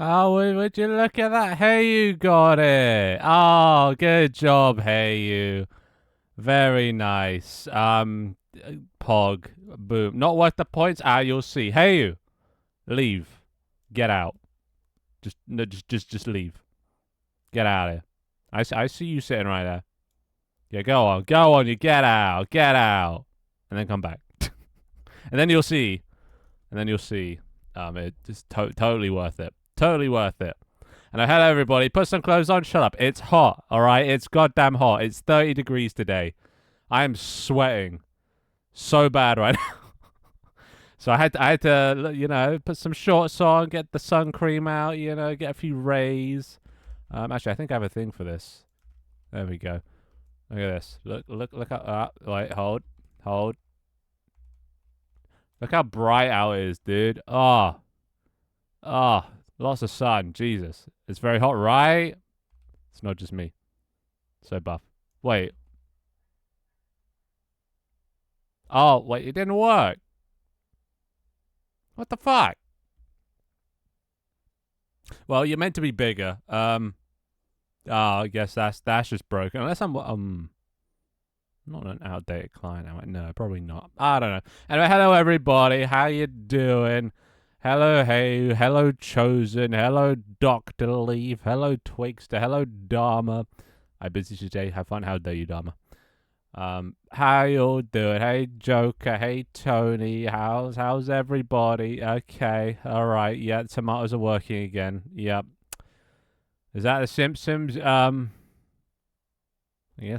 Oh, would you look at that? Hey, you got it. Oh, good job, hey, you. Very nice. Pog. Boom. Not worth the points. You'll see. Hey, you. Leave. Get out. Just, no, just leave. Get out of here. I see you sitting right there. Yeah, go on. Go on. You get out. Get out. And then come back. And then you'll see. And then you'll see. It's totally worth it. Totally worth it. And hello, everybody. Put some clothes on. Shut up. It's hot, all right? It's goddamn hot. It's 30 degrees today. I am sweating so bad right now. So I had to, put some shorts on, get the sun cream out, get a few rays. Actually, I think I have a thing for this. There we go. Look at this. Look up. Wait, hold. Look how bright out it is, dude. Oh, lots of sun. Jesus. It's very hot, right? It's not just me. So buff. Wait. Oh, wait, it didn't work. What the fuck? Well, you're meant to be bigger. I guess that's just broken. Unless I'm not an outdated client. No, probably not. I don't know. Anyway, hello everybody. How you doing? Hello, hey. Hello, Chosen. Hello, Doctor Leave. Hello, Twigster. Hello, Dharma. I busy today. Have fun. How dare you, Dharma? How you doing? Hey, Joker. Hey, Tony. How's everybody? Okay. All right. Yeah, tomatoes are working again. Yep. Is that the Simpsons? Yes,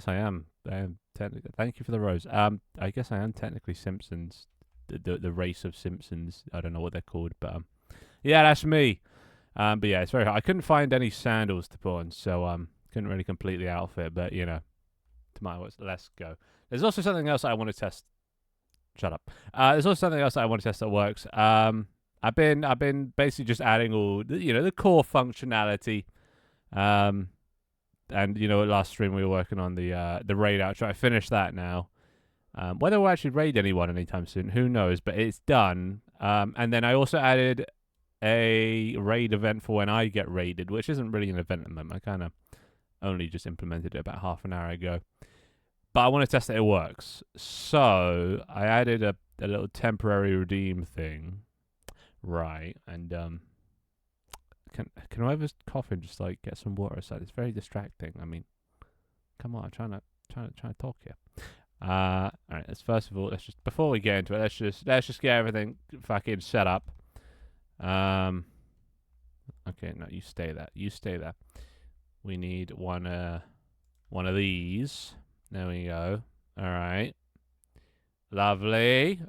I am. I am technically. Thank you for the rose. I guess I am technically Simpsons. The race of Simpsons. I don't know what they're called, but yeah, that's me. But yeah, it's very hard. I couldn't find any sandals to put on, so couldn't really complete the outfit. But tomorrow, let's go. There's also something else I want to test. Shut up. There's also something else I want to test that works. I've been basically just adding all the core functionality. And last stream we were working on the raid outro. I finished that now. Whether we'll actually raid anyone anytime soon, who knows? But it's done. And then I also added a raid event for when I get raided, which isn't really an event at the moment. I kind of only just implemented it about half an hour ago. But I want to test that it works. So I added a little temporary redeem thing. Right. And can whoever's coughing just like get some water aside? It's very distracting. I mean, come on, I'm trying to talk here. All right. Let's first of all, before we get into it, let's just get everything fucking set up. Okay, no, you stay there. You stay there. We need one of these. There we go. All right. Lovely.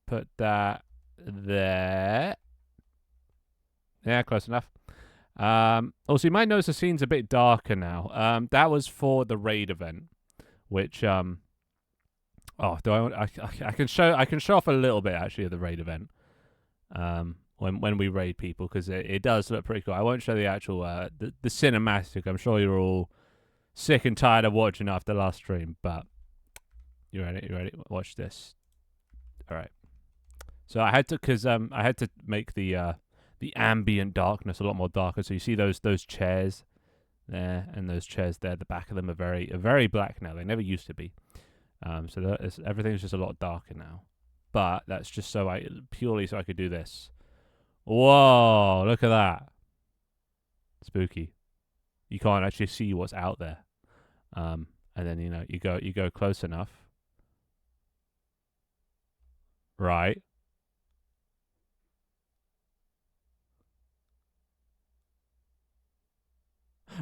Put that there. Yeah, close enough. Also, you might notice the scene's a bit darker now. That was for the raid event, which oh, do I can show off a little bit actually of the raid event. When we raid people, because it does look pretty cool. I won't show the actual the cinematic. I'm sure you're all sick and tired of watching after last stream, but you ready? You ready? Watch this. All right. So I had to make the ambient darkness a lot more darker. So you see those chairs there and those chairs there. The back of them are very black now. They never used to be. So everything's just a lot darker now. But that's just purely so I could do this. Whoa! Look at that. Spooky. You can't actually see what's out there. And then you go close enough. Right.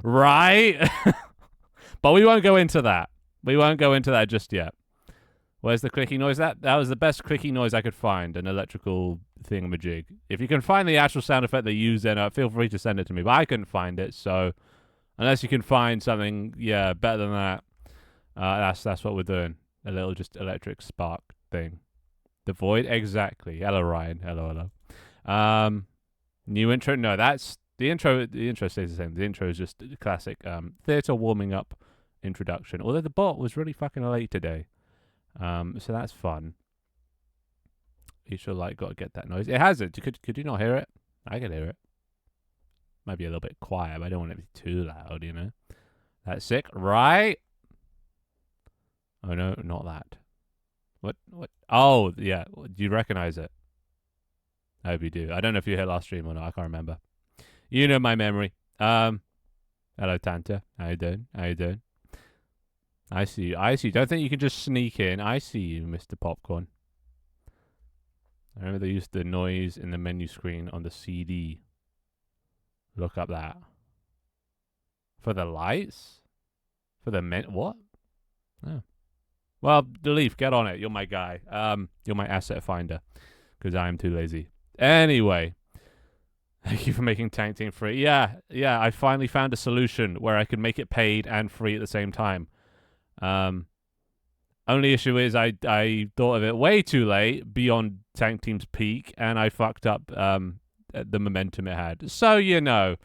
Right? But we won't go into that. We won't go into that just yet. Where's the clicking noise? That was the best clicking noise I could find, an electrical thingamajig. If you can find the actual sound effect they use, then feel free to send it to me. But I couldn't find it, so unless you can find something, better than that, that's what we're doing. A little just electric spark thing. The void, exactly. Hello, Ryan. Hello. New intro. No, that's the intro. The intro stays the same. The intro is just classic theater warming up introduction. Although the bot was really fucking late today. So that's fun. You should got to get that noise. It has it. Could you not hear it? I can hear it. Might be a little bit quiet, but I don't want it to be too loud, you know? That's sick, right? Oh, no, not that. What? Oh, yeah. Do you recognize it? I hope you do. I don't know if you hit last stream or not. I can't remember. You know my memory. Hello, Tanta. How you doing? I see you. Don't think you can just sneak in. I see you, Mr. Popcorn. I remember they used the noise in the menu screen on the CD. Look up that. For the lights? For the what? Oh. Well, Leaf, get on it. You're my guy. You're my asset finder. Because I am too lazy. Anyway. Thank you for making Tank Team free. Yeah. I finally found a solution where I could make it paid and free at the same time. Only issue is I thought of it way too late, beyond Tank Team's peak, and I fucked up the momentum it had. So, you know,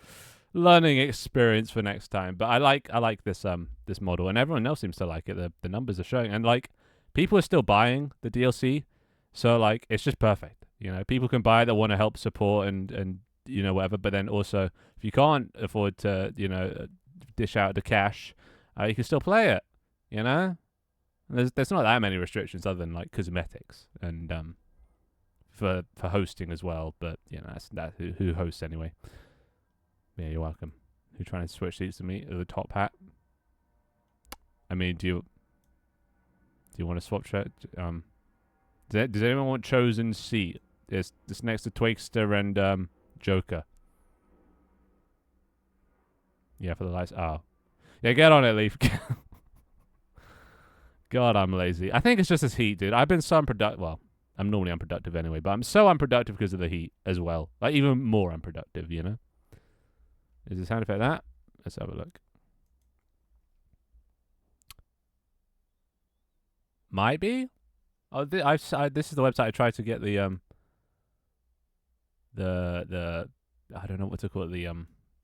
learning experience for next time. But I like this this model, and everyone else seems to like it. The numbers are showing, and like people are still buying the DLC, so like it's just perfect. You know, people can buy it that want to help support and you know whatever. But then also, if you can't afford to dish out the cash, you can still play it. You know. There's not that many restrictions other than like cosmetics and for hosting as well, but you know that's who hosts anyway. Yeah, you're welcome. Who trying to switch seats to me? The top hat. I mean, do you want to swap shirt? Does anyone want chosen seat? It's next to Twigster and Joker. Yeah, for the lights. Oh, yeah, get on it, Leaf. God, I'm lazy. I think it's just this heat, dude. I've been so unproductive. Well, I'm normally unproductive anyway, but I'm so unproductive because of the heat as well. Like, even more unproductive, you know? Is the sound effect that? Let's have a look. Might be? Oh, this is the website I tried to get the I don't know what to call it, the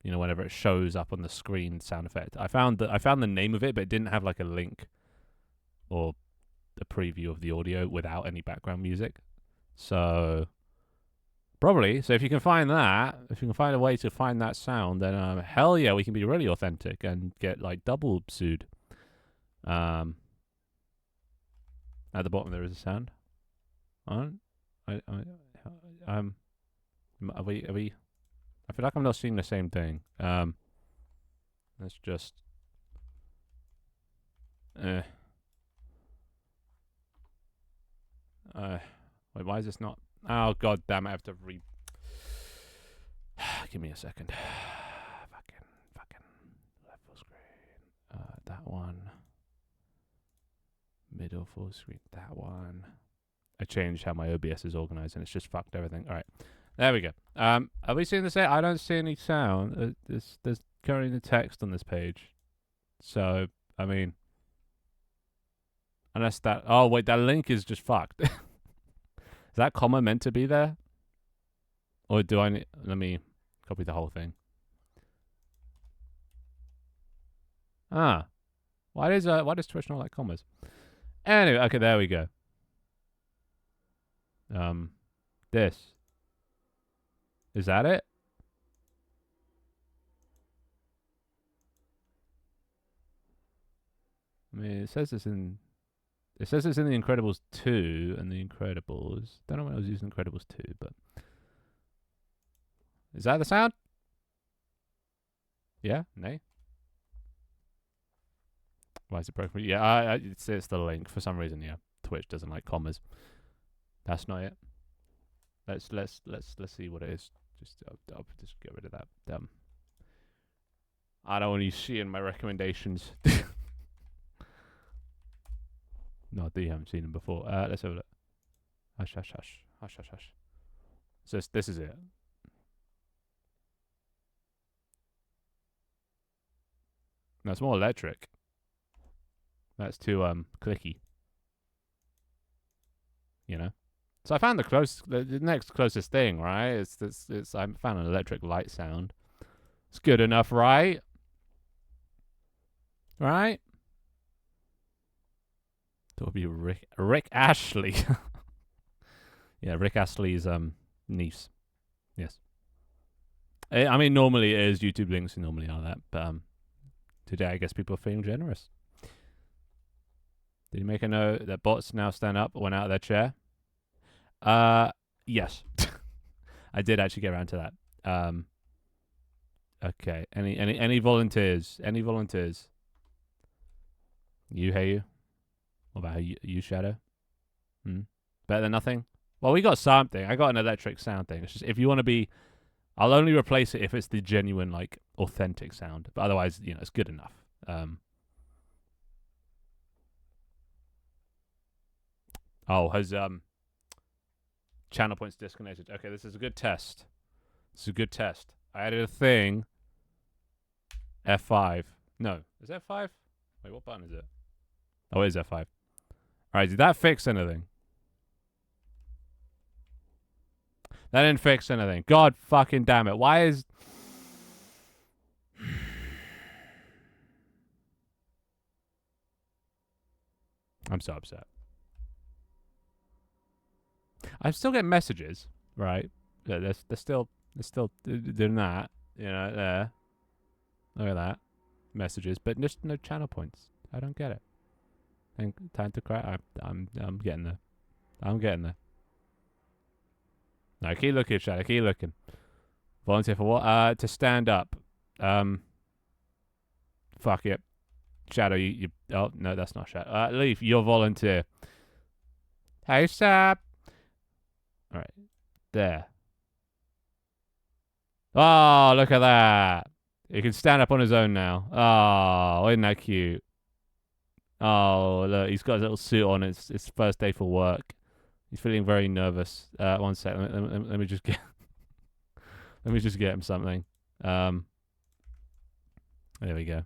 whenever it shows up on the screen sound effect. I found the name of it, but it didn't have like a link or a preview of the audio without any background music. So probably. So if you can find that, if you can find a way to find that sound, then hell yeah, we can be really authentic and get like double sued. At the bottom there is a sound. Are we? I feel like I'm not seeing the same thing. Let's just. Wait, why is this not? Oh, god damn it, I have to give me a second. Fucking. Left full screen. That one. Middle full screen. That one. I changed how my OBS is organized and it's just fucked everything. Alright. There we go. Are we seeing the same? I don't see any sound. There's currently the text on this page. So, I mean. Unless that... Oh, wait, that link is just fucked. Is that comma meant to be there? Or do I need... Let me copy the whole thing. Ah. Why does Twitch not like commas? Anyway, okay, there we go. This. Is that it? I mean, it says it's in the Incredibles 2 and the Incredibles. Don't know when I was using Incredibles 2, but is that the sound? Yeah? Nay? Why is it broken? Yeah, it's the link for some reason. Yeah, Twitch doesn't like commas. That's not it. Let's see what it is. I'll just get rid of that. I don't want you seeing my recommendations. Not that you haven't seen them before. Let's have a look. Hush. So this is it. No, it's more electric. That's too clicky. You know. So I found the next closest thing, right? It's I found an electric light sound. It's good enough, right? Right? That would be Rick Astley. Yeah, Rick Astley's niece. Yes. I mean, normally it is. YouTube links normally are that, but today I guess people are feeling generous. Did you make a note that bots now stand up when out of their chair? Yes. I did actually get around to that. Okay. Any volunteers? Any volunteers? You, hey you? What about you Shadow? Better than nothing? Well, we got something. I got an electric sound thing. It's just if you want to be, I'll only replace it if it's the genuine, like, authentic sound. But otherwise, it's good enough. Has channel points disconnected? Okay, this is a good test. This is a good test. I added a thing. F5. No, is that F5? Wait, what button is it? Oh, it is F5. All right, did that fix anything? That didn't fix anything. God fucking damn it. Why is... I'm so upset. I still get messages, right? Yeah, they're still doing that. There. Look at that. Messages, but just no channel points. I don't get it. And time to cry. I'm getting there. I'm getting there. No, keep looking, Shadow. Keep looking. Volunteer for what? To stand up. Fuck it. Shadow, you. Oh no, that's not Shadow. Leaf, you're volunteer. Hey, Sap. All right, there. Oh, look at that. He can stand up on his own now. Oh, isn't that cute? Oh, look, he's got his little suit on. It's his first day for work. He's feeling very nervous. One sec. Let me just get. Let me just get him something. There we go.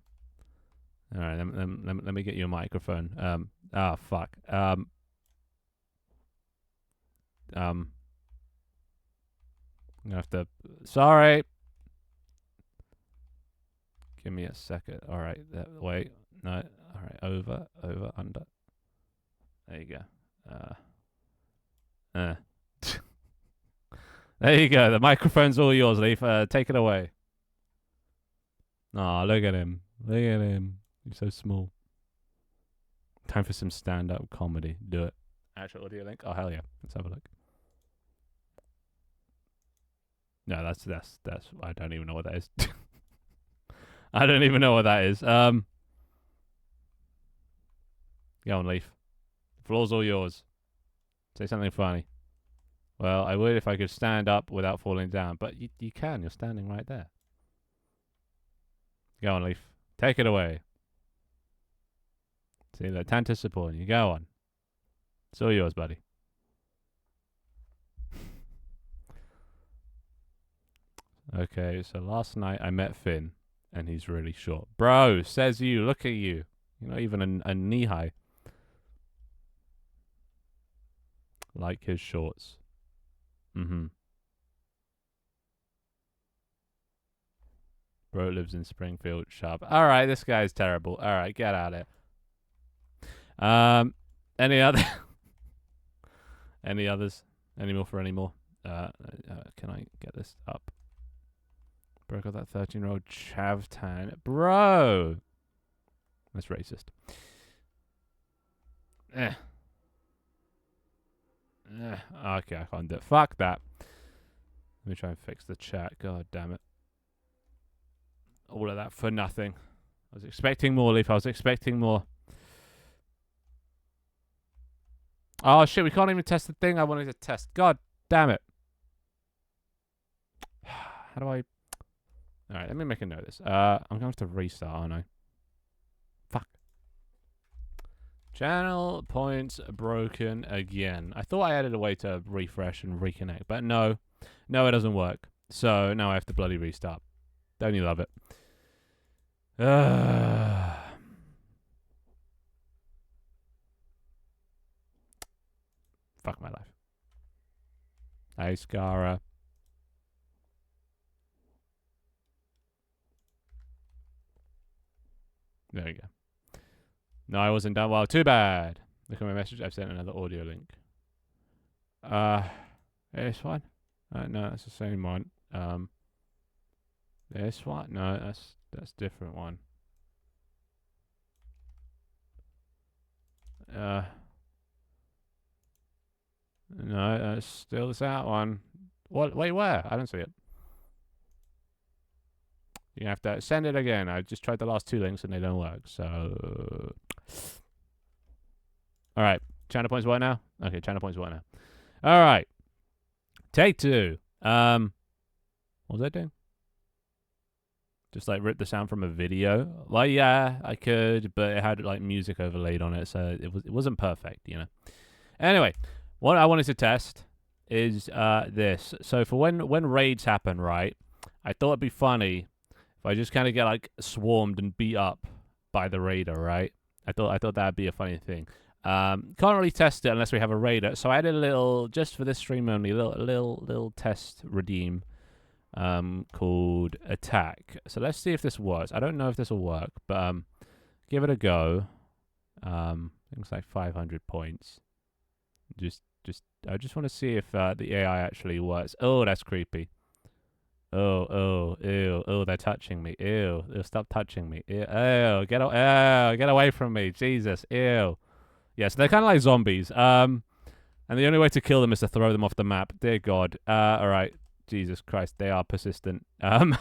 All right. Let me get you a microphone. Fuck. I'm gonna have to. Sorry. Give me a second. All right. Wait. No. All right. Over. Under. There you go. There you go. The microphone's all yours, Leaf. Take it away. Aw, look at him. Look at him. He's so small. Time for some stand-up comedy. Do it. Actual audio link? Oh, hell yeah. Let's have a look. No, that's I don't even know what that is. I don't even know what that is. Go on, Leaf. The floor's all yours. Say something funny. Well, I would if I could stand up without falling down, but you can. You're standing right there. Go on, Leaf. Take it away. See, the Tanta supporting you. Go on. It's all yours, buddy. Okay, so last night I met Finn, and he's really short. Bro, says you. Look at you. You're not even a knee high. Like his shorts. Bro lives in Springfield. Sharp. All right, this guy's terrible. All right, get out of it. Any other? Any others? Any more for any more? Can I get this up? Bro got that 13-year-old Chavtan. Bro! That's racist. Okay, I can't do it. Fuck that. Let me try and fix the chat. God damn it. All of that for nothing. I was expecting more, Leaf. I was expecting more. Oh, shit. We can't even test the thing I wanted to test. God damn it. How do I... Alright, let me make a note of this. I'm going to have to restart, aren't I? Fuck. Channel points broken again. I thought I added a way to refresh and reconnect, but no. No, it doesn't work. So now I have to bloody restart. Don't you love it? Fuck my life. Hey, Scara. There we go. No, I wasn't done well. Too bad. Look at my message. I've sent another audio link. It's fine. No, it's the same one. This one? No, that's different one. No, that's still that one. What? Wait, where? I don't see it. You have to send it again. I just tried the last 2 links and they don't work. So, all right. Channel points what now? Okay, channel points what now? All right. Take 2. What was I doing? Just like rip the sound from a video. Well, yeah, I could, but it had like music overlaid on it, so it wasn't perfect, you know. Anyway, what I wanted to test is this. So for when raids happen, right? I thought it'd be funny if I just kind of get like swarmed and beat up by the raider, right? I thought that'd be a funny thing. Can't really test it unless we have a raider. So I did a little, just for this stream only, little test redeem called Attack. So let's see if this works. I don't know if this will work, but give it a go. Things like 500 points. I just want to see if the AI actually works. Oh, that's creepy. Oh, ew, oh, they're touching me. Ew, stop touching me. Ew, get away from me. Jesus, ew. Yeah, so they're kind of like zombies. And the only way to kill them is to throw them off the map. Dear God. All right. Jesus Christ, they are persistent. And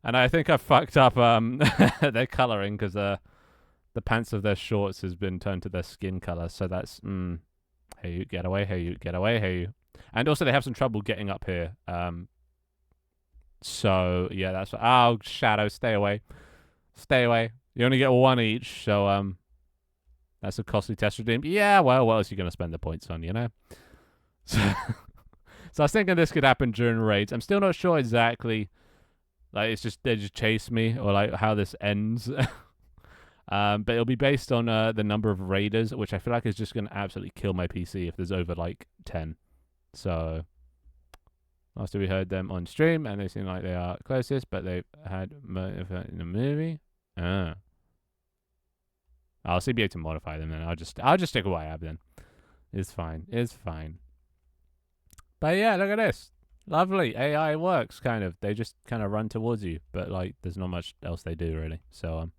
I think I fucked up their coloring because the pants of their shorts has been turned to their skin color. So that's hey you, get away, hey you, get away, hey you. And also they have some trouble getting up here. So yeah, that's what, oh Shadow, stay away. Stay away. You only get 1 each, so that's a costly test redeem. Yeah, well, what else are you gonna spend the points on, you know? So I was thinking this could happen during raids. I'm still not sure exactly. Like it's just they just chase me or like how this ends. But it'll be based on the number of raiders, which I feel like is just gonna absolutely kill my PC if there's over like 10. So last we heard them on stream, and they seem like they are closest, but they've had in the movie. I'll still be able to modify them then. I'll just stick with what I have then. It's fine. It's fine. But yeah, look at this. Lovely. AI works, kind of. They just kind of run towards you, but like there's not much else they do really. So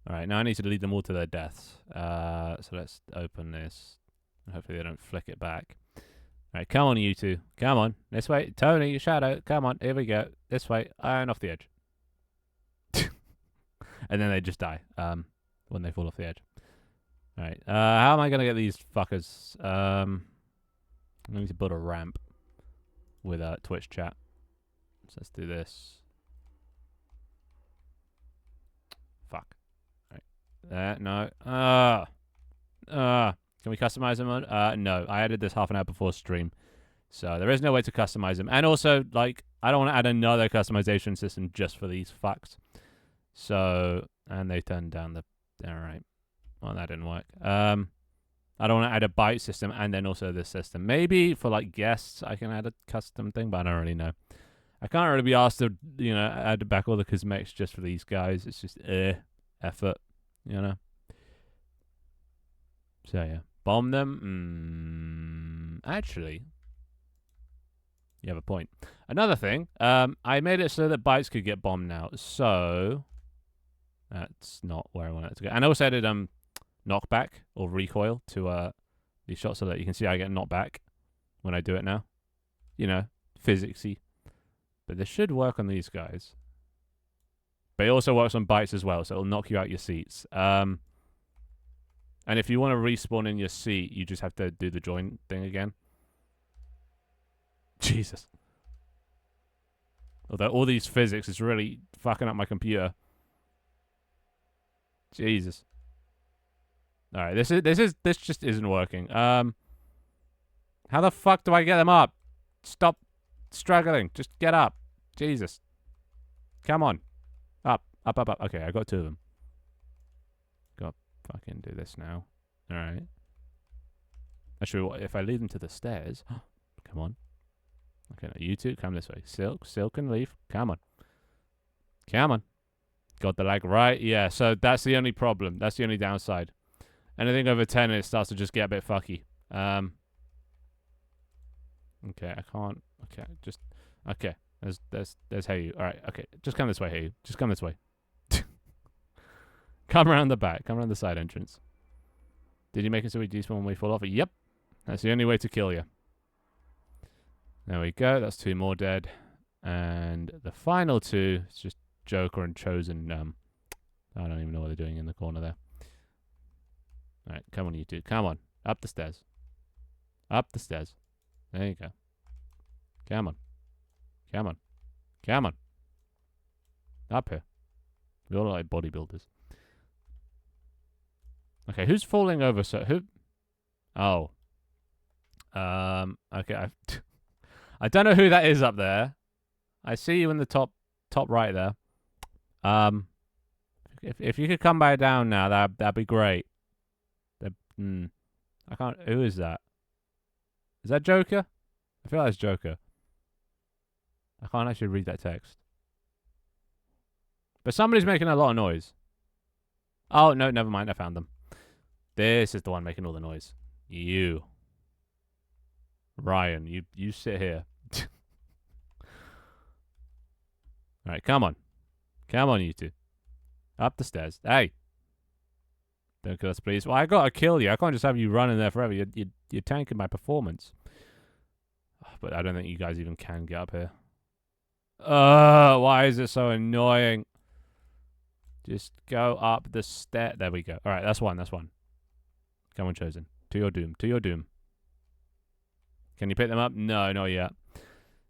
alright, now I need to lead them all to their deaths. So let's open this. Hopefully they don't flick it back. Alright, come on you two. Come on. This way. Tony, Shadow, come on. Here we go. This way. Iron off the edge. And then they just die. When they fall off the edge. Alright. How am I gonna get these fuckers? I need to build a ramp with Twitch chat. So let's do this. Fuck. Right. No. Can we customize them? No. I added this half an hour before stream. So there is no way to customize them. And also, like, I don't want to add another customization system just for these fucks. So, and they turned down the... Alright. Well, that didn't work. I don't want to add a byte system and then also this system. Maybe for like guests, I can add a custom thing, but I don't really know. I can't really be asked to, you know, add back all the cosmetics just for these guys. It's just effort, you know. So yeah, bomb them. Actually, you have a point. Another thing, I made it so that bytes could get bombed now. So that's not where I want it to go. And I also added knockback or recoil to these shots so that you can see I get knocked back when I do it now. You know, physicsy. But this should work on these guys. But it also works on bytes as well, so it'll knock you out your seats. And if you want to respawn in your seat, you just have to do the join thing again. Jesus. Although all these physics is really fucking up my computer. Jesus. Alright, this just isn't working. How the fuck do I get them up? Stop struggling. Just get up. Jesus. Come on. Up. Okay, I got 2 of them. Got fucking do this now. Alright. Actually, if I lead them to the stairs... Come on. Okay, now you two, come this way. Silk and Leaf. Come on. Come on. Got the lag right. Yeah, so that's the only problem. That's the only downside. Anything over 10, it starts to just get a bit fucky. Okay, I can't. Okay, just... Okay. There's Hey You. All right, okay. Just come this way, Hey You. Just come this way. Come around the back. Come around the side entrance. Did you make it so we despawn when we fall off? Yep. That's the only way to kill you. There we go. That's 2 more dead. And the final 2 is just Joker and Chosen. I don't even know what they're doing in the corner there. All right, come on, you two. Come on. Up the stairs. Up the stairs. There you go. Come on. Come on. Come on. Up here. We all look like bodybuilders. Okay, who's falling over? So who? Oh. Okay. I don't know who that is up there. I see you in the top right there. If you could come back down now, that'd be great. I can't. Who is that? Is that Joker? I feel like it's Joker. I can't actually read that text. But somebody's making a lot of noise. Oh no, never mind. I found them. This is the one making all the noise. You. Ryan, you sit here. Alright, come on. Come on, you two. Up the stairs. Hey. Don't kill us, please. Well, I gotta kill you. I can't just have you running there forever. You're tanking my performance. But I don't think you guys even can get up here. Why is it so annoying? Just go up the stair. There we go. Alright, that's one. Come on, Chosen. To your doom. To your doom. Can you pick them up? No, not yet.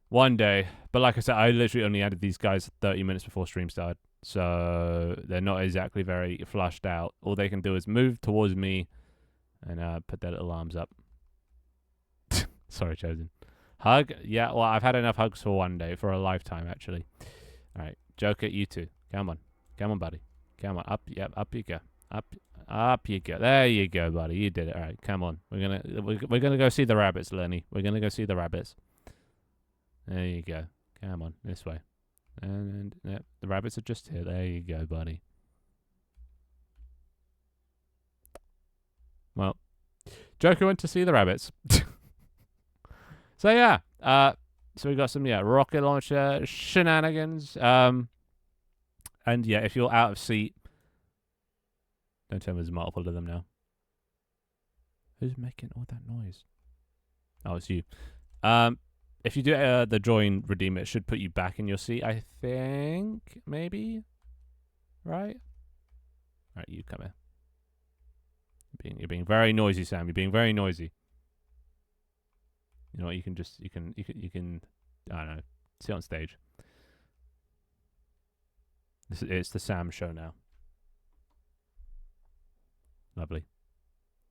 One day. But like I said, I literally only added these guys 30 minutes before stream started. So they're not exactly very flushed out. All they can do is move towards me and put their little arms up. Sorry, Chosen. Hug? Yeah, well, I've had enough hugs for one day. For a lifetime, actually. Alright, Joker, you two. Come on. Come on, buddy. Come on. Up, yep, up you go. Up you go. There you go, buddy. You did it. All right, come on. We're gonna go see the rabbits, Lenny. We're gonna go see the rabbits. There you go. Come on, this way. And yep, the rabbits are just here. There you go, buddy. Well, Joker went to see the rabbits. So yeah, so we got some rocket launcher shenanigans. And yeah, if you're out of seat. Don't tell me there's multiple of them now. Who's making all that noise? Oh, it's you. If you do the join redeem, it should put you back in your seat, I think. Maybe? Right? Alright, you come here. You're being very noisy, Sam. You're being very noisy. You know what, you can I don't know, sit on stage. It's the Sam show now. Lovely.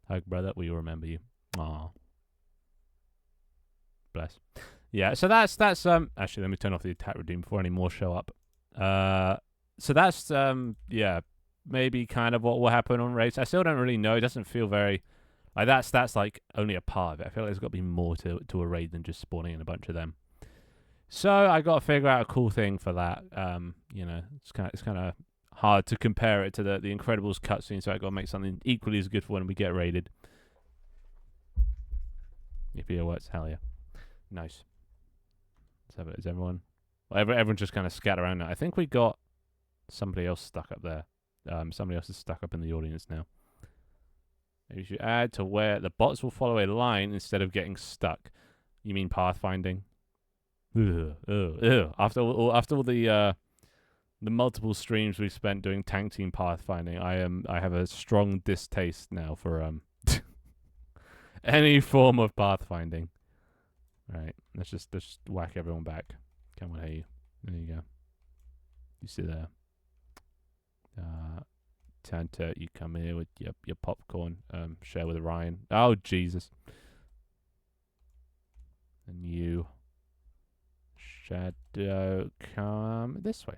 Hug, brother. We will remember you. Aw. Bless. Yeah, so that's actually, let me turn off the attack redeem before any more show up. So that's yeah, maybe kind of what will happen on raids. I still don't really know. It doesn't feel very like that's like only a part of it. I feel like there's got to be more to a raid than just spawning in a bunch of them. So I got to figure out a cool thing for that. You know, it's kind of hard to compare it to the Incredibles cutscene, so I got to make something equally as good for when we get raided. If it works, hell yeah, nice. Let's have it. Is everyone? Well, everyone's just kind of scattered around now. I think we got somebody else stuck up there. Somebody else is stuck up in the audience now. Maybe you should add to where the bots will follow a line instead of getting stuck. You mean pathfinding? Ugh. After all the multiple streams we've spent doing tank team pathfinding, I have a strong distaste now for any form of pathfinding. Right, let's just whack everyone back. Come on, hey, there you go. You sit there. Tanta, you come here with your popcorn. Share with Ryan. Oh Jesus. And you, Shadow, come this way.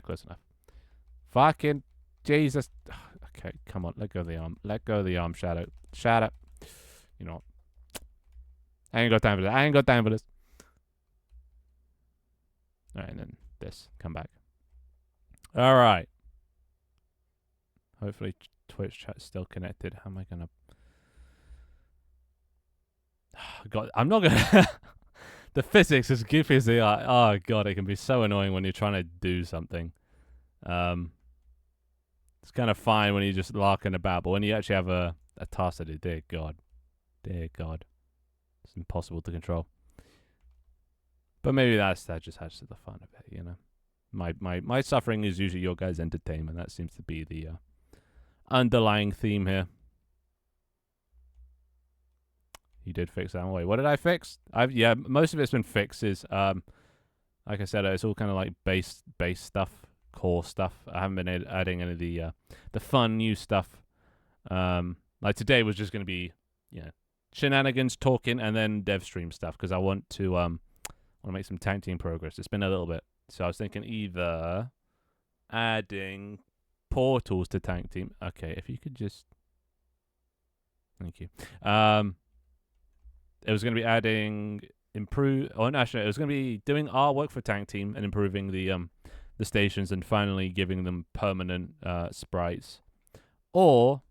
Close enough. Fucking Jesus. Okay, come on. Let go of the arm. Let go of the arm, Shadow. Shadow. You know what? I ain't got time for this. I ain't got time for this. Alright, and then this. Come back. Alright. Hopefully Twitch chat's still connected. How am I gonna... God, I'm not gonna... The physics, as goofy as they are, oh god, it can be so annoying when you're trying to do something. It's kind of fine when you're just larking about, but when you actually have a task to do, dear god, it's impossible to control. But maybe that just adds to the fun of it, you know. My suffering is usually your guys' entertainment. That seems to be the underlying theme here. You did fix that. Wait, what did I fix? Most of it's been fixes. Like I said, it's all kind of like base stuff, core stuff. I haven't been adding any of the fun new stuff. Like today was just going to be, shenanigans, talking, and then dev stream stuff because I want to make some tank team progress. It's been a little bit, so I was thinking either adding portals to tank team. Okay, if you could just, thank you. It was going to be adding it was going to be doing artwork for tank team and improving the stations and finally giving them permanent sprites, or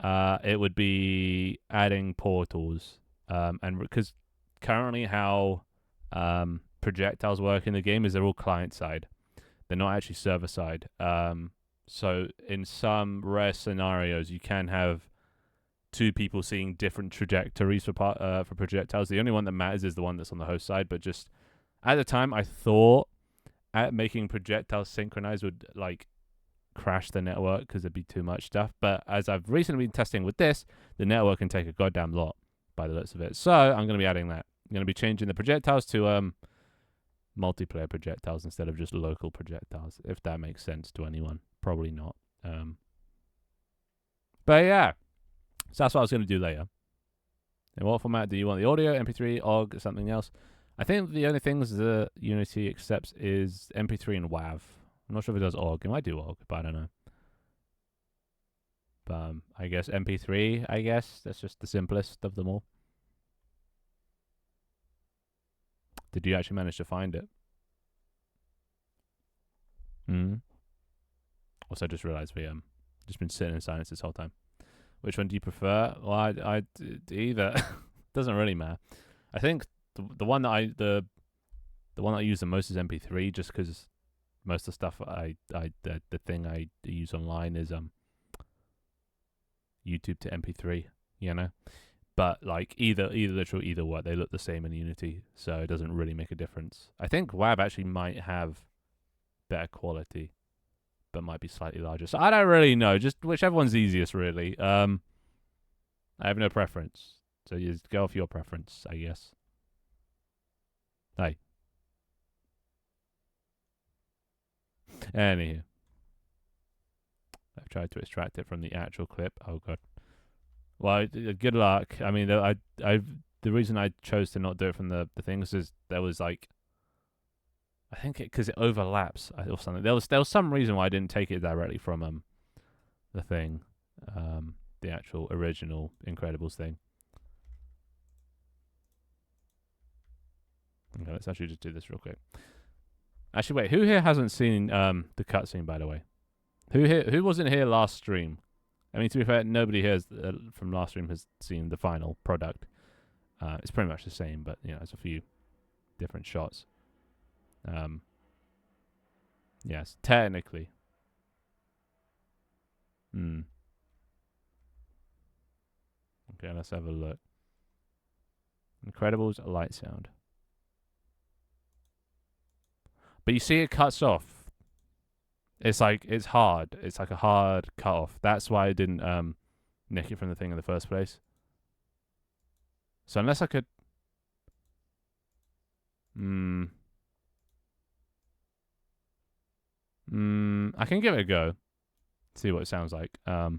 it would be adding portals. And because currently how projectiles work in the game is they're all client side, they're not actually server side. So in some rare scenarios, you can have two people seeing different trajectories for projectiles. The only one that matters is the one that's on the host side. But just at the time, I thought making projectiles synchronized would like crash the network because it'd be too much stuff. But as I've recently been testing with this, the network can take a goddamn lot by the looks of it. So I'm going to be adding that. I'm going to be changing the projectiles to multiplayer projectiles instead of just local projectiles, if that makes sense to anyone. Probably not. But yeah. So that's what I was going to do later. In what format do you want the audio? MP3, OGG, something else? I think the only things that Unity accepts is MP3 and WAV. I'm not sure if it does OGG. It might do OGG, but I don't know. But I guess MP3, I guess. That's just the simplest of them all. Did you actually manage to find it? Also, I just realized we just been sitting in silence this whole time. Which one do you prefer? Well, I either. Doesn't really matter. I think the one that I use the most is MP3, just because most of the stuff the thing I use online is YouTube to MP3, you know. But like either what, they look the same in Unity, so it doesn't really make a difference. I think WAV actually might have better quality, but might be slightly larger. So I don't really know. Just whichever one's easiest, really. I have no preference. So you just go off your preference, I guess. Hey. Anywho. I've tried to extract it from the actual clip. Oh, God. Well, good luck. I mean, the reason I chose to not do it from the things is there was like, I think because it overlaps or something. There was some reason why I didn't take it directly from the thing, the actual original Incredibles thing. Okay, let's actually just do this real quick. Actually, wait, who here hasn't seen the cutscene, by the way? Who wasn't here last stream? I mean, to be fair, nobody here from last stream has seen the final product. It's pretty much the same, but there's a few different shots. Yes, technically. Okay, let's have a look. Incredibles light sound. But you see it cuts off. It's like, it's hard. It's like a hard cut off. That's why I didn't nick it from the thing in the first place. So unless I could... I can give it a go. See what it sounds like. Where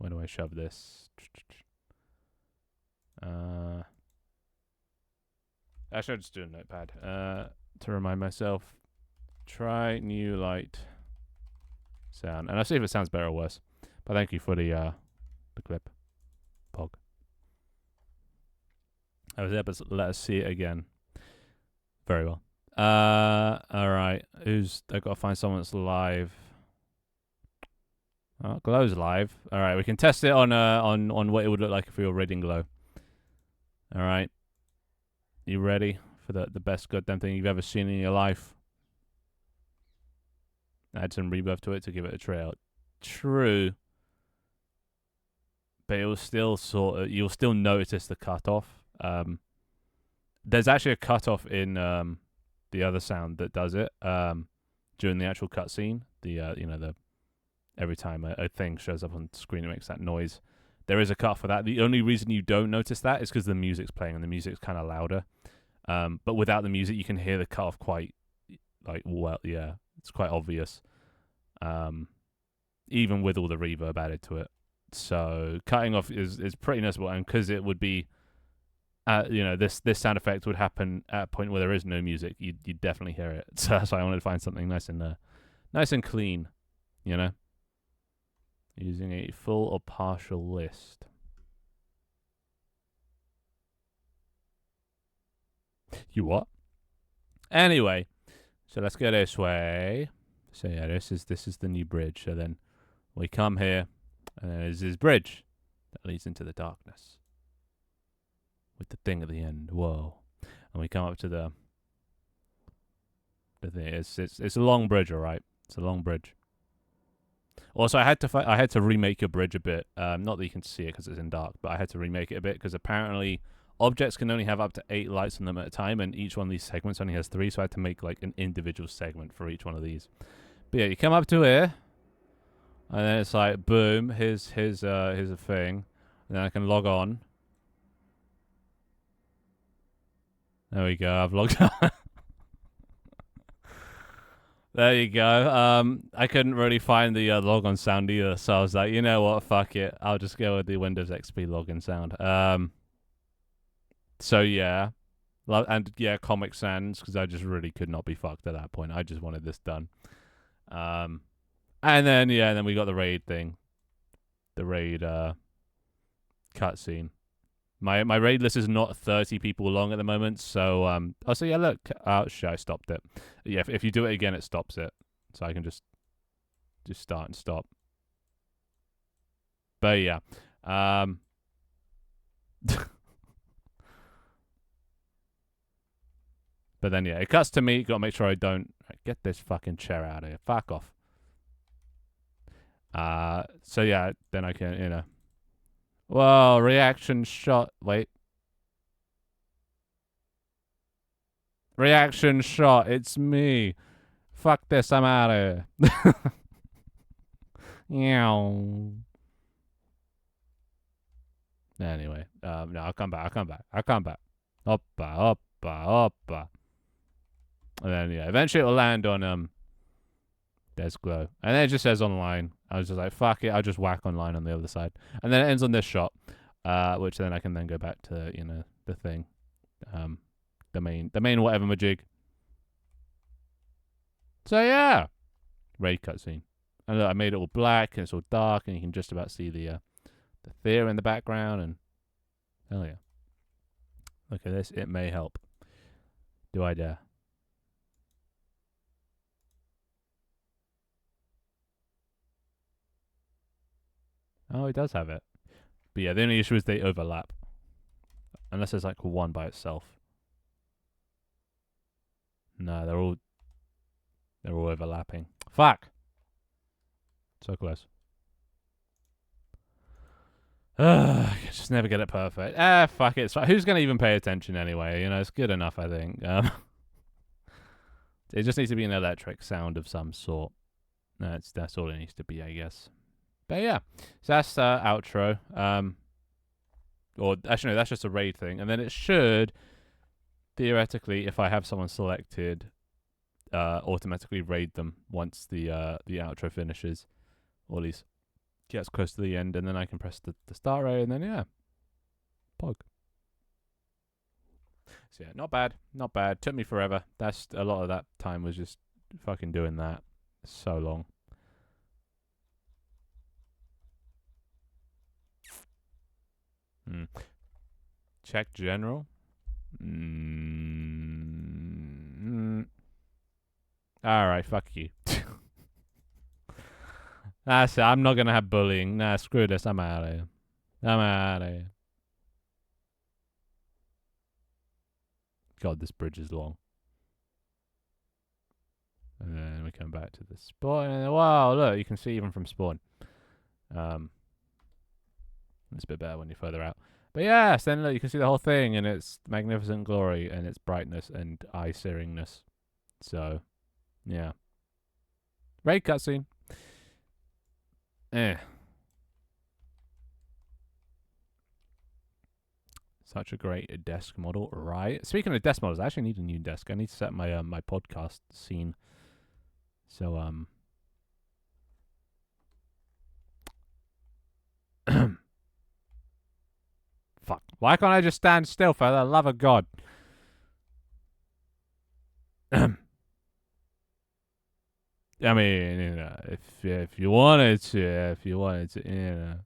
do I shove this? Actually, I'll just do a notepad to remind myself. Try new light sound, and I'll see if it sounds better or worse. But thank you for the clip, Pog. I was able to let us see it again. Very well. All right. I've got to find someone that's live. Oh, Glow's live. All right, we can test it on what it would look like if we were reading Glow. All right. You ready for the best goddamn thing you've ever seen in your life? Add some reverb to it to give it a trail. True. But it will still you'll still notice the cutoff. There's actually a cutoff in the other sound that does it during the actual cutscene. The every time a thing shows up on screen, it makes that noise. There is a cut for that. The only reason you don't notice that is because the music's playing and the music's kind of louder. But without the music, you can hear the cutoff quite, it's quite obvious. Even with all the reverb added to it. So cutting off is pretty noticeable, and because it would be, this sound effect would happen at a point where there is no music, you'd definitely hear it. So that's why I wanted to find something nice and clean, using a full or partial list. You what? Anyway, so let's go this way. So yeah, this is the new bridge. So then we come here, and there's this bridge that leads into the darkness with the thing at the end. Whoa! And we come up to the thing. It's a long bridge, all right. It's a long bridge. Also, I had to remake your bridge a bit. Not that you can see it because it's in dark, but I had to remake it a bit because apparently objects can only have up to 8 lights on them at a time, and each one of these segments only has 3. So I had to make like an individual segment for each one of these. But yeah, you come up to here, and then it's like boom. Here's a thing, and then I can log on. There we go. I've logged on. There you go. I couldn't really find the logon sound either, so I was like, you know what, fuck it. I'll just go with the Windows XP login sound. So yeah, and yeah, Comic Sans, because I just really could not be fucked at that point. I just wanted this done. And then we got the raid thing, the raid cutscene. My raid list is not 30 people long at the moment, so yeah, look, shit, I stopped it. Yeah, if you do it again, it stops it, so I can just start and stop. But yeah, but then yeah, it cuts to me. Gotta make sure I don't get this fucking chair out of here. Fuck off. So yeah, then I can, Whoa, reaction shot. Wait. Reaction shot. It's me. Fuck this. I'm out of here. Anyway. No, I'll come back. Hoppa, hoppa, hoppa. And then, yeah, eventually it'll land on, Desglow. And then it just says online. I was just like, fuck it. I'll just whack online on the other side. And then it ends on this shot, which then I can then go back to, the thing. The main whatever majig. So yeah, raid cutscene. And look, I made it all black and it's all dark, and you can just about see the theater in the background. And hell yeah, look at this. It may help. Do I dare? Oh, it does have it. But yeah, the only issue is they overlap. Unless there's like one by itself. No, they're all overlapping. Fuck. So close. I just never get it perfect. Fuck it. It's fine. Who's gonna even pay attention anyway? It's good enough, I think. It just needs to be an electric sound of some sort. That's all it needs to be, I guess. But yeah, so that's outro. Or actually, no, that's just a raid thing, and then it should theoretically, if I have someone selected, automatically raid them once the outro finishes, or at least gets close to the end, and then I can press the start raid, and then yeah, pog. So yeah, not bad. Took me forever. That's a lot of that time was just fucking doing that. So long. Check general. Alright, fuck you. That's it. I'm not gonna have bullying. Nah, screw this. I'm out of here. God, this bridge is long. And then we come back to the spawn. And wow, look, you can see even from spawn. It's a bit better when you're further out. But yes, then look, you can see the whole thing in its magnificent glory and its brightness and eye-searingness. So, yeah. Raid cutscene. Such a great desk model, right? Speaking of desk models, I actually need a new desk. I need to set my my podcast scene. So fuck. Why can't I just stand still, for the love of God? I mean, you know, if you wanted to, you know,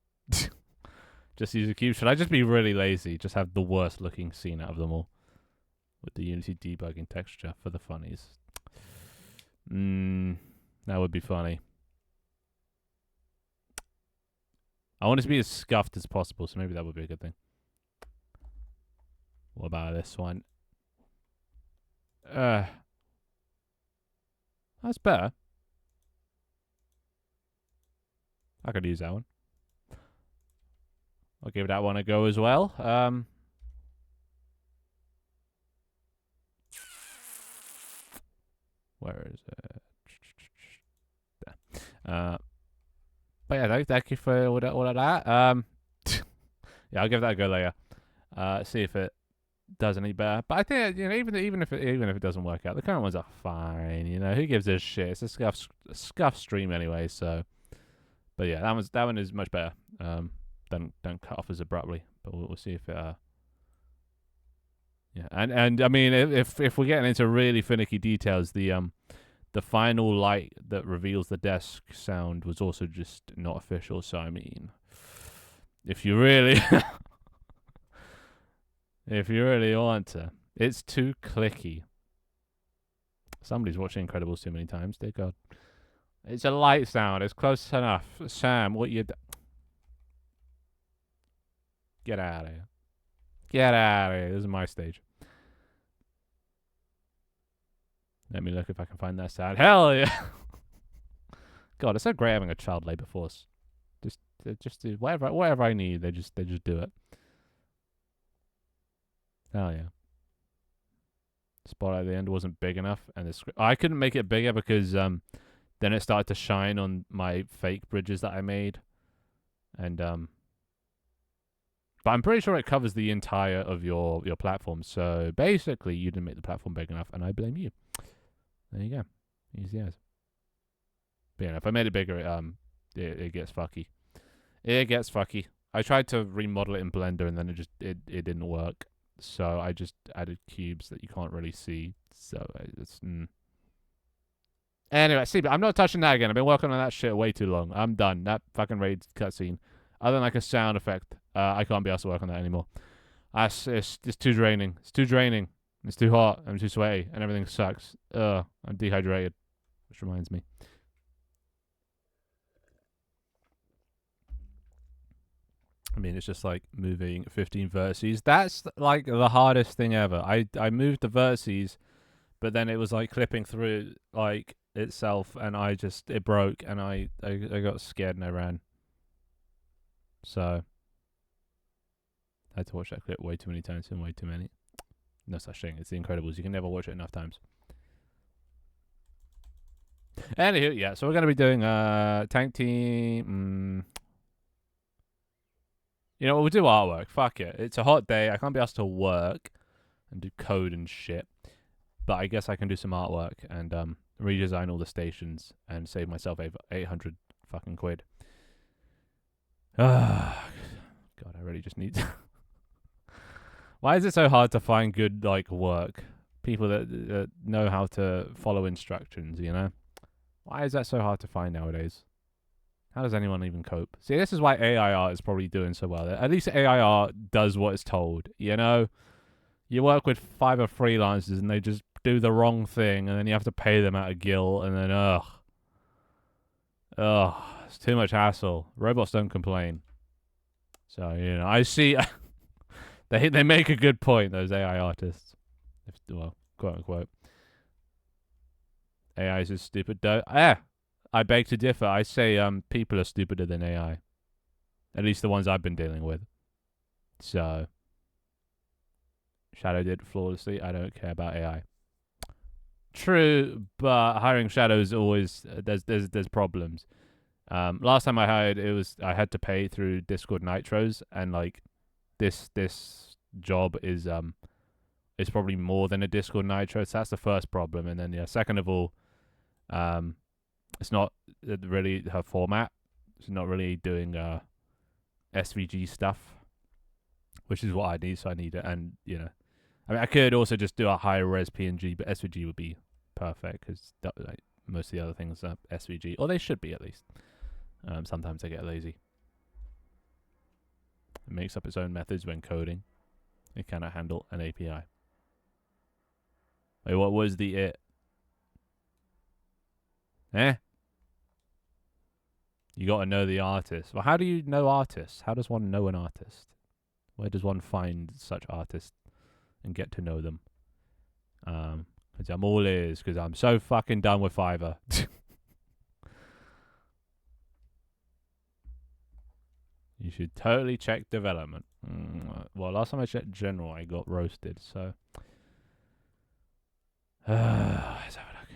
just use a cube. Should I just be really lazy? Just have the worst looking scene out of them all with the Unity debugging texture for the funnies. That would be funny. I want it to be as scuffed as possible, so maybe that would be a good thing. What about this one? That's better. I could use that one. I'll give that one a go as well. Where is it? There. But yeah, thank you for all of that. Yeah, I'll give that a go later. See if it does any better. But I think, you know, even if it doesn't work out, the current ones are fine. You know, who gives a shit? It's a scuff stream anyway. So, but yeah, that one is much better. Don't cut off as abruptly. But we'll see if it. Yeah, and I mean, if we're getting into really finicky details, the final light that reveals the desk sound was also just not official. So I mean, if you really want to, it's too clicky. Somebody's watching Incredibles too many times. Dear God, it's a light sound. It's close enough. Sam, what you? Get out of here. Get out of here. This is my stage. Let me look if I can find that sound. Hell yeah! God, it's so great having a child labor force. Just do whatever I need. They just do it. Hell yeah! Spot at the end wasn't big enough, and I couldn't make it bigger because then it started to shine on my fake bridges that I made, and but I'm pretty sure it covers the entire of your platform. So basically, you didn't make the platform big enough, and I blame you. There you go. Easy as. But yeah, if I made it bigger, it gets fucky. It gets fucky. I tried to remodel it in Blender, and then it didn't work. So I just added cubes that you can't really see. So it's Anyway, see, but I'm not touching that again. I've been working on that shit way too long. I'm done. That fucking raid cutscene. Other than like a sound effect, I can't be asked to work on that anymore. It's too draining. It's too draining. It's too hot. I'm too sweaty, and everything sucks. I'm dehydrated, which reminds me. I mean, it's just like moving 15 vertices. That's like the hardest thing ever. I moved the vertices, but then it was like clipping through like itself, and it broke, and I got scared and I ran. So I had to watch that clip way too many times and way too many. No such thing. It's The Incredibles. You can never watch it enough times. Anywho, yeah. So we're gonna be doing tank team. You know, we'll do artwork. Fuck it. It's a hot day. I can't be asked to work and do code and shit. But I guess I can do some artwork and redesign all the stations and save myself 800 fucking quid. God, I really just need to. Why is it so hard to find good like work? People that know how to follow instructions, you know? Why is that so hard to find nowadays? How does anyone even cope? See, this is why AI art is probably doing so well. At least AI art does what it's told, you know? You work with Fiverr freelancers and they just do the wrong thing, and then you have to pay them out of guilt, and then it's too much hassle. Robots don't complain. So, you know, I see they make a good point, those AI artists. Well, quote unquote. AI is stupid though. I beg to differ. I say people are stupider than AI. At least the ones I've been dealing with. So Shadow did flawlessly. I don't care about AI. True, but hiring Shadow is always there's problems. Last time I hired, I had to pay through Discord Nitros, and like this job is probably more than a Discord Nitro. So that's the first problem, and then second of all, it's not really her format. She's not really doing SVG stuff, which is what I need. So I need it, and I mean, I could also just do a higher res PNG, but SVG would be perfect because like, most of the other things are SVG, or they should be at least. Sometimes I get lazy. It makes up its own methods when coding. It cannot handle an API. Wait, what was the it? You gotta know the artist. Well, how do you know artists? How does one know an artist? Where does one find such artists and get to know them? Because I'm all ears, because I'm so fucking done with Fiverr. You should totally check development. Well, last time I checked general, I got roasted, so. Let's have a look.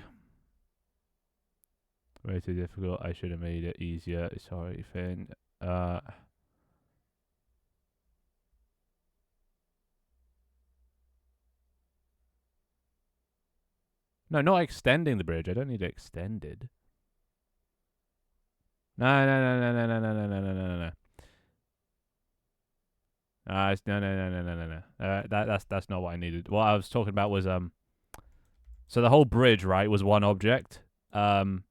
Way too difficult. I should have made it easier. Sorry, Finn. No, not extending the bridge. I don't need it extended. No. No. That's not what I needed. What I was talking about was so the whole bridge, right, was one object. And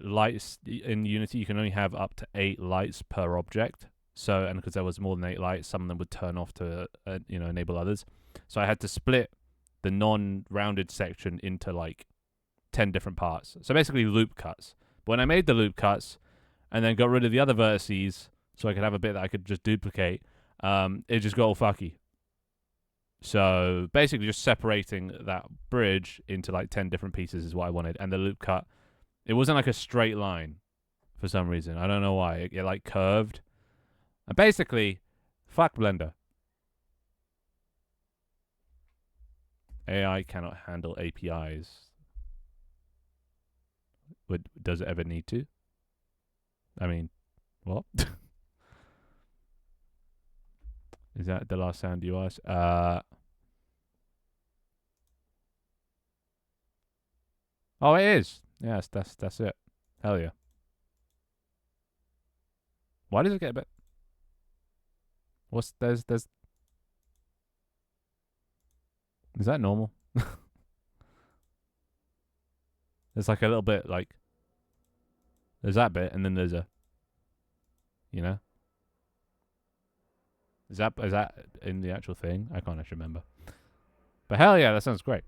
lights in Unity, you can only have up to 8 lights per object. So, and because there was more than 8 lights, some of them would turn off to enable others. So I had to split the non-rounded section into like 10 different parts. So basically loop cuts. But when I made the loop cuts and then got rid of the other vertices so I could have a bit that I could just duplicate, it just got all fucky. So basically just separating that bridge into like 10 different pieces is what I wanted. And the loop cut, it wasn't like a straight line for some reason. I don't know why. It like curved. And basically, fuck Blender. AI cannot handle APIs. Does it ever need to? I mean, what? Is that the last sound you asked? Oh, it is. Yes, that's it. Hell yeah. Why does it get a bit? There's is that normal? There's like a little bit like there's that bit and then there's a Is that in the actual thing? I can't actually remember. But hell yeah, that sounds great.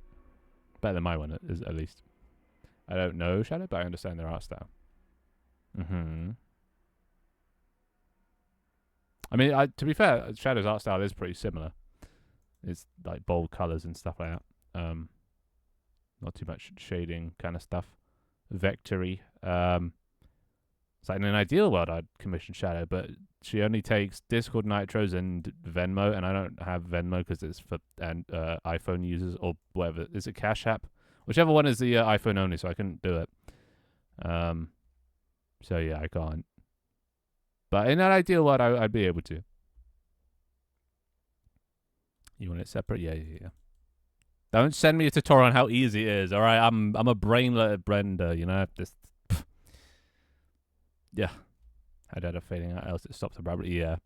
Better than my one at least. I don't know Shadow, but I understand their art style. I mean, to be fair, Shadow's art style is pretty similar. It's like bold colors and stuff like that. Not too much shading kind of stuff. Vectory. It's like in an ideal world, I'd commission Shadow, but she only takes Discord Nitros and Venmo, and I don't have Venmo because it's for iPhone users or whatever. Is it Cash App? Whichever one is the iPhone only, so I couldn't do it. So yeah, I can't. But in that ideal world, I'd be able to. You want it separate? Yeah. Don't send me a tutorial on how easy it is. All right, I'm a brainlet Blender. Just yeah. I'd had a fading out, else it stops abruptly. Yeah.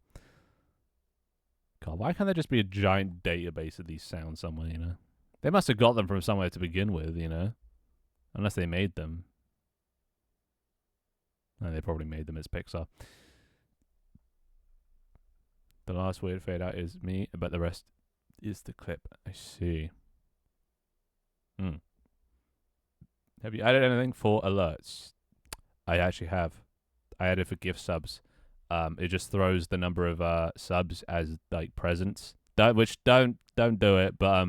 God, why can't there just be a giant database of these sounds somewhere? They must have got them from somewhere to begin with. Unless they made them. No, they probably made them as Pixar. The last weird fade out is me, but the rest is the clip. I see. Have you added anything for alerts? I actually have. I added for gift subs. It just throws the number of subs as like presents. Which don't do it, but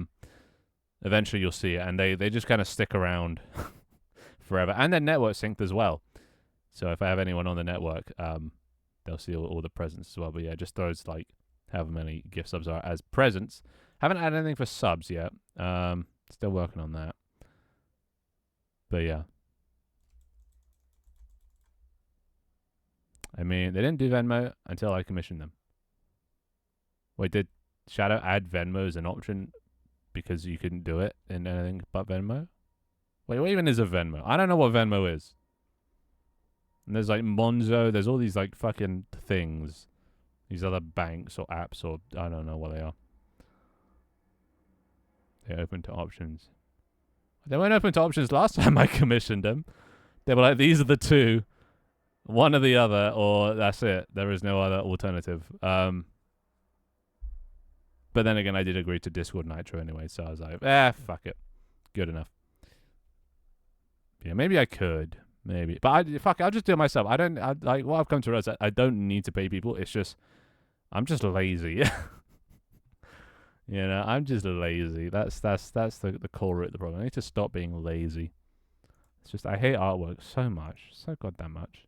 Eventually you'll see it, and they just kind of stick around forever. And they're network synced as well. So if I have anyone on the network, they'll see all the presents as well. But yeah, just those like however many gift subs are as presents. Haven't had anything for subs yet. Still working on that. But yeah. I mean, they didn't do Venmo until I commissioned them. Wait, did Shadow add Venmo as an option because you couldn't do it in anything but Venmo? Wait, what even is a Venmo? I don't know what Venmo is. And there's like Monzo. There's all these like fucking things. These other banks or apps or I don't know what they are. They're open to options. They weren't open to options last time I commissioned them. They were like, these are the two. One or the other, or that's it. There is no other alternative. But then again, I did agree to Discord Nitro anyway, so I was like, fuck it. Good enough. Yeah, maybe I could. Maybe. But fuck it, I'll just do it myself. Like, what I've come to realize, I don't need to pay people. It's just, I'm just lazy. You know, I'm just lazy. That's the core root of the problem. I need to stop being lazy. It's just, I hate artwork so much. So goddamn much.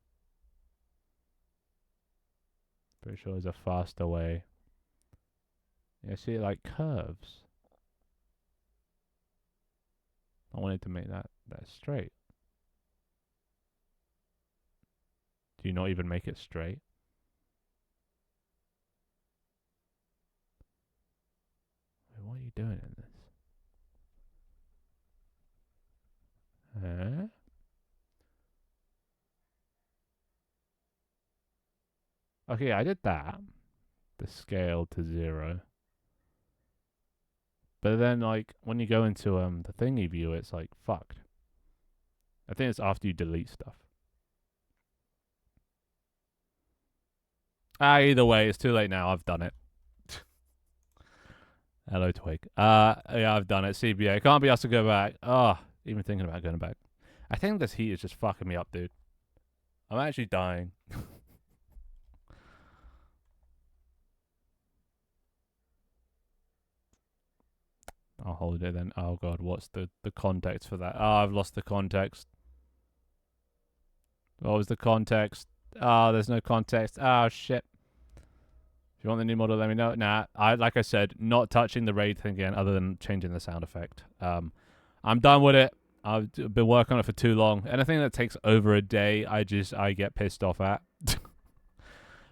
Pretty sure there's a faster way. Yeah, see, it like curves. I wanted to make that straight. Do you not even make it straight? Wait, what are you doing in this? Huh? Okay, I did that. The scale to 0. But then, like, when you go into the thingy view, it's like fucked. I think it's after you delete stuff. Either way, it's too late now. I've done it. Hello, Twig. Yeah, I've done it. CBA. It can't be us to go back. Even thinking about going back. I think this heat is just fucking me up, dude. I'm actually dying. I'll hold it then. Oh god, what's the context for that? I've lost the context. What was the context? There's no context. Shit. If you want the new model, let me know. Nah, like I said, not touching the raid thing again, other than changing the sound effect. I'm done with it. I've been working on it for too long. Anything that takes over a day, I get pissed off at.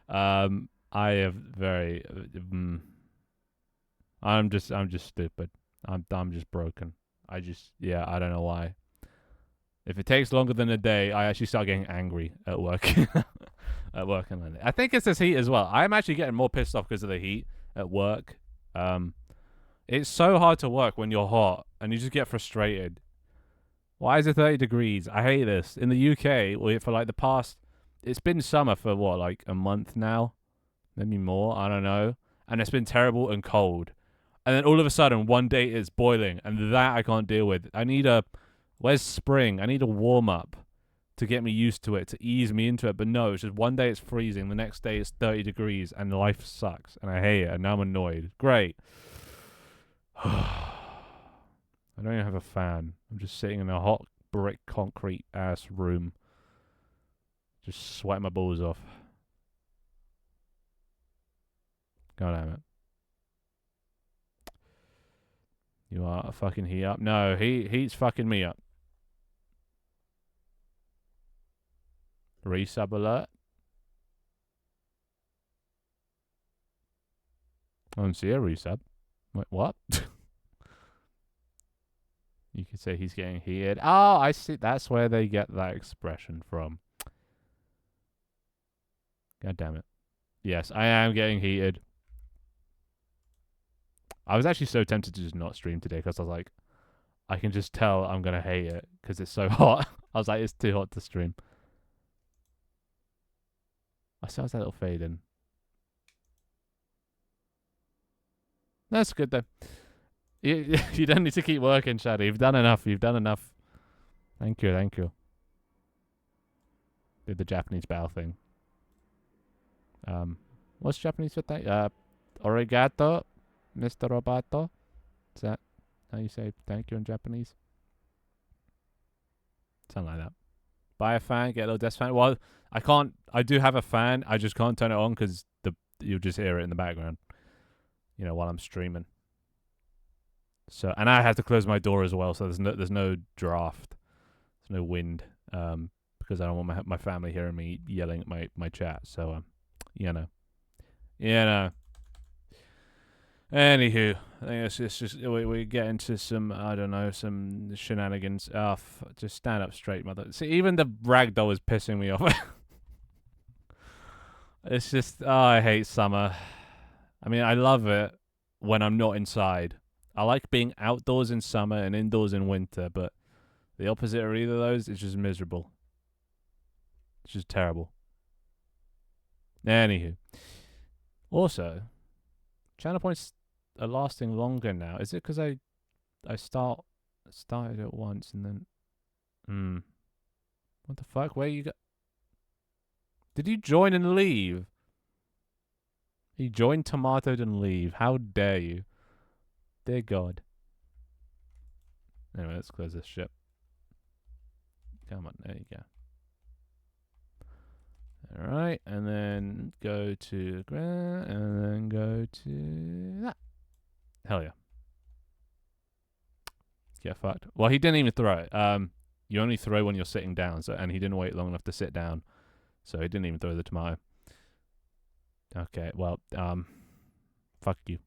I have very. I'm just stupid. I'm just broken. I don't know why. If it takes longer than a day, I actually start getting angry at work. At work, and I think it's this heat as well. I'm actually getting more pissed off because of the heat at work. It's so hard to work when you're hot, and you just get frustrated. Why is it 30 degrees? I hate this. In the UK, for like the past, it's been summer for what, like a month now, maybe more. I don't know, and it's been terrible and cold. And then all of a sudden, one day it's boiling, and that I can't deal with. Where's spring? I need a warm up to get me used to it, to ease me into it. But no, it's just one day it's freezing, the next day it's 30 degrees, and life sucks, and I hate it, and now I'm annoyed. Great. I don't even have a fan. I'm just sitting in a hot brick concrete ass room, just sweating my balls off. God damn it. You are a fucking heat up. No, heat's fucking me up. Resub alert. I don't see a resub. Wait, what? You could say he's getting heated. Oh, I see. That's where they get that expression from. God damn it. Yes, I am getting heated. I was actually so tempted to just not stream today because I was like, I can just tell I'm going to hate it because it's so hot. I was like, it's too hot to stream. I saw that little fade in. That's good though. You don't need to keep working, Shady. You've done enough. Thank you. Did the Japanese bow thing. What's Japanese for that? Arigato, Mr. Roboto. Is that how you say thank you in Japanese? Something like that. Buy a fan, get a little desk fan. Well, I can't. I do have a fan. I just can't turn it on because you'll just hear it in the background. You know, while I'm streaming. So, and I have to close my door as well. So there's no draft. There's no wind. Because I don't want my family hearing me yelling at my chat. So, you know. Anywho, I think it's just we get into some, I don't know, some shenanigans. Just stand up straight, mother. See, even the ragdoll is pissing me off. It's just, I hate summer. I mean, I love it when I'm not inside. I like being outdoors in summer and indoors in winter, but the opposite of either of those is just miserable. It's just terrible. Anywho. Also, channel points are lasting longer now. Is it because I started it once and then what the fuck? Where you go? Did you join and leave? He joined, tomatoed, and leave. How dare you? Dear God. Anyway, let's close this shit. Come on, there you go. Alright, and then go to ground, and then go to that. Hell yeah. Get fucked. Well, he didn't even throw it. You only throw when you're sitting down, and he didn't wait long enough to sit down. So he didn't even throw the tomato. Okay, well, fuck you.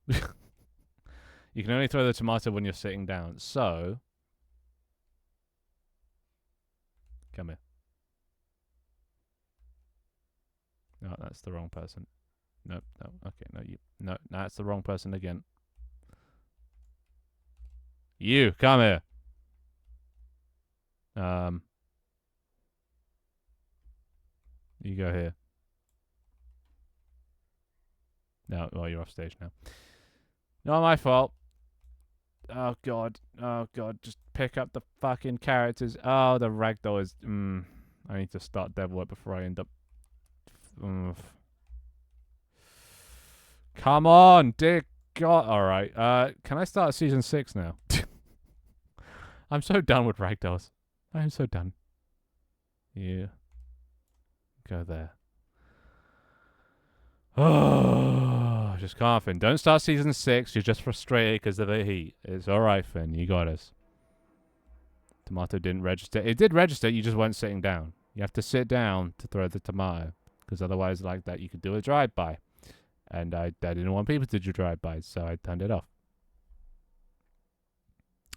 You can only throw the tomato when you're sitting down. So, come here. No, that's the wrong person. No, okay, no, you. No, that's the wrong person again. You, come here. You go here. No, well, you're off stage now. Not my fault. Oh, God. Just pick up the fucking characters. Oh, the ragdoll is... I need to start dev work before I end up... Come on, dear God. Alright, can I start season 6 now? I'm so done with ragdolls. I am so done. Yeah. Go there. Oh, just can't, Finn. Don't start season 6. You're just frustrated because of the heat. It's alright, Finn. You got us. Tomato didn't register. It did register. You just weren't sitting down. You have to sit down to throw the tomato. Because otherwise, like that, you could do a drive-by. And I didn't want people to do drive-bys, so I turned it off.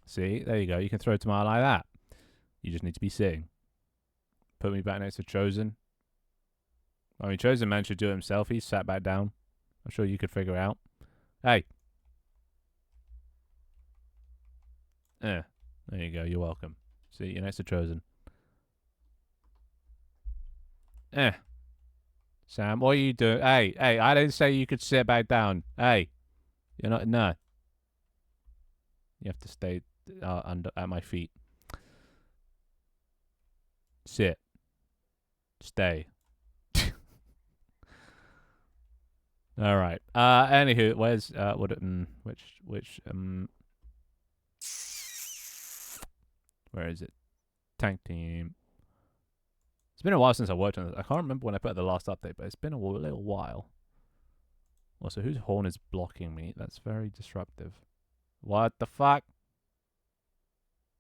See? There you go. You can throw a tomato like that. You just need to be sitting. Put me back next to Chosen. I mean, Chosen managed to do it himself. He sat back down. I'm sure you could figure it out. Hey. There you go. You're welcome. See, you're next to Chosen. Sam, what are you doing? Hey, I didn't say you could sit back down. Hey. You're not... No. You have to stay at my feet. Sit. Stay. All right. Anywho, where's where is it? Tank team. It's been a while since I worked on this. I can't remember when I put out the last update, but it's been a little while. Also, whose horn is blocking me? That's very disruptive. What the fuck?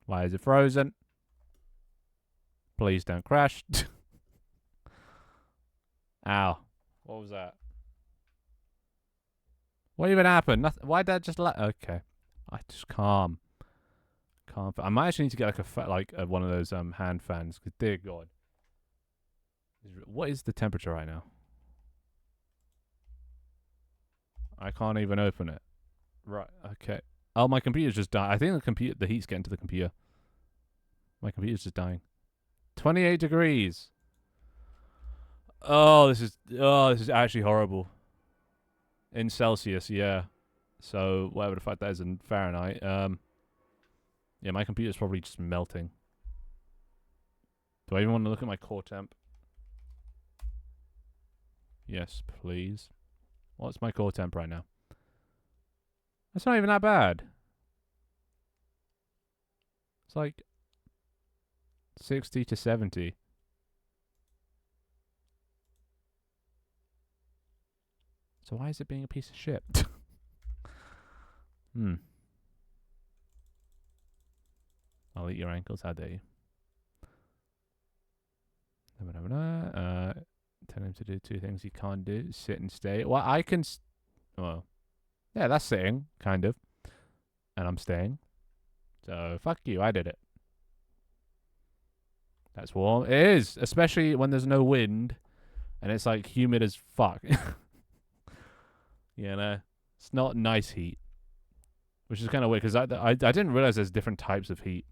Why is it frozen? Please don't crash. Ow. What was that? What even happened? Nothing. Why'd that just okay. I just calm. I might actually need to get like one of those hand fans. Cause dear God. What is the temperature right now? I can't even open it. Right. Okay. Oh, my computer's just dying. I think the heat's getting to the computer. My computer's just dying. 28 degrees. Oh, this is actually horrible. In Celsius, yeah. So whatever the fuck that is in Fahrenheit. Yeah, my computer's probably just melting. Do I even want to look at my core temp? Yes, please. What's my core temp right now? That's not even that bad. It's like 60 to 70. So why is it being a piece of shit? I'll eat your ankles. How dare you? Tell him to do two things he can't do. Sit and stay. Well, I can... well, yeah, that's sitting, kind of. And I'm staying. So, fuck you. I did it. That's warm. It is. Especially when there's no wind. And it's like humid as fuck. You know? It's not nice heat. Which is kind of weird because I didn't realize there's different types of heat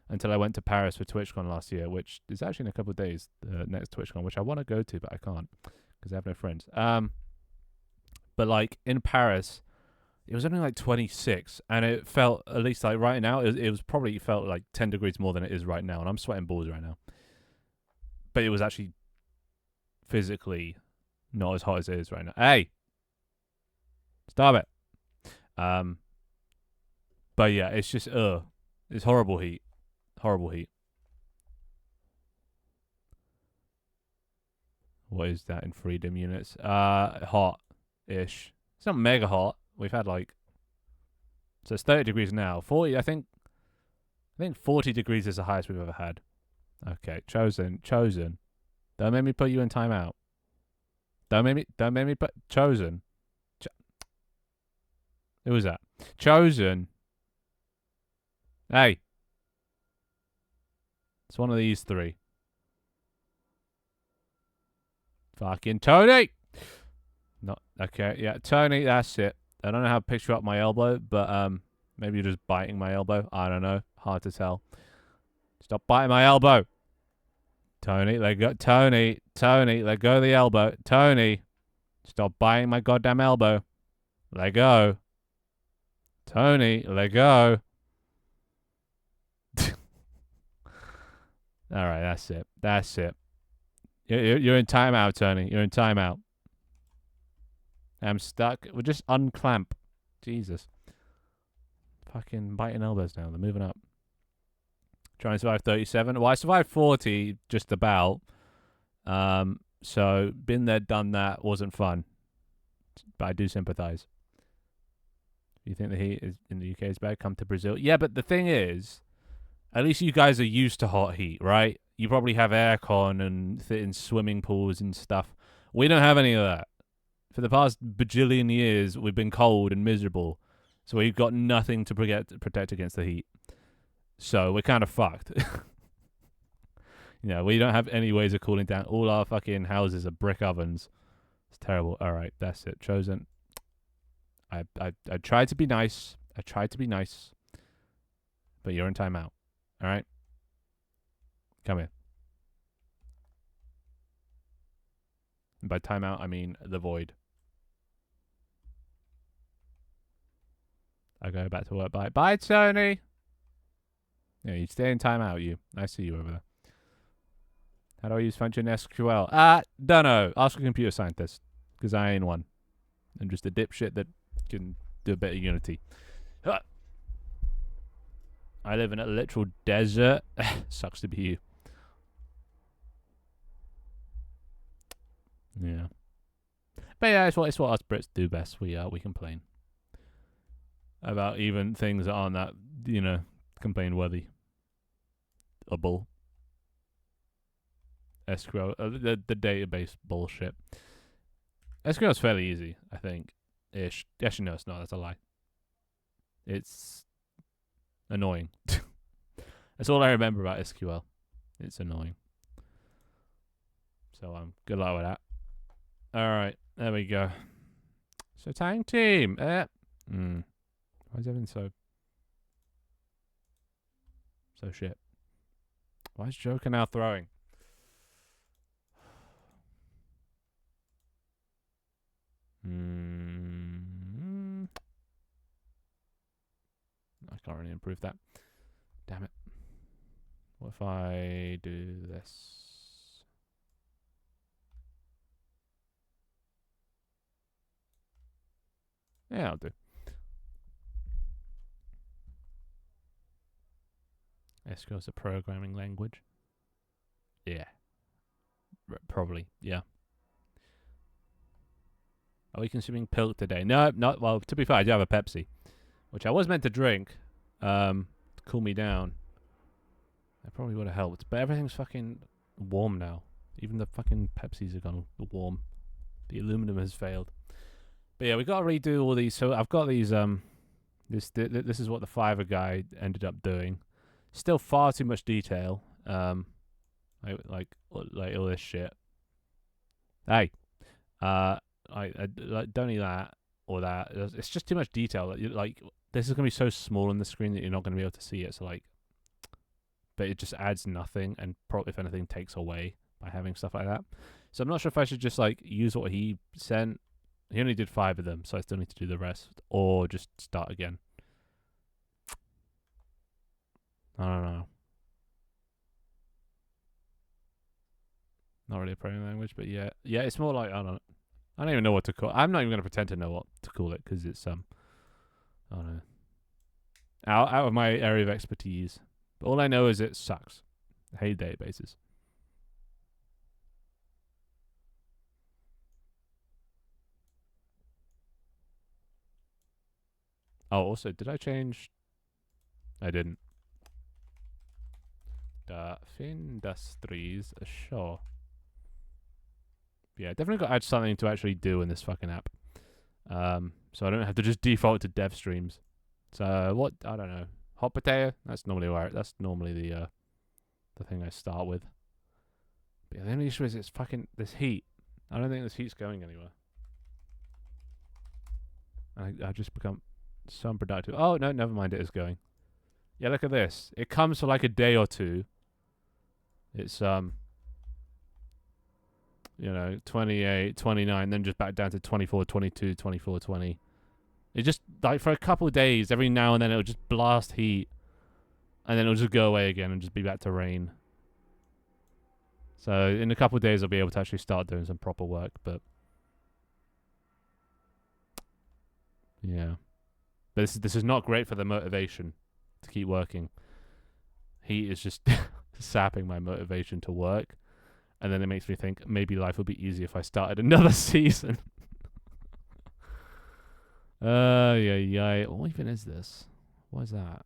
until I went to Paris for TwitchCon last year, which is actually in a couple of days, the next TwitchCon, which I want to go to, but I can't because I have no friends. But like in Paris, it was only like 26, and it felt, at least like right now, it was probably felt like 10 degrees more than it is right now, and I'm sweating balls right now. But it was actually physically not as hot as it is right now. Hey, stop it. But yeah, it's just it's horrible heat. Horrible heat. What is that in freedom units? Hot-ish. It's not mega hot. We've had like... So it's 30 degrees now. 40, I think 40 degrees is the highest we've ever had. Okay, chosen. Don't make me put you in timeout. Don't make me put... Chosen. Who was that? Chosen. Hey. It's one of these three. Fucking Tony! Not okay, yeah, Tony, that's it. I don't know how to picture up my elbow, but maybe you're just biting my elbow. I don't know. Hard to tell. Stop biting my elbow. Tony, let go. Tony, let go of the elbow. Tony, stop biting my goddamn elbow. Let go. Tony, let go. Alright, that's it. That's it. You're in timeout, Tony. You're in timeout. I'm stuck. We'll just unclamp. Jesus. Fucking biting elbows now. They're moving up. Trying to survive 37. Well, I survived 40 just about. So, been there, done that. Wasn't fun. But I do sympathize. If you think the heat is in the UK is bad, come to Brazil. Yeah, but the thing is, at least you guys are used to hot heat, right? You probably have aircon and sit in swimming pools and stuff. We don't have any of that. For the past bajillion years, we've been cold and miserable. So we've got nothing to protect against the heat. So we're kind of fucked. We don't have any ways of cooling down. All our fucking houses are brick ovens. It's terrible. All right, that's it. Chosen. I tried to be nice. But you're in timeout. All right? Come here. And by timeout, I mean the void. I go back to work. Bye. Bye, Tony. Yeah, you stay in timeout, you. I see you over there. How do I use function SQL? Dunno. Ask a computer scientist. Because I ain't one. I'm just a dipshit that can do a bit of Unity. I live in a literal desert. Sucks to be you. Yeah. But yeah, it's what us Brits do best. We complain about even things that aren't that, complain worthy. A bull. SQL, the database bullshit. SQL is fairly easy, I think. Ish. Actually, no, it's not. That's a lie. It's annoying. That's all I remember about SQL. It's annoying. So good luck with that. Alright, there we go. So tank team. Why is everything so shit? Why is Joker now throwing? I can't really improve that. Damn it. What if I do this? Yeah, I'll do. SQL's a programming language. Yeah. Probably. Yeah. Are we consuming pilk today? No, not. Well, to be fair, I do have a Pepsi, which I was meant to drink to cool me down. That probably would have helped. But everything's fucking warm now. Even the fucking Pepsis are gone warm. The aluminum has failed. But yeah, we got to redo all these. So I've got these. This is what the Fiverr guy ended up doing. Still far too much detail. Like all this shit. Hey, I don't need that or that. It's just too much detail. Like this is gonna be so small on the screen that you're not gonna be able to see it. So like, but it just adds nothing, and probably if anything takes away by having stuff like that. So I'm not sure if I should just like use what he sent. He only did 5 of them, so I still need to do the rest, or just start again. I don't know. Not really a programming language, but yeah, it's more like I don't even know what to call. I'm not even going to pretend to know what to call it because it's I don't know, out of my area of expertise. But all I know is it sucks. I hate databases. Oh, also, did I change? I didn't. The Findustries, sure. Yeah, definitely got to add something to actually do in this fucking app. So I don't have to just default to dev streams. So what? I don't know. Hot potato. That's normally where. That's normally the thing I start with. But yeah, the only issue is it's fucking this heat. I don't think this heat's going anywhere. I just become so unproductive. Oh no, never mind. It is going. Yeah, look at this. It comes for like a day or two. It's 28, 29, then just back down to 24, 22, 24, 20. It just, like, for a couple of days, every now and then it'll just blast heat. And then it'll just go away again and just be back to rain. So, in a couple of days, I'll be able to actually start doing some proper work, but... yeah. But this is not great for the motivation to keep working. Heat is just sapping my motivation to work. And then it makes me think maybe life would be easier if I started another season. Yeah. What even is this? What is that?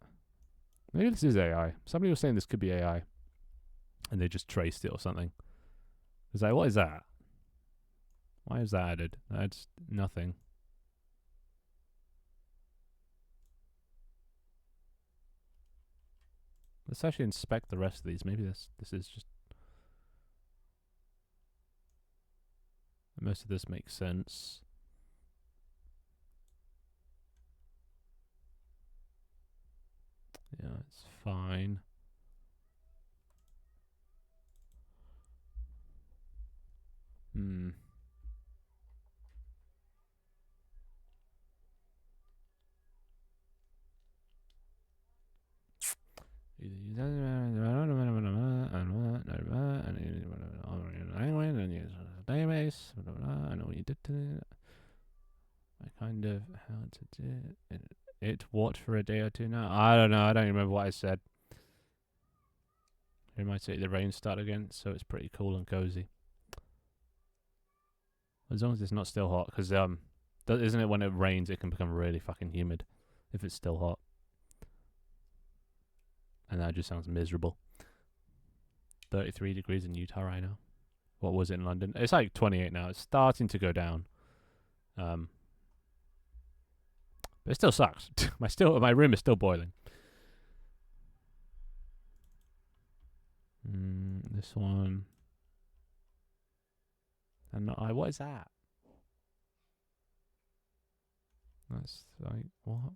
Maybe this is AI. Somebody was saying this could be AI. And they just traced it or something. It's like, what is that? Why is that added? That's nothing. Let's actually inspect the rest of these. Maybe this is just... most of this makes sense. Yeah, it's fine. Database. I know what you did to it. I kind of how to do it. What for a day or two now? I don't know. I don't remember what I said. It might say the rain start again, so it's pretty cool and cozy. As long as it's not still hot, because isn't it when it rains it can become really fucking humid if it's still hot, and that just sounds miserable. 33 degrees in Utah right now. What was it in London? It's like 28 now. It's starting to go down. But it still sucks. My room is still boiling. This one. And what is that? That's like what?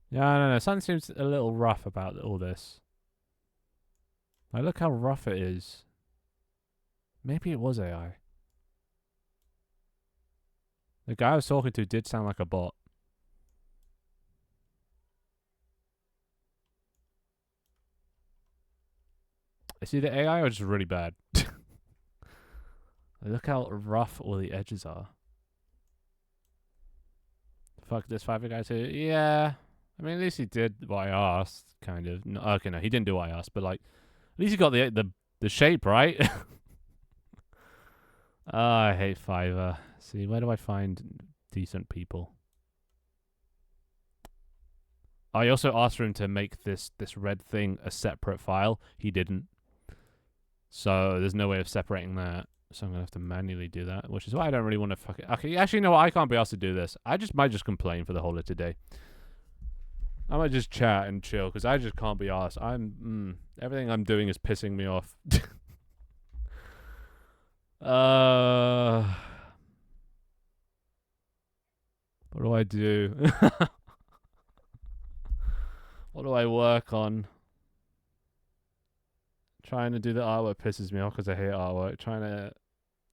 Yeah, I don't know. Something seems a little rough about all this. Like, look how rough it is. Maybe it was AI. The guy I was talking to did sound like a bot. Is he the AI or just really bad? Look how rough all the edges are. Fuck this Fiverr guy too. Yeah, I mean, at least he did what I asked, kind of. No, okay, no, he didn't do what I asked, but like, at least he got the shape right. I hate Fiverr. See, where do I find decent people? I also asked for him to make this red thing a separate file. He didn't. So there's no way of separating that. So I'm gonna have to manually do that, which is why I don't really want to fuck it. Okay, actually, no, I can't be asked to do this. I might just complain for the whole of today. I might just chat and chill because I just can't be asked. Everything I'm doing is pissing me off. What do I do? What do I work on? Trying to do the artwork pisses me off because I hate artwork. Trying to,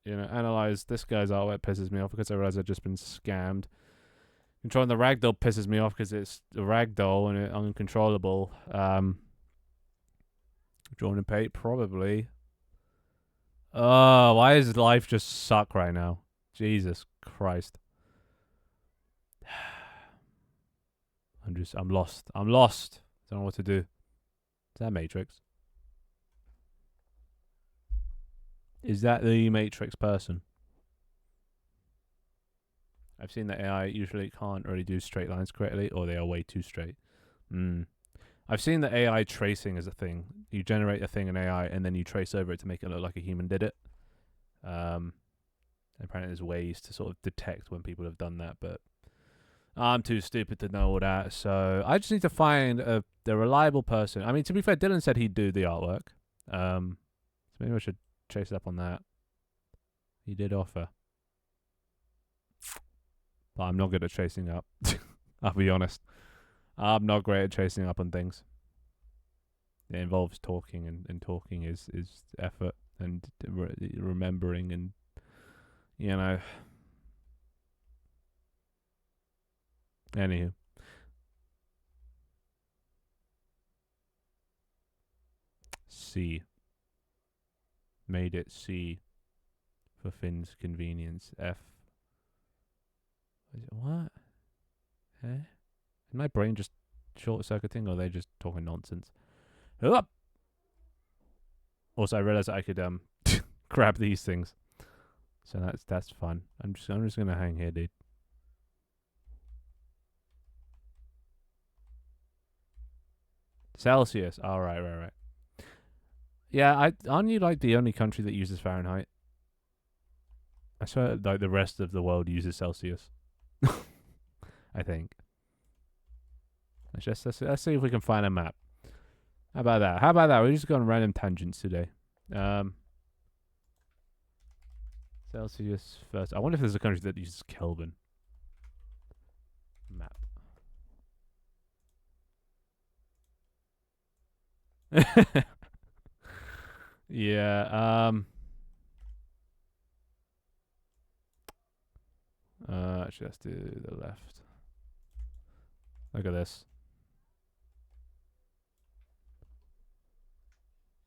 analyze this guy's artwork pisses me off because I realize I've just been scammed. Controlling the ragdoll pisses me off because it's a ragdoll and it's uncontrollable. Drawing and paint, probably. Oh, why does life just suck right now? Jesus Christ. I'm lost. I'm lost. Don't know what to do. Is that Matrix? Is that the Matrix person? I've seen that AI usually can't really do straight lines correctly, or they are way too straight. I've seen that AI tracing is a thing. You generate a thing in AI, and then you trace over it to make it look like a human did it. Apparently there's ways to sort of detect when people have done that, but I'm too stupid to know all that. So I just need to find the reliable person. I mean, to be fair, Dylan said he'd do the artwork. So maybe I should chase up on that. He did offer. But I'm not good at chasing up. I'll be honest. I'm not great at chasing up on things. It involves talking, and talking is effort and remembering and, Anywho. C. Made it C for Finn's convenience. F. What? Eh? Is my brain just short-circuiting, or are they just talking nonsense? Up. Also, I realized I could grab these things, so that's fun. I'm just gonna hang here, dude. Celsius. All right. Yeah, aren't you like the only country that uses Fahrenheit? I swear, like the rest of the world uses Celsius. I think. Let's see if we can find a map. How about that? We're just going on random tangents today. Celsius first. I wonder if there's a country that uses Kelvin. Map. Yeah. Actually, let's do the left. Look at this.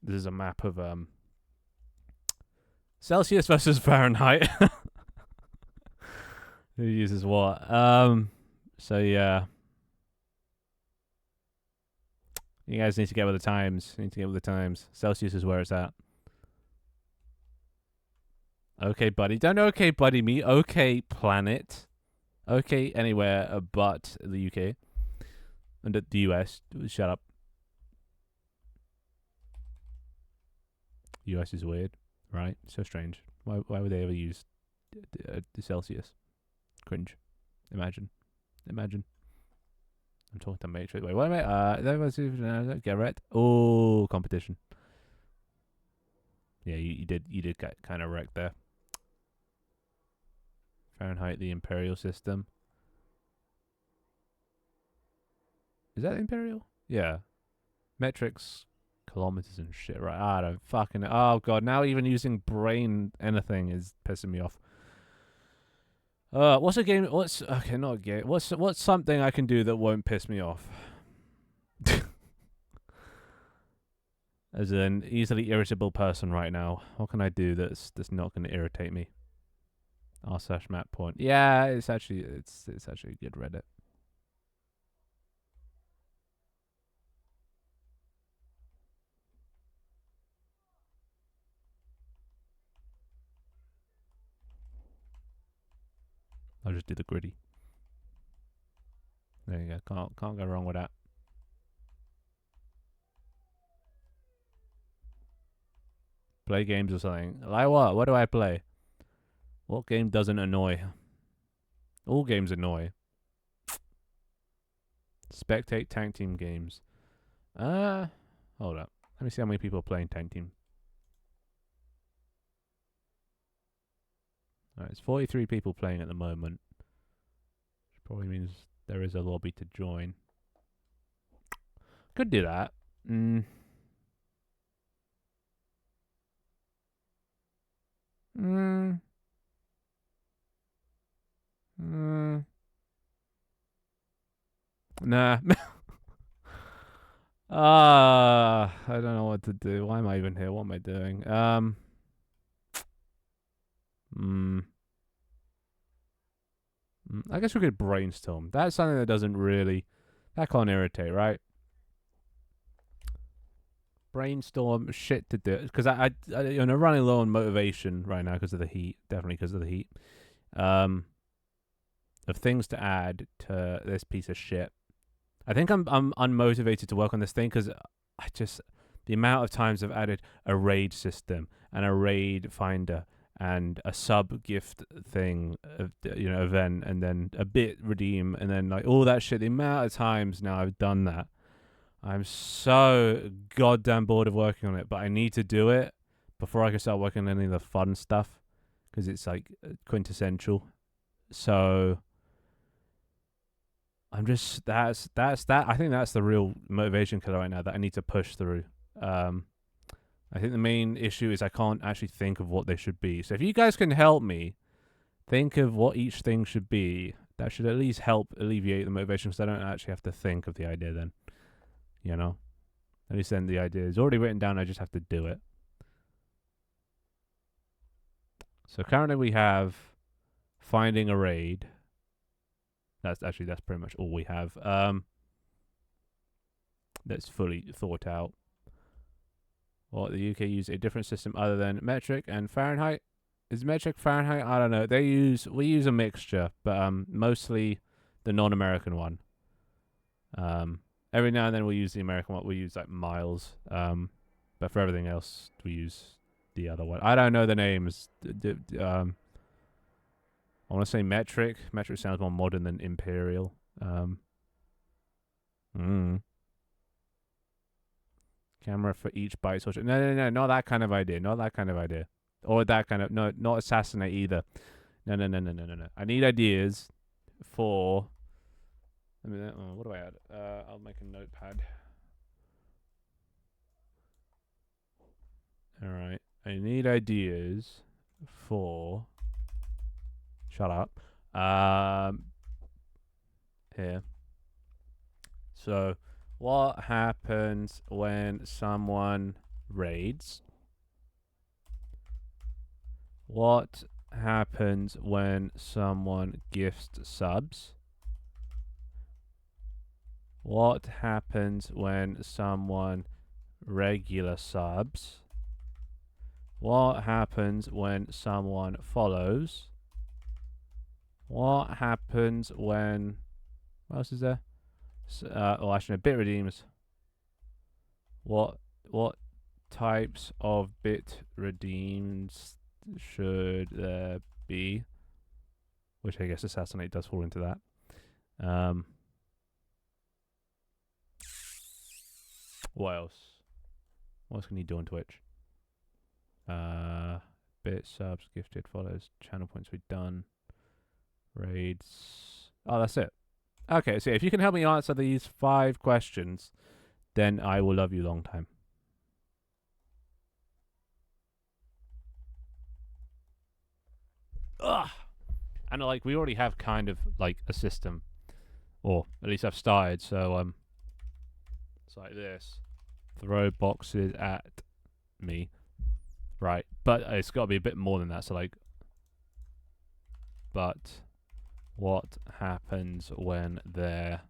This is a map of Celsius versus Fahrenheit. Who uses what? So yeah. You guys need to get with the times. Celsius is where it's at. Okay, buddy. Don't okay, buddy me. Okay, planet. Okay, anywhere but the UK. And the US. Shut up. US is weird, right? So strange. Why would they ever use the Celsius? Cringe. Imagine. I'm talking to Matrix. Wait, what am I? Garrett. Oh, competition. Yeah, you did get kind of wrecked there. Fahrenheit, the imperial system. Is that imperial? Yeah. Metrics, kilometers and shit, right? I don't fucking. Oh god, now even using brain anything is pissing me off. What's a game? Okay, not a game. What's something I can do that won't piss me off? As an easily irritable person right now, what can I do that's not going to irritate me? r/map point. Yeah, it's actually a good Reddit. I'll just do the gritty. There you go. Can't go wrong with that. Play games or something. Like what? What do I play? What game doesn't annoy? All games annoy. Spectate tank team games. Hold up. Let me see how many people are playing tank team. Alright, it's 43 people playing at the moment. Which probably means there is a lobby to join. Could do that. Nah. I don't know what to do. Why am I even here? What am I doing? I guess we could brainstorm. That's something that doesn't really... That can't irritate, right? Brainstorm shit to do. Because I'm running low on motivation right now because of the heat. Definitely because of the heat. Of things to add to this piece of shit. I think I'm unmotivated to work on this thing because the amount of times I've added a raid system and a raid finder and a sub gift thing, event, and then a bit redeem, and then like all that shit. The amount of times now I've done that, I'm so goddamn bored of working on it. But I need to do it before I can start working on any of the fun stuff because it's like quintessential. So I'm just that's that. I think that's the real motivation killer right now that I need to push through. I think the main issue is I can't actually think of what they should be. So if you guys can help me think of what each thing should be, that should at least help alleviate the motivation because I don't actually have to think of the idea then. At least then the idea is already written down. I just have to do it. So currently we have finding a raid. That's pretty much all we have. That's fully thought out. Well, the UK use a different system other than metric and Fahrenheit. Is metric Fahrenheit? I don't know. We use a mixture, but mostly the non-American one. Every now and then we use the American one. We use like miles. But for everything else, we use the other one. I don't know the names. I want to say metric. Metric sounds more modern than imperial. Camera for each byte. No, not that kind of idea. Not that kind of idea. Or that kind of... No, not assassinate either. No. I need ideas for... what do I add? I'll make a notepad. Alright. I need ideas for... Shut up. Here. So... What happens when someone raids? What happens when someone gifts subs? What happens when someone regular subs? What happens when someone follows? What happens when... What else is there? Actually, no, bit redeems. What types of bit redeems should there be? Which I guess assassinate does fall into that. What else? What else can you do on Twitch? Bit subs, gifted, follows, channel points we've done. Raids. Oh, that's it. Okay, so if you can help me answer these 5 questions, then I will love you long time. Ugh! And like, we already have kind of like a system. Or at least I've started, so it's like this. Throw boxes at me. Right. But it's gotta be a bit more than that, so like... But... What happens when they're...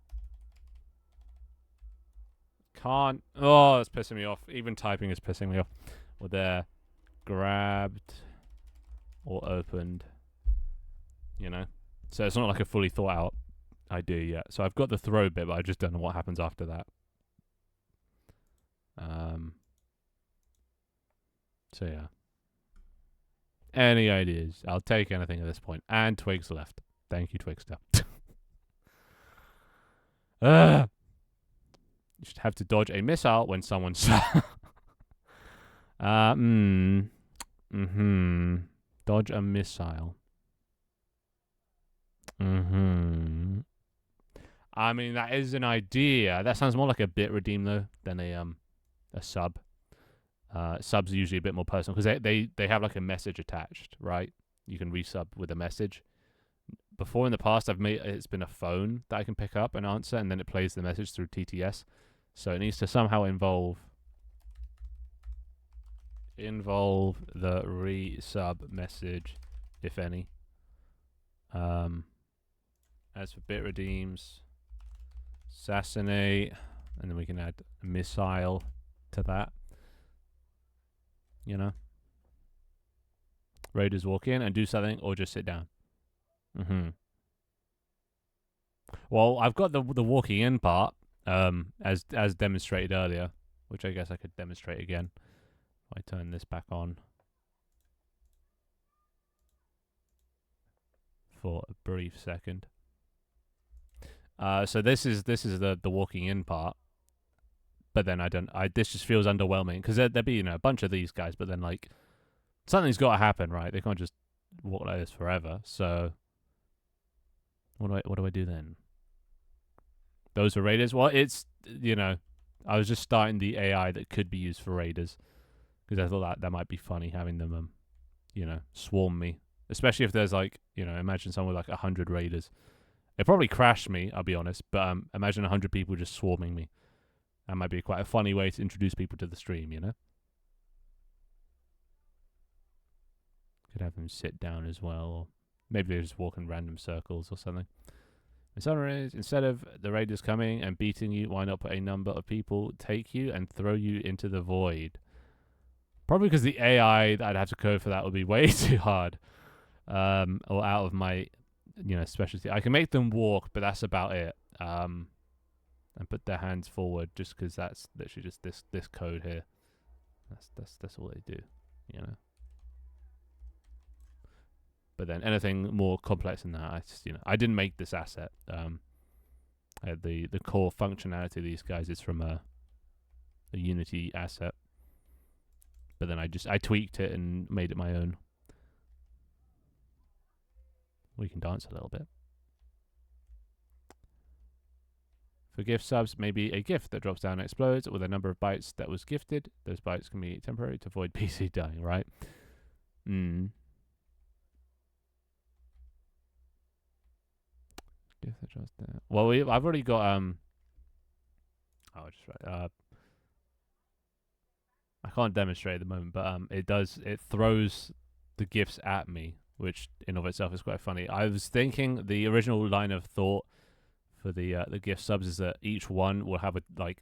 Can't... Oh, it's pissing me off. Even typing is pissing me off. Or they're grabbed or opened. You know? So it's not like a fully thought out idea yet. So I've got the throw bit, but I just don't know what happens after that. So yeah. Any ideas? I'll take anything at this point. And Twigs left. Thank you, Twigster. You should have to dodge a missile when someone's. Dodge a missile. I mean, that is an idea. That sounds more like a bit redeem though than a sub. Subs are usually a bit more personal because they have like a message attached, right? You can resub with a message. Before in the past, it's been a phone that I can pick up and answer, and then it plays the message through TTS. So it needs to somehow involve the resub message, if any. As for bit redeems, assassinate, and then we can add a missile to that. You know, raiders walk in and do something, or just sit down. Well, I've got the walking in part, as demonstrated earlier, which I guess I could demonstrate again. If I turn this back on for a brief second. So this is the walking in part, but then this just feels underwhelming because there'd be a bunch of these guys, but then like something's got to happen, right? They can't just walk like this forever. So what do I do then? Those are raiders. Well, it's I was just starting the AI that could be used for raiders because I thought that might be funny having them swarm me, especially if there's like imagine someone with like 100 raiders. It probably crashed me, I'll be honest, but imagine 100 people just swarming me. That might be quite a funny way to introduce people to the stream, Could have them sit down as well, or maybe they just walk in random circles or something. In summary, instead of the raiders coming and beating you, why not put a number of people take you and throw you into the void? Probably because the AI that I'd have to code for that would be way too hard, or out of my specialty. I can make them walk, but that's about it. And put their hands forward, just because that's literally just this code here. That's all they do, But then anything more complex than that, I didn't make this asset. The core functionality of these guys is from a Unity asset, but then I tweaked it and made it my own. We can dance a little bit. For gift subs, maybe a gift that drops down and explodes with a number of bytes that was gifted. Those bytes can be temporary to avoid PC dying, right? Gift that drops down. Well, I've already got I'll just write I can't demonstrate at the moment, but it throws the gifts at me, which in of itself is quite funny. I was thinking the original line of thought for the gift subs is that each one will have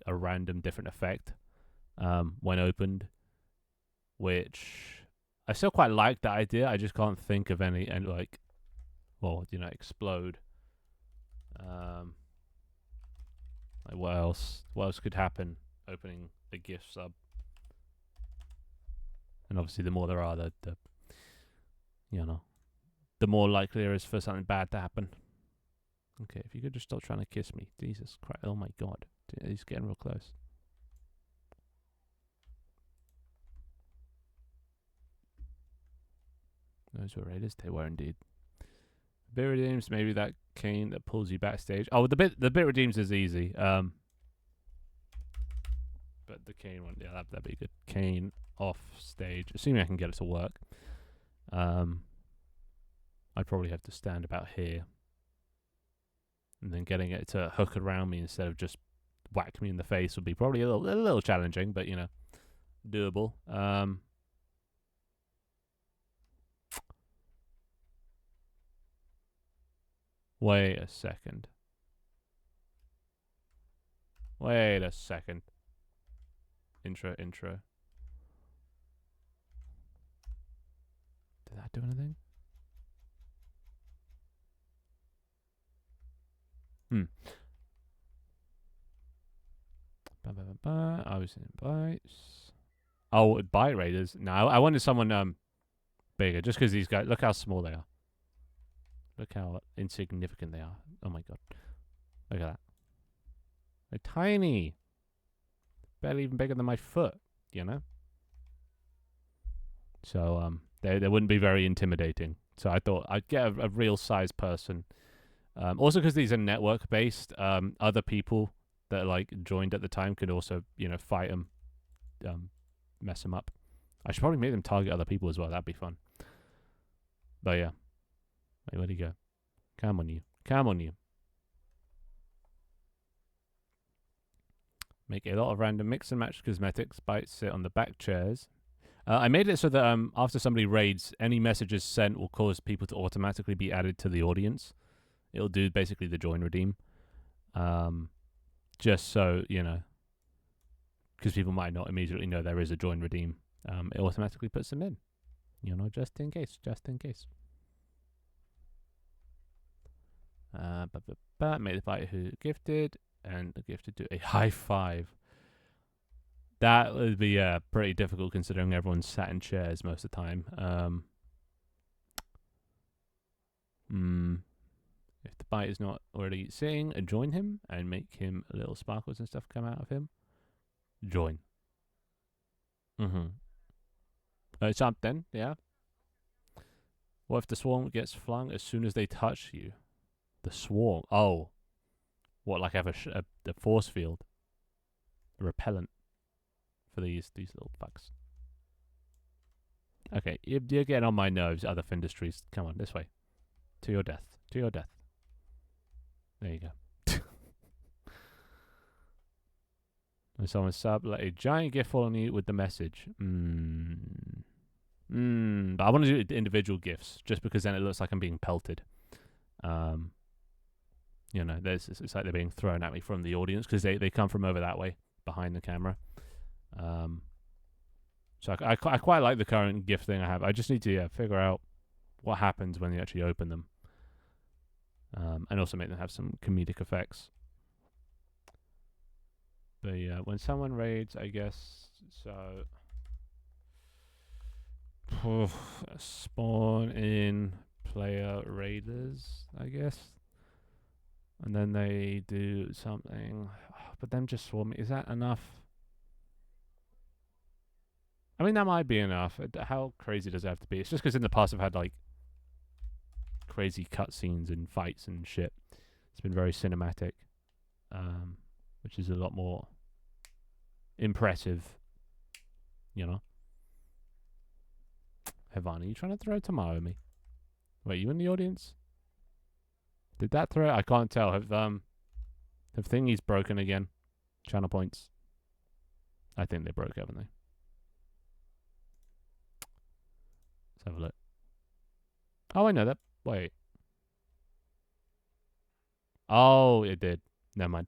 a random different effect when opened, which I still quite like that idea. I just can't think of any explode. Like what else? What else could happen opening a gift sub? And obviously, the more there are, the more likely there is for something bad to happen. Okay, if you could just stop trying to kiss me. Jesus Christ. Oh my God. He's getting real close. Those were raiders. They were indeed. Bit redeems, maybe that cane that pulls you backstage. Oh, the bit redeems is easy. But the cane one, yeah, that'd be good. Cane off stage, assuming I can get it to work. I'd probably have to stand about here, and then getting it to hook around me instead of just whack me in the face would be probably a little challenging, but doable. Wait a second. Intro. Did that do anything? I was in bytes. Oh, byte raiders. No, I wanted someone bigger, just because these guys. Look how small they are. Look how insignificant they are. Oh my god. Look at that. They're tiny. Barely even bigger than my foot. You know. So they wouldn't be very intimidating. So I thought I'd get a real size person. Also, because these are network based, other people that like joined at the time could also fight them, mess them up. I should probably make them target other people as well. That'd be fun. But yeah, wait, where'd he go? Come on, you. Come on, you. Make a lot of random mix and match cosmetics. Bytes sit on the back chairs. I made it so that after somebody raids, any messages sent will cause people to automatically be added to the audience. It'll do basically the join redeem. Just so, because people might not immediately know there is a join redeem. It automatically puts them in. Just in case. Made the fighter who gifted, and the gifted do a high five. That would be pretty difficult considering everyone's sat in chairs most of the time. If the bite is not already sitting, join him and make him little sparkles and stuff come out of him. Join. Something, yeah. What if the swarm gets flung as soon as they touch you? The swarm. Oh. What, like have a force field? A repellent for these little fucks. Okay, you're getting on my nerves, other Findustries. Come on, this way. To your death. To your death. There you go. When someone sub, let a giant gift fall on you with the message. But I want to do individual gifts, just because then it looks like I'm being pelted. It's like they're being thrown at me from the audience, because they come from over that way, behind the camera. So I quite like the current gift thing I have. I just need to figure out what happens when you actually open them. And also make them have some comedic effects. But yeah, when someone raids, I guess, so... spawn in player raiders, I guess. And then they do something. But them just swarming, is that enough? I mean, that might be enough. How crazy does it have to be? It's just because in the past I've had, like, crazy cutscenes and fights and shit. It's been very cinematic, which is a lot more impressive, Hevan, are you trying to throw a tomato at me? Wait, you in the audience? Did that throw? I can't tell. Have thingies broken again? Channel points. I think they broke, haven't they? Let's have a look. Oh, I know that. Wait. Oh, it did. Never mind.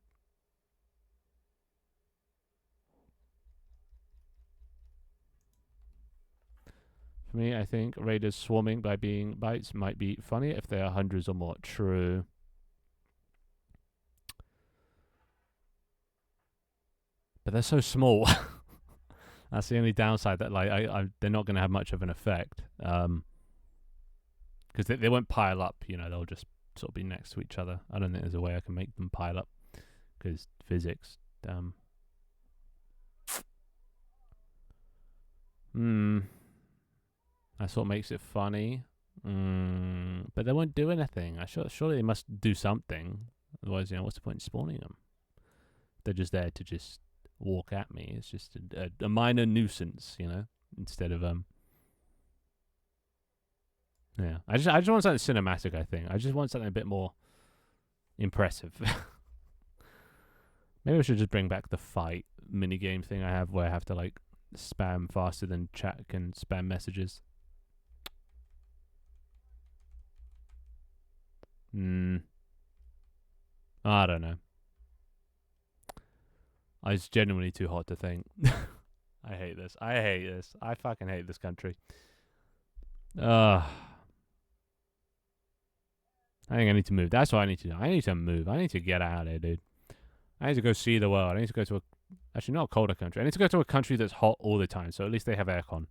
For me, I think raiders swarming by being bytes might be funny if there are hundreds or more. True. But they're so small. That's the only downside, that they're not going to have much of an effect. Because they won't pile up, they'll just sort of be next to each other. I don't think there's a way I can make them pile up, because physics. That's what makes it funny. But they won't do anything. Surely they must do something. Otherwise, what's the point in spawning them? They're just there to just walk at me. It's just a minor nuisance, instead of yeah. I just want something cinematic, I think. I just want something a bit more impressive. Maybe I should just bring back the fight minigame thing I have, where I have to like spam faster than chat can spam messages. I don't know. It's genuinely too hot to think. I hate this. I fucking hate this country. I think I need to move. That's what I need to do. I need to move. I need to get out of here, dude. I need to go see the world. I need to go to actually not a colder country. I need to go to a country that's hot all the time, so at least they have aircon.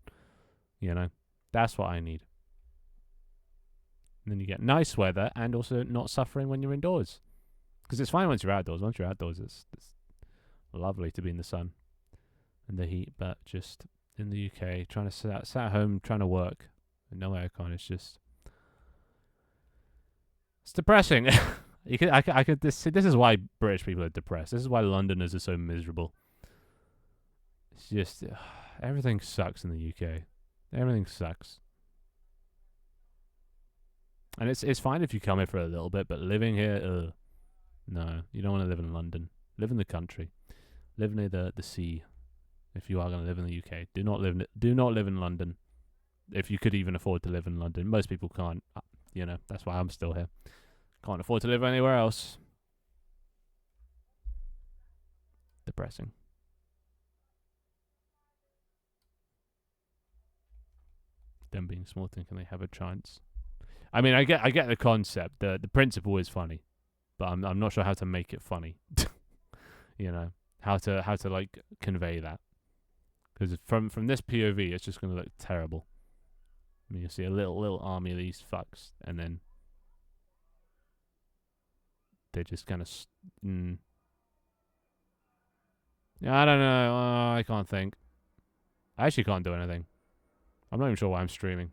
You know, that's what I need. And then you get nice weather and also not suffering when you're indoors. Because it's fine once you're outdoors. Once you're outdoors, it's lovely to be in the sun and the heat. But just in the UK, trying to sit at home, trying to work, and no aircon, it's depressing. This is why British people are depressed. This is why Londoners are so miserable. It's just everything sucks in the UK. Everything sucks. And it's fine if you come here for a little bit, but living here, no, you don't want to live in London. Live in the country. Live near the sea. If you are going to live in the UK, do not live in London. If you could even afford to live in London, most people can't. You know, that's why I'm still here. Can't afford to live anywhere else. Depressing. Them being small, thinking they have a chance. I mean, I get the concept. The principle is funny, but I'm not sure how to make it funny. You know, how to like convey that. Because from this POV, it's just going to look terrible. I mean, you see a little army of these fucks, and then they just kind of. Yeah, I don't know. I can't think. I actually can't do anything. I'm not even sure why I'm streaming.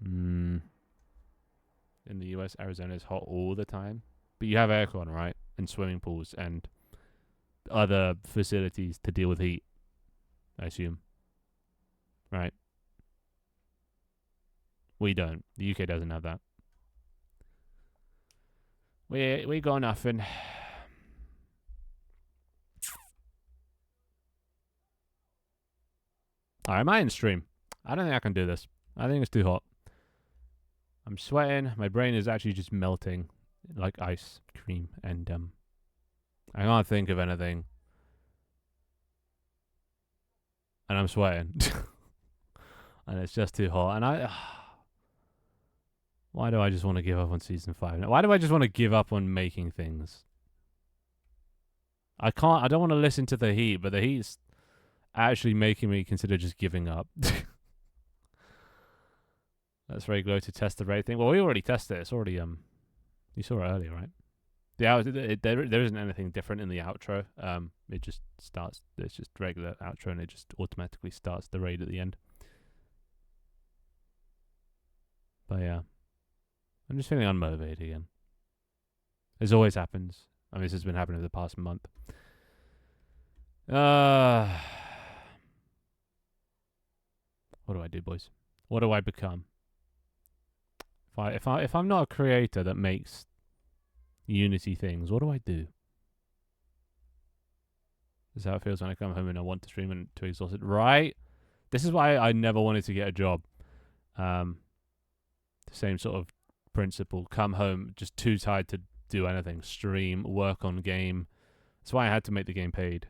In the US, Arizona is hot all the time, but you have aircon, right? And swimming pools and other facilities to deal with heat, I assume. Right? We don't. The UK doesn't have that. We got nothing. Alright, am I in stream? I don't think I can do this. I think it's too hot. I'm sweating. My brain is actually just melting like ice cream, and I can't think of anything. And I'm sweating. And it's just too hot. And why do I just want to give up on season 5? Why do I just want to give up on making things? I don't want to listen to the heat, but the heat's actually making me consider just giving up. That's very glow to test the rating. Well, we already tested it. It's already you saw it earlier, right? There isn't anything different in the outro. It just starts. It's just regular outro, and it just automatically starts the raid at the end. But yeah, I'm just feeling unmotivated again. This always happens. I mean, this has been happening for the past month. What do I do, boys? What do I become? If I'm not a creator that makes Unity things, what do I do? This is how it feels when I come home and I want to stream and too exhausted. Right? This is why I never wanted to get a job. The same sort of principle. Come home just too tired to do anything. Stream, work on game. That's why I had to make the game paid.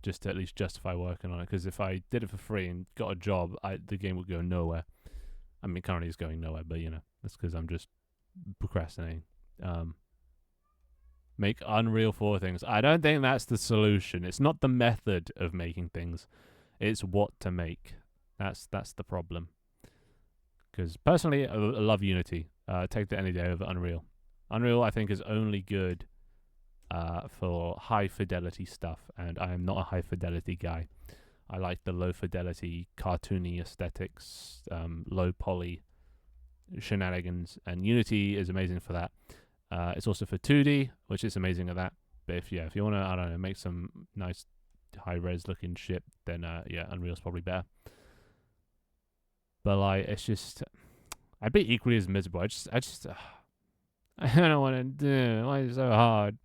Just to at least justify working on it. Because if I did it for free and got a job, the game would go nowhere. I mean, currently it's going nowhere, but you know, that's because I'm just procrastinating. Make Unreal 4 things. I don't think that's the solution. It's not the method of making things. It's what to make. That's the problem. Because personally, I love Unity. Take that any day over Unreal. Unreal, I think, is only good for high fidelity stuff, and I am not a high fidelity guy. I like the low fidelity, cartoony aesthetics, low poly shenanigans, and Unity is amazing for that. It's also for 2D, which is amazing at that. But if you want to, I don't know, make some nice high res looking shit, then yeah, Unreal's probably better. But like, it's just, I'd be equally as miserable. I don't want to do it. Why is it so hard?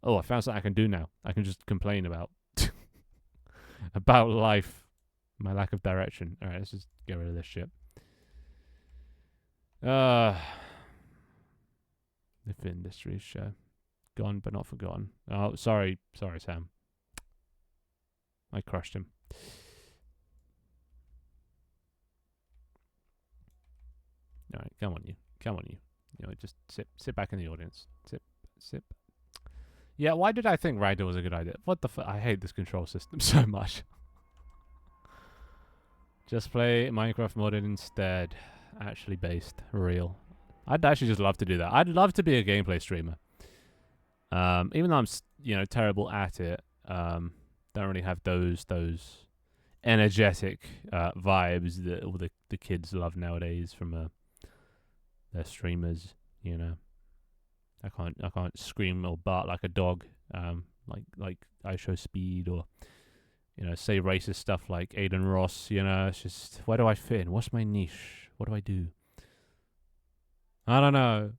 Oh, I found something I can do now. I can just complain about life, my lack of direction. All right, let's just get rid of this shit. The Industries show, gone but not forgotten. Oh, sorry, Sam. I crushed him. All right, come on, you. Come on, you. You know, just sit back in the audience. Sit. Yeah, why did I think Ragdoll was a good idea? What the I hate this control system so much. Just play Minecraft modded instead. Actually based. Real. I'd actually just love to do that. I'd love to be a gameplay streamer. Even though I'm, terrible at it. Don't really have those energetic vibes that all the kids love nowadays from their streamers. I can't scream or bark like a dog. Like IShowSpeed or say racist stuff like Aiden Ross. It's just, where do I fit in? What's my niche? What do I do? I don't know.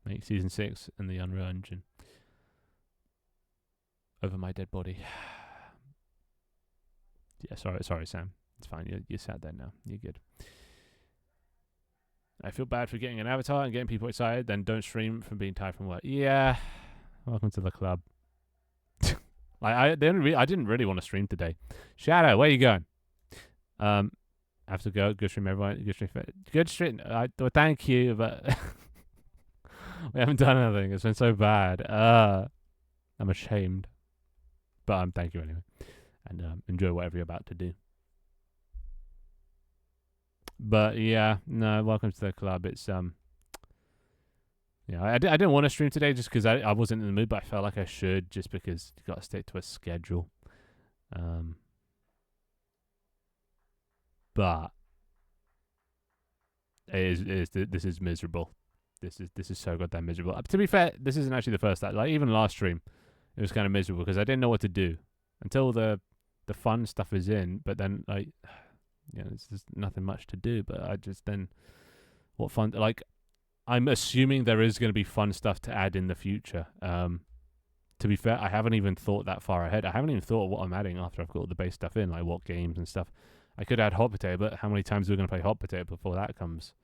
Make season 6 in the Unreal Engine. Over my dead body. Yeah, sorry, Sam. It's fine. You're sad there now. You're good. I feel bad for getting an avatar and getting people excited, then don't stream from being tired from work. Yeah. Welcome to the club. I didn't really want to stream today. Shadow, where you going? I have to go. Good stream, everyone. Good stream. Well, thank you, but we haven't done anything. It's been so bad. I'm ashamed. But thank you anyway. And enjoy whatever you're about to do. But yeah, no, welcome to the club. It's I didn't want to stream today just because I wasn't in the mood, but I felt like I should just because you got to stick to a schedule. But this is miserable. This is so goddamn miserable. To be fair, this isn't actually the first time. Like even last stream, it was kind of miserable because I didn't know what to do until the fun stuff is in. But then there's just nothing much to do. But I just then, what fun? Like, I'm assuming there is going to be fun stuff to add in the future. To be fair, I haven't even thought that far ahead. I haven't even thought of what I'm adding after I've got all the base stuff in, like what games and stuff. I could add Hot Potato, but how many times are we going to play Hot Potato before that comes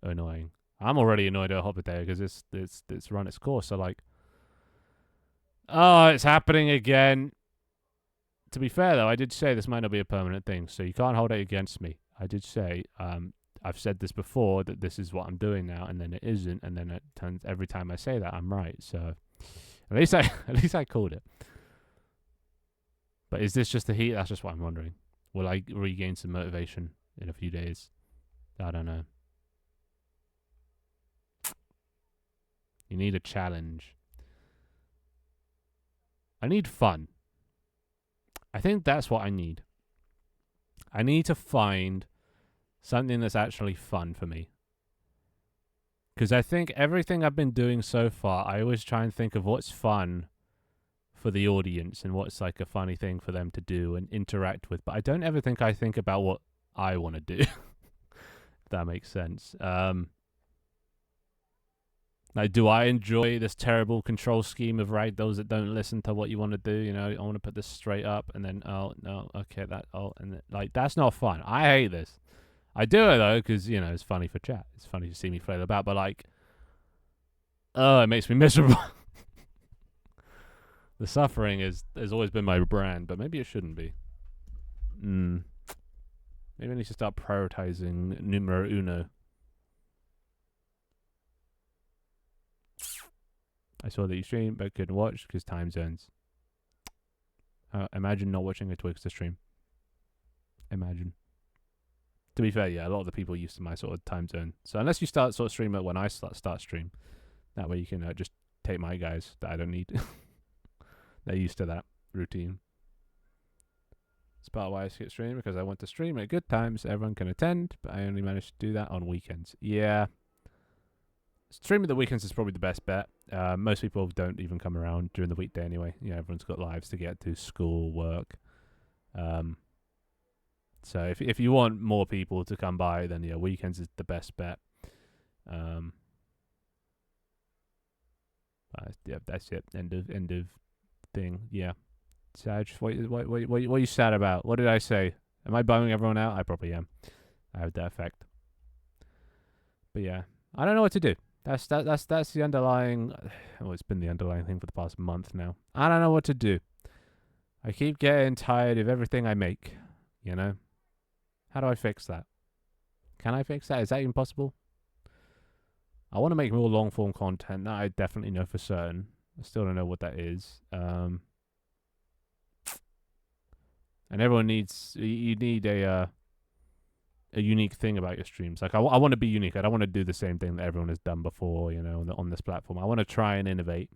annoying? I'm already annoyed at Hot Potato because it's run its course. So like, oh, it's happening again. To be fair though, I did say this might not be a permanent thing, so you can't hold it against me. I did say, I've said this before that this is what I'm doing now, and then it isn't, and then it turns every time I say that I'm right. So at least I called it. But is this just the heat? That's just what I'm wondering. Will I regain some motivation in a few days? I don't know. You need a challenge. I need fun. I think that's what I need. I need to find something that's actually fun for me. Because I think everything I've been doing so far, I always try and think of what's fun for the audience and what's like a funny thing for them to do and interact with. But I don't ever think about what I want to do. If that makes sense. Like, do I enjoy this terrible control scheme of ragdolls that don't listen to what you want to do? I want to put this straight up and then, oh, no, okay, that's not fun. I hate this. I do it, though, because, it's funny for chat. It's funny to see me flail about, but, it makes me miserable. The suffering has always been my brand, but maybe it shouldn't be. Maybe I need to start prioritizing numero uno. I saw that you streamed, but couldn't watch because time zones. Imagine not watching a Twixter stream. Imagine. To be fair, yeah, a lot of the people used to my sort of time zone. So unless you start sort of stream when I start stream, that way you can just take my guys that I don't need. They're used to that routine. It's part of why I skip stream, because I want to stream at good times. Everyone can attend, but I only manage to do that on weekends. Yeah. Streaming the weekends is probably the best bet. Most people don't even come around during the weekday anyway. Everyone's got lives to get to, school, work. So if you want more people to come by, then weekends is the best bet. That's it. End of thing. Yeah. Sad. What are you sad about? What did I say? Am I bumming everyone out? I probably am. I have that effect. But yeah, I don't know what to do. That's the underlying. Well, it's been the underlying thing for the past month now. I don't know what to do. I keep getting tired of everything I make. How do I fix that? Can I fix that? Is that even possible? I want to make more long form content. That I definitely know for certain. I still don't know what that is. And everyone needs. You need a unique thing about your streams. Like I want to be unique. I don't want to do the same thing that everyone has done before. You know, on this platform. I want to try and innovate.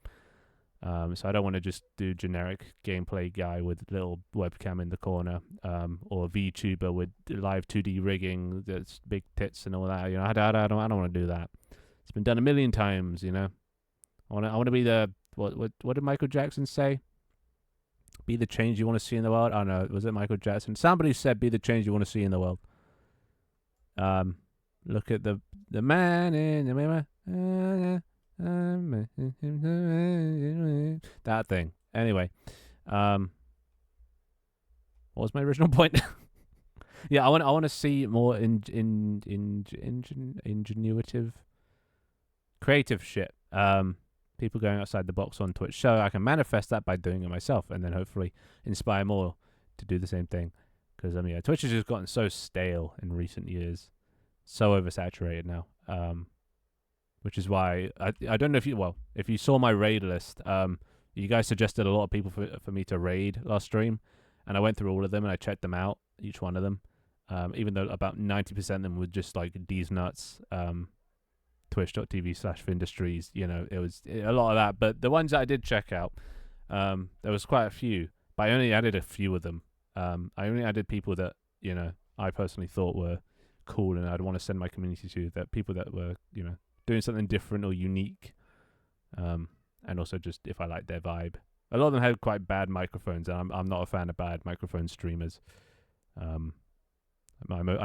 So I don't want to just do generic gameplay guy with little webcam in the corner, or VTuber with live 2D rigging, that's big tits and all that. You know, I don't want to do that. It's been done a million times. You know, I want to be the what did Michael Jackson say? Be the change you want to see in the world. I don't know. Was it Michael Jackson? Somebody said, "Be the change you want to see in the world." Look at the man in the mirror. That thing. Anyway, what was my original point? Yeah, I want to see more ingenuitive, creative shit. People going outside the box on Twitch, so I can manifest that by doing it myself, and then hopefully inspire more to do the same thing. Because yeah, Twitch has just gotten so stale in recent years, so oversaturated now. Which is why I don't know if you saw my raid list, you guys suggested a lot of people for me to raid last stream, and I went through all of them and I checked them out, each one of them, even though about 90% of them were just like these nuts, twitch.tv/Findustries, you know, it was a lot of that, but the ones that I did check out, there was quite a few, but I only added a few of them. I only added people that, you know, I personally thought were cool and I'd want to send my community to, that people that were, you know, doing something different or unique, and also just if I like their vibe. A lot of them had quite bad microphones, and I'm not a fan of bad microphone streamers. I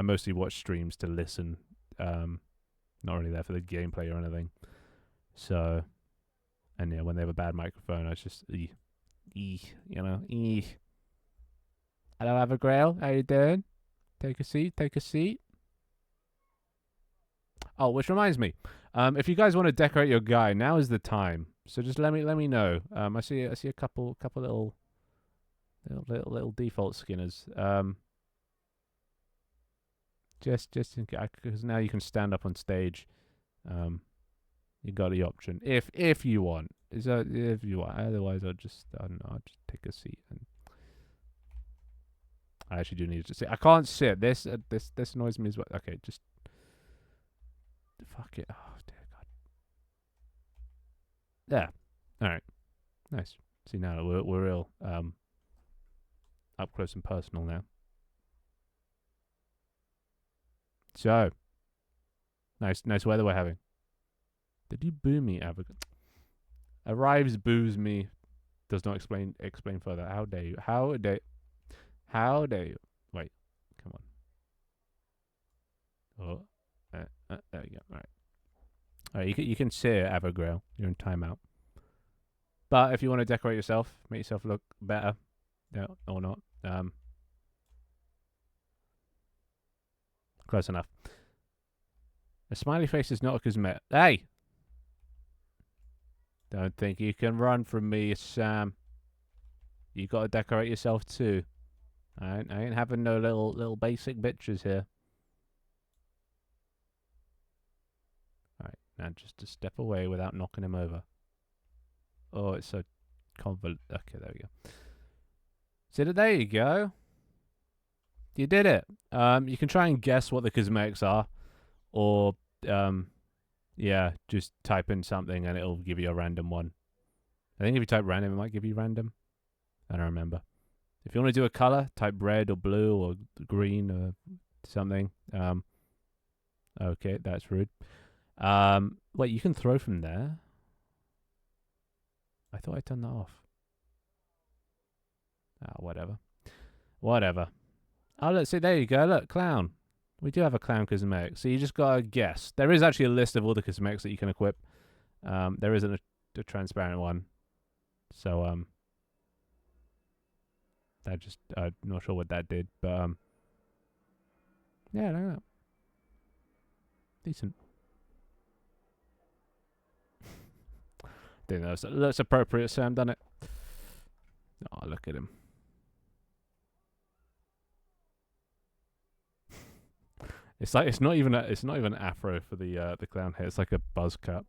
mostly watch streams to listen, not really there for the gameplay or anything. So, and yeah, when they have a bad microphone, I just you know. Hello, Evergrail. How you doing? Take a seat. Oh, which reminds me, if you guys want to decorate your guy, now is the time. So just let me know. I see a couple little default skinners. Just because now you can stand up on stage. You got the option if you want. If you want. Otherwise, I don't know. I'll just take a seat. And I actually do need to sit. I can't sit. This annoys me as well. Okay, just. Fuck it. Oh, dear God. Yeah. All right. Nice. See, now we're real up close and personal now. So, nice weather we're having. Did you boo me, Abigail? Arrives, boos me. Does not explain further. How dare you? How dare you? Wait. Come on. Oh. There you go. All right. You can see it, Evergrail. You're in timeout. But if you want to decorate yourself, make yourself look better, no, or not, close enough. A smiley face is not a cosmetic. Hey! Don't think you can run from me, Sam. You got to decorate yourself too. I ain't having no little basic bitches here. Alright, now just to step away without knocking him over. Oh, it's so convoluted. Okay, there we go. So there you go. You did it. You can try and guess what the cosmetics are, or yeah, just type in something and it'll give you a random one. I think if you type random, it might give you random. I don't remember. If you want to do a color, type red or blue or green or something. Okay, that's rude. Wait, you can throw from there? I thought I turned that off. Whatever. Oh, look, see, there you go. Look, clown. We do have a clown cosmetic. So you just got to guess. There is actually a list of all the cosmetics that you can equip. There isn't a transparent one. So, that just, I'm not sure what that did. But, yeah, look at that. Decent. Think that's appropriate, Sam, done it? Oh, look at him. It's like it's not even an afro for the clown hair. It's like a buzz cut.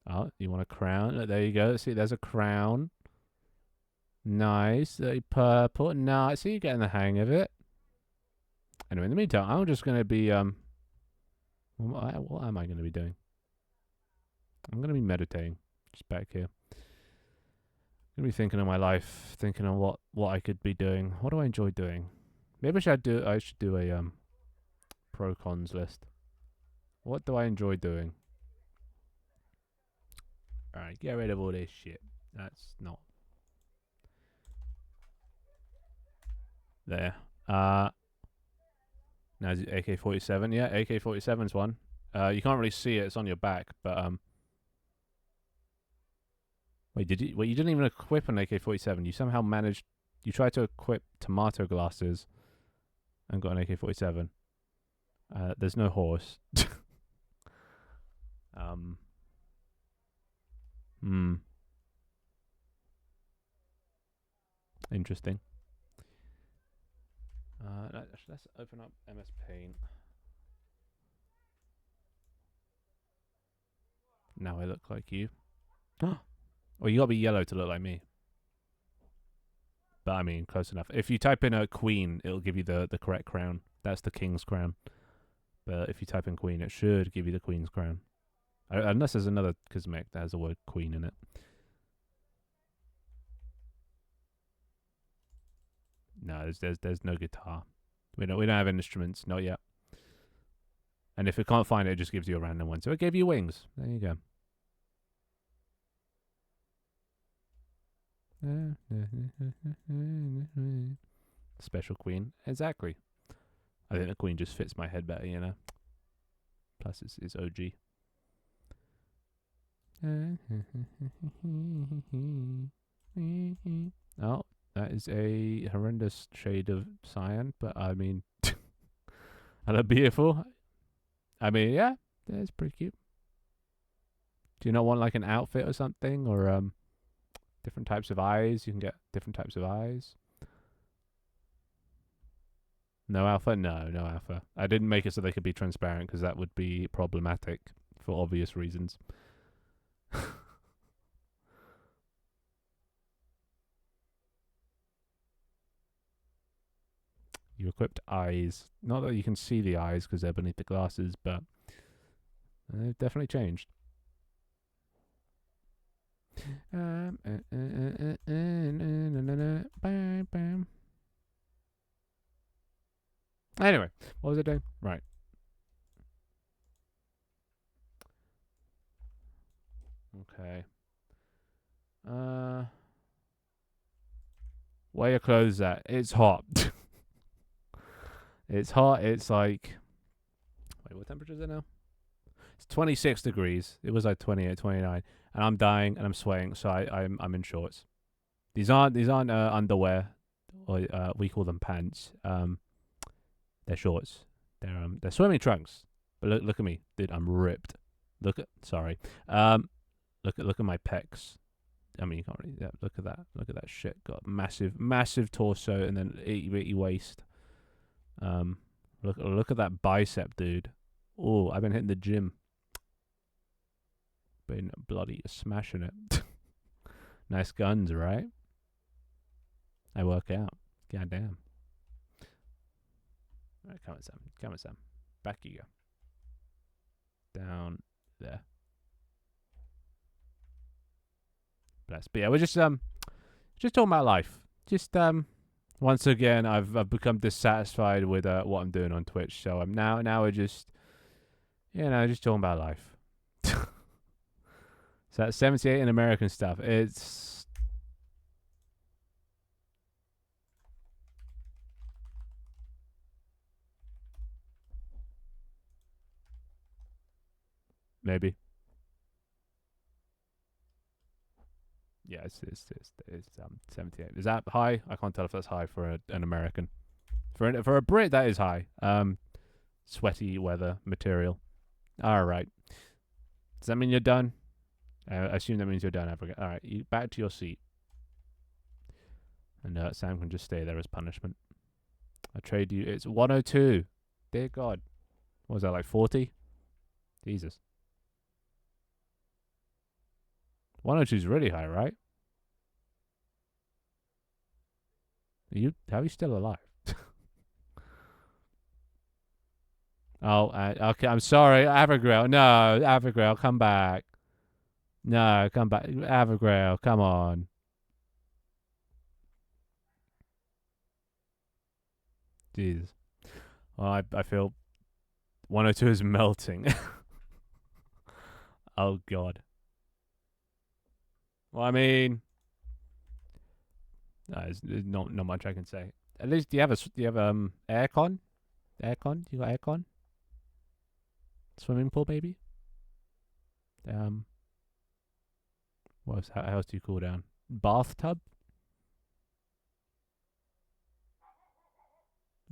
Oh, you want a crown? There you go. See, there's a crown. Nice. The purple. Nice. So you're getting the hang of it. Anyway, in the meantime, I'm just gonna be what am I gonna be doing? I'm gonna be meditating, just back here. I'm gonna be thinking of my life, thinking of what I could be doing. What do I enjoy doing? Maybe I should do a pro cons list. What do I enjoy doing? Alright, get rid of all this shit. That's not there. Now is it AK-47? Yeah, AK-47's one. You can't really see it, it's on your back, but wait, you didn't even equip an AK-47. You somehow managed you tried to equip tomato glasses and got an AK-47. There's no horse. Interesting. Let's open up MS Paint. Now I look like you. Well, you gotta be yellow to look like me. But I mean, close enough. If you type in a queen, it'll give you the correct crown. That's the king's crown. But if you type in queen, it should give you the queen's crown. Unless there's another cosmic that has the word queen in it. No, there's no guitar. We don't have instruments, not yet. And if it can't find it, it just gives you a random one. So it gave you wings. There you go. Special queen. Exactly. I think the queen just fits my head better, you know. Plus it's OG. Oh, that is a horrendous shade of cyan, but I mean, and a beautiful. I mean, yeah, it's pretty cute. Do you not want like an outfit or something, or different types of eyes? You can get different types of eyes. No alpha? No alpha. I didn't make it so they could be transparent because that would be problematic for obvious reasons. You equipped eyes. Not that you can see the eyes because they're beneath the glasses, but they've definitely changed. Anyway, what was I doing? Right. Okay. Where your clothes at? It's hot. It's hot. It's like, wait, what temperature is it now? It's 26 degrees. It was like 28, 29, and I'm dying and I'm sweating. So I'm in shorts. These aren't underwear, or we call them pants. They're shorts. They're swimming trunks. But look at me, dude. I'm ripped. Look at my pecs. I mean, you can't really. Yeah, look at that. Look at that shit. Got massive torso and then itty bitty waist. Look at that bicep, dude. Oh, I've been hitting the gym. Been bloody smashing it. Nice guns, right? I work out. Goddamn. Alright, come on, Sam. Back you go. Down there. Bless. But yeah, we're just talking about life. Just once again, I've become dissatisfied with what I'm doing on Twitch. So I'm now we're just just talking about life. So that's 78 in American stuff. It's maybe. Yeah, it's 78. Is that high? I can't tell if that's high for an American. For a Brit, that is high. Sweaty weather material. All right. Does that mean you're done? I assume that means you're done, Africa. All right, you back to your seat. And Sam can just stay there as punishment. I trade you. It's 102. Dear God. What was that, like 40? Jesus. 102 is really high, right? How are you still alive? Oh, okay. I'm sorry, Abigail. No, Abigail, come back. No, come back, Abigail. Come on. Jesus. Well, I feel 102 is melting. Oh God. Well, I mean, there's not much I can say. At least do you have aircon? Aircon? You got aircon? Swimming pool, baby. Um, how else do you cool down? Bathtub?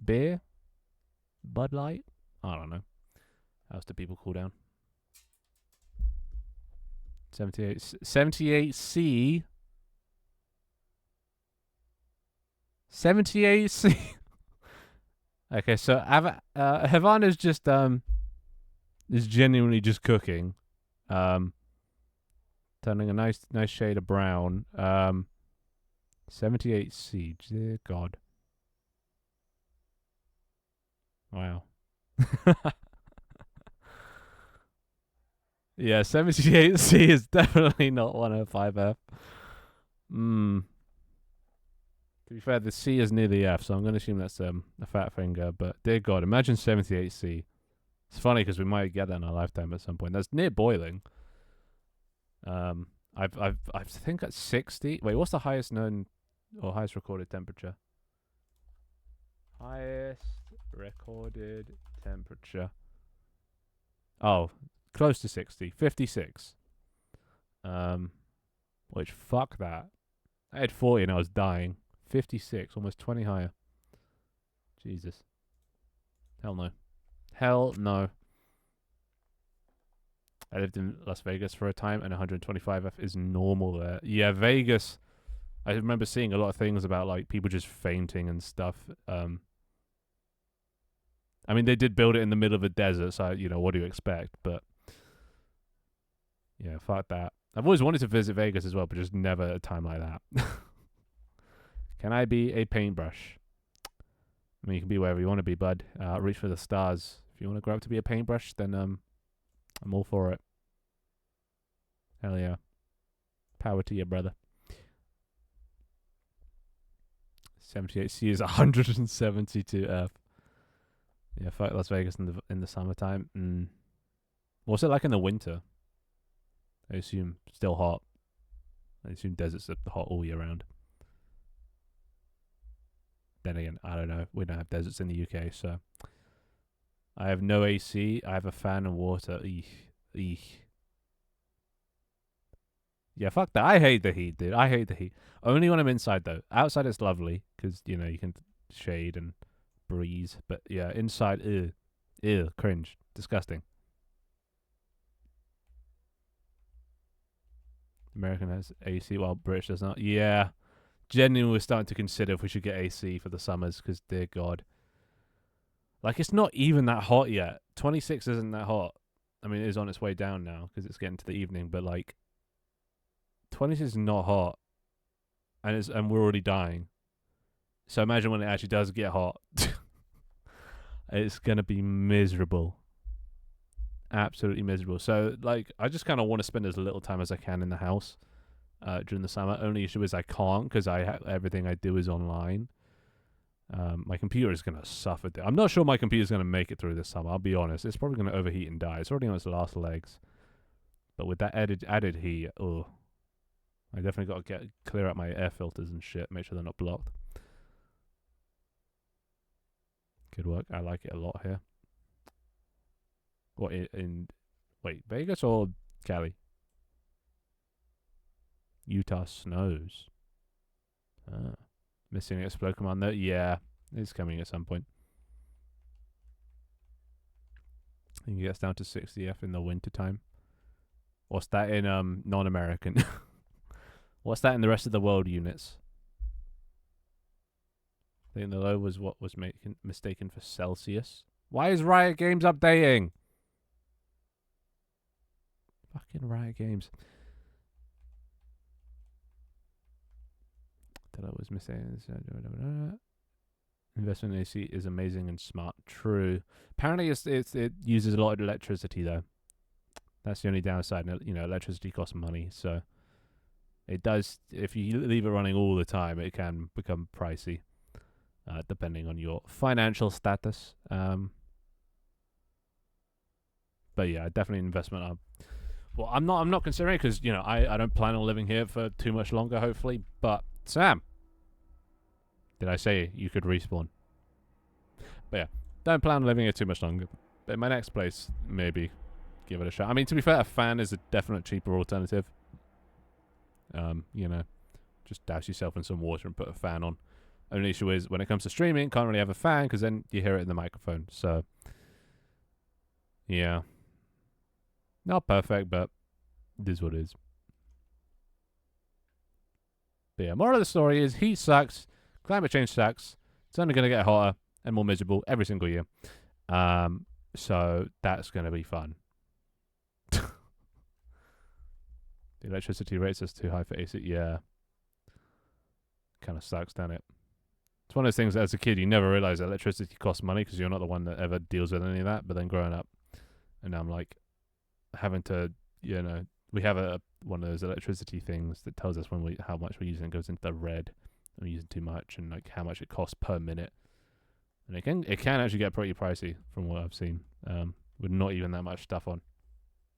Beer? Bud Light? I don't know. How else do people cool down? 78C. 78C. Okay, so Havana's just is genuinely just cooking. Turning a nice shade of brown. 78C. Dear God. Wow. Yeah, 78C is definitely not 105F. To be fair, the C is near the F, so I'm going to assume that's a fat finger. But dear God, imagine 78C. It's funny because we might get that in our lifetime at some point. That's near boiling. I think at 60. Wait, what's the highest known or highest recorded temperature? Highest recorded temperature. Oh, close to 60. 56. Which fuck that. I had 40 and I was dying. 56, almost 20 higher. Jesus. Hell no. Hell no. I lived in Las Vegas for a time, and 125F is normal there. Yeah, Vegas. I remember seeing a lot of things about like people just fainting and stuff. I mean, they did build it in the middle of a desert, so what do you expect? But yeah, fuck that. I've always wanted to visit Vegas as well, but just never at a time like that. Can I be a paintbrush? I mean, you can be wherever you want to be, bud. Reach for the stars. If you want to grow up to be a paintbrush, then I'm all for it. Hell yeah. Power to you, brother. 78C is 172F. Yeah, fuck Las Vegas in the summertime. What's it like in the winter? I assume still hot. I assume deserts are hot all year round. Then again, I don't know. We don't have deserts in the UK, so I have no AC. I have a fan and water. Eek. Yeah, fuck that. I hate the heat, dude. I hate the heat. Only when I'm inside, though. Outside, it's lovely because you can shade and breeze. But yeah, inside, ew, cringe, disgusting. American has AC while British does not. Yeah, genuinely, we're starting to consider if we should get AC for the summers because, dear God, like it's not even that hot yet. 26 isn't that hot. I mean, it is on its way down now because it's getting to the evening. But like, 26 is not hot, and we're already dying. So imagine when it actually does get hot. It's gonna be miserable. Absolutely miserable. So like, I just kind of want to spend as little time as I can in the house during the summer. Only issue is I can't because everything I do is online. My computer is gonna suffer. I'm not sure my computer is gonna make it through this summer. I'll be honest. It's probably gonna overheat and die. It's already on its last legs. But with that added heat, I definitely got to clear out my air filters and shit. Make sure they're not blocked. Good work. I like it a lot here. What wait, Vegas or Cali? Utah snows. Missing explode command there. Yeah, it's coming at some point. It gets down to 60F in the winter time. What's that in non-American? What's that in the rest of the world units? I think the low was what was mistaken for Celsius. Why is Riot Games updating? Fucking Riot Games. That I was missing. Investment in AC is amazing and smart. True. Apparently, it uses a lot of electricity though. That's the only downside. You know, electricity costs money, so it does. If you leave it running all the time, it can become pricey, depending on your financial status. But yeah, definitely an investment. Well, I'm not considering it because you know I don't plan on living here for too much longer. Hopefully, but Sam, did I say you could respawn? But yeah, don't plan on living here too much longer. But in my next place, maybe give it a shot. I mean, to be fair, a fan is a definite cheaper alternative. You know, just douse yourself in some water and put a fan on. Only issue is when it comes to streaming, can't really have a fan because then you hear it in the microphone. So, yeah, not perfect, but it is what it is. But yeah, moral of the story is heat sucks, climate change sucks. It's only going to get hotter and more miserable every single year. So that's going to be fun. The electricity rates is too high for AC. Yeah. Kind of sucks, doesn't it? It's one of those things that as a kid you never realize that electricity costs money because you're not the one that ever deals with any of that. But then growing up, and now I'm like having to, you know, we have one of those electricity things that tells us how much we're using. It goes into the red. We're using too much, and like how much it costs per minute. And it can actually get pretty pricey from what I've seen. With not even that much stuff on.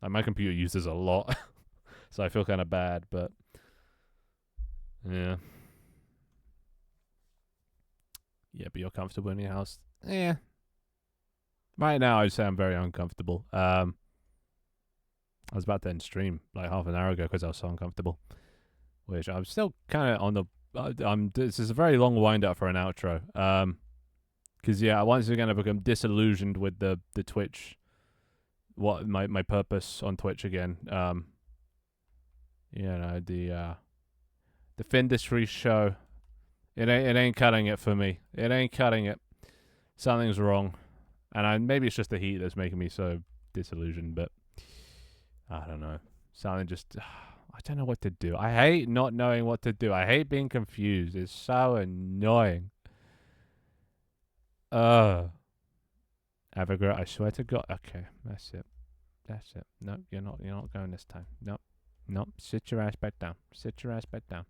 Like my computer uses a lot, so I feel kind of bad. But yeah. Yeah, but you're comfortable in your house. Yeah. Right now, I'd say I'm very uncomfortable. I was about to end stream like half an hour ago because I was so uncomfortable. Which I'm still kind of on the. This is a very long wind up for an outro. Because yeah, once again I become disillusioned with the Twitch. What my purpose on Twitch again. You know the Findustry show. It ain't cutting it for me. It ain't cutting it. Something's wrong, and maybe it's just the heat that's making me so disillusioned. But I don't know. Something just I don't know what to do. I hate not knowing what to do. I hate being confused. It's so annoying. Evergreen, I swear to God. Okay, that's it. That's it. No, you're not going this time. Nope. Sit your ass back down. Sit your ass back down.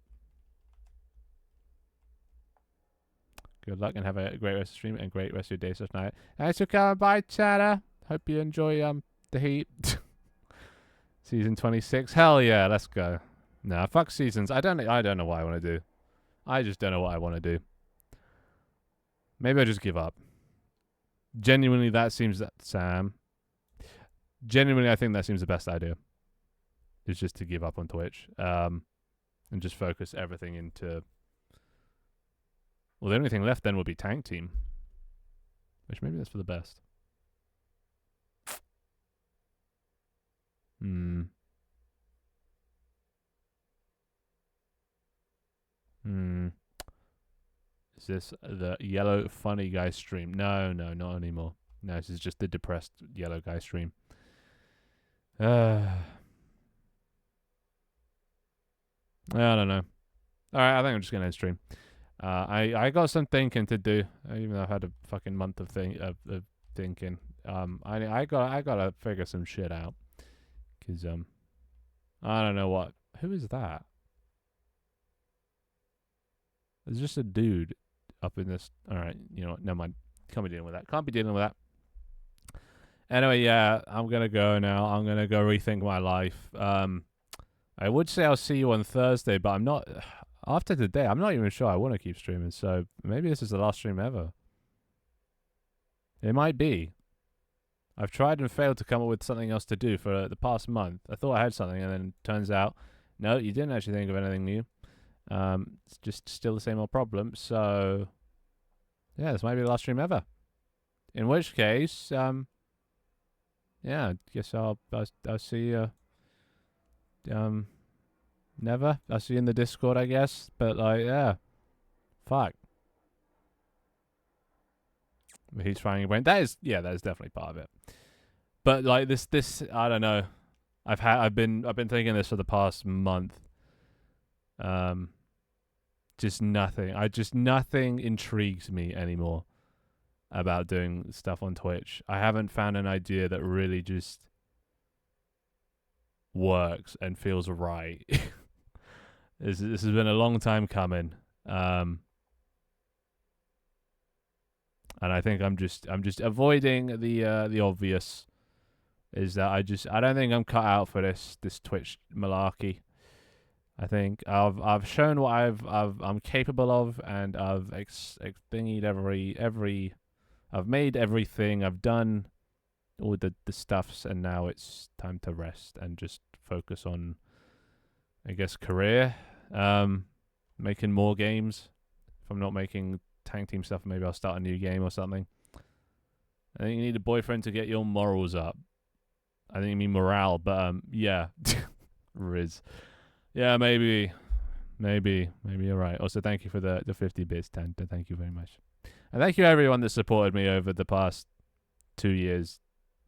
Good luck and have a great rest of the stream and great rest of your day slash night. Thanks for coming by, chatter. Hope you enjoy the heat. Season 26. Hell yeah, let's go. Nah, fuck seasons. I don't know what I want to do. I just don't know what I want to do. Maybe I just give up. Genuinely, that seems Sam. Genuinely, I think that seems the best idea. Is just to give up on Twitch. And just focus everything into. Well, the only thing left then would be Tank Team. Which maybe that's for the best. Is this the yellow funny guy stream? No, not anymore. No, this is just the depressed yellow guy stream. I don't know. Alright, I think I'm just gonna end stream. I got some thinking to do, even though I've had a fucking month of thinking. I gotta figure some shit out. Cause I don't know what. Who is that? There's just a dude up in this. All right, you know what? Never mind. Can't be dealing with that. Anyway, yeah, I'm gonna go now. I'm gonna go rethink my life. I would say I'll see you on Thursday, but I'm not. After today, I'm not even sure I want to keep streaming. So maybe this is the last stream ever. It might be. I've tried and failed to come up with something else to do for the past month. I thought I had something, and then turns out, no, you didn't actually think of anything new. It's just still the same old problem. So, yeah, this might be the last stream ever. In which case, yeah, I guess I'll see you. Never. I'll see you in the Discord, I guess. But like, yeah, fuck. He's frying your brain. That is definitely part of it. But like this, I don't know. I've been thinking this for the past month. Just nothing intrigues me anymore about doing stuff on Twitch. I haven't found an idea that really just works and feels right. This has been a long time coming. And I think I'm just avoiding the obvious. Is that I don't think I'm cut out for this Twitch malarkey. I think I've shown what I'm capable of, and I've thingied I've made everything. I've done all the stuffs, and now it's time to rest and just focus on, I guess, career. Making more games. If I'm not making tank team stuff, maybe I'll start a new game or something. I think you need a boyfriend to get your morals up. I think you mean morale, but yeah. Riz. Yeah, maybe you're right. Also, thank you for the 50 bits, Tanta. Thank you very much. And thank you everyone that supported me over the past 2 years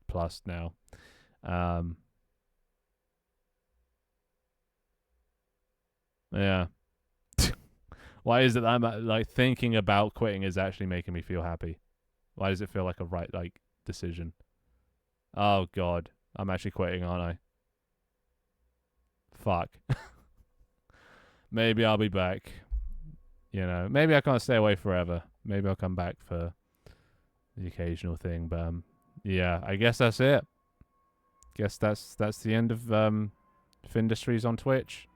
plus now. Yeah. Why is it that I'm like thinking about quitting is actually making me feel happy? Why does it feel like a right decision? Oh God, I'm actually quitting, aren't I? Fuck. Maybe I'll be back. You know, maybe I can't stay away forever. Maybe I'll come back for the occasional thing. But yeah, I guess that's it. Guess that's the end of Findustries on Twitch.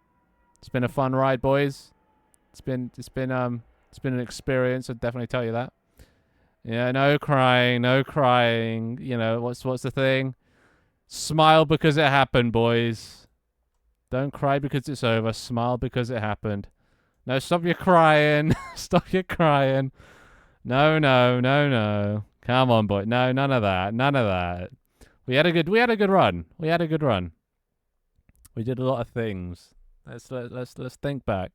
It's been a fun ride, boys. It's been an experience. I'd definitely tell you that. Yeah, no crying. You know, what's the thing? Smile because it happened, boys. Don't cry because it's over. Smile because it happened. No, stop your crying. Stop your crying. No. Come on, boy. No, none of that. We had a good run. We did a lot of things. Let's think back.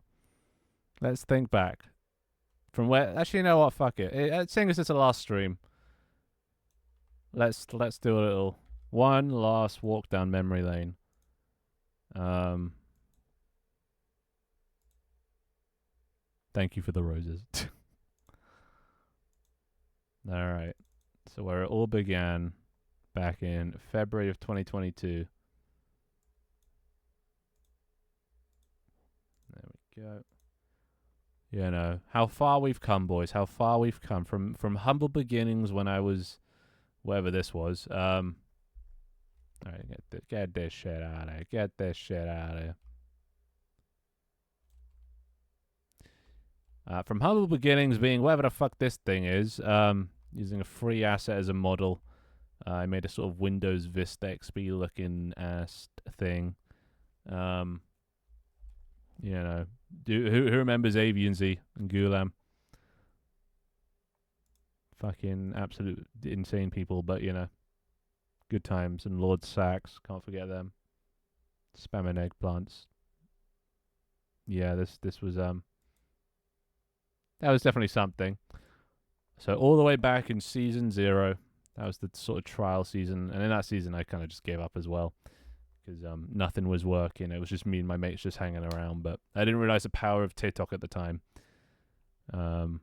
Let's think back. From where? Actually, you know what? Fuck it. Seeing as it's the last stream, let's do a little one last walk down memory lane. Thank you for the roses. All right. So where it all began back in February of 2022. There we go. You know, how far we've come, boys. How far we've come from humble beginnings when I was whatever this was. All right, get this shit out of here. Get this shit out of here. From humble beginnings being whatever the fuck this thing is, using a free asset as a model. I made a sort of Windows Vista XP looking ass thing. You know, who remembers Avian Z and Gulam? Fucking absolute insane people, but you know, good times. And Lord Sax, can't forget them. Spam and eggplants. Yeah, this was that was definitely something. So all the way back in season 0, that was the sort of trial season, and in that season I kind of just gave up as well because nothing was working. It was just me and my mates just hanging around, but I didn't realize the power of TikTok at the time. And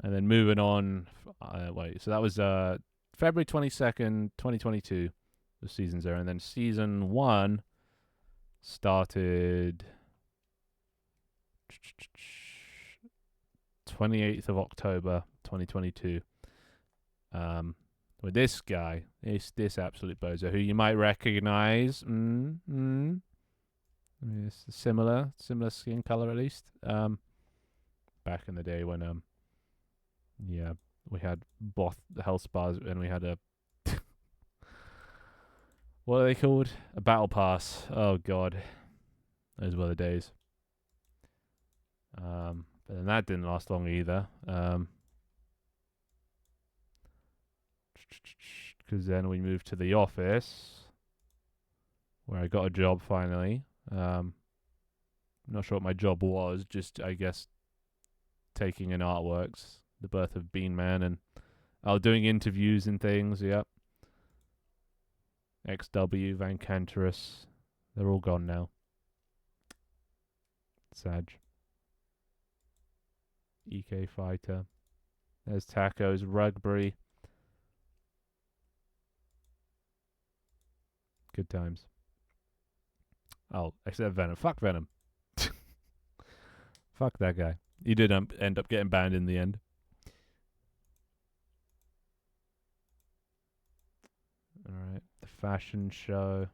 then moving on, so that was February 22nd, 2022 was season 0, and then season 1 started 28th of October 2022 with this guy, this absolute bozo who you might recognize. It's similar skin color at least. Back in the day when yeah, we had both the health spas and we had a what are they called? A battle pass. Oh god, those were the days. But then that didn't last long either. Because then we moved to the office, where I got a job finally. Not sure what my job was, just I guess taking in artworks, the birth of Bean Man and Oh, doing interviews and things. Yep. XW, Van Canterus. They're all gone now. Sad. EK Fighter. There's Tacos, Rugbury. Good times. Oh, except Venom. Fuck Venom. Fuck that guy. He did end up getting banned in the end. Alright. The fashion show.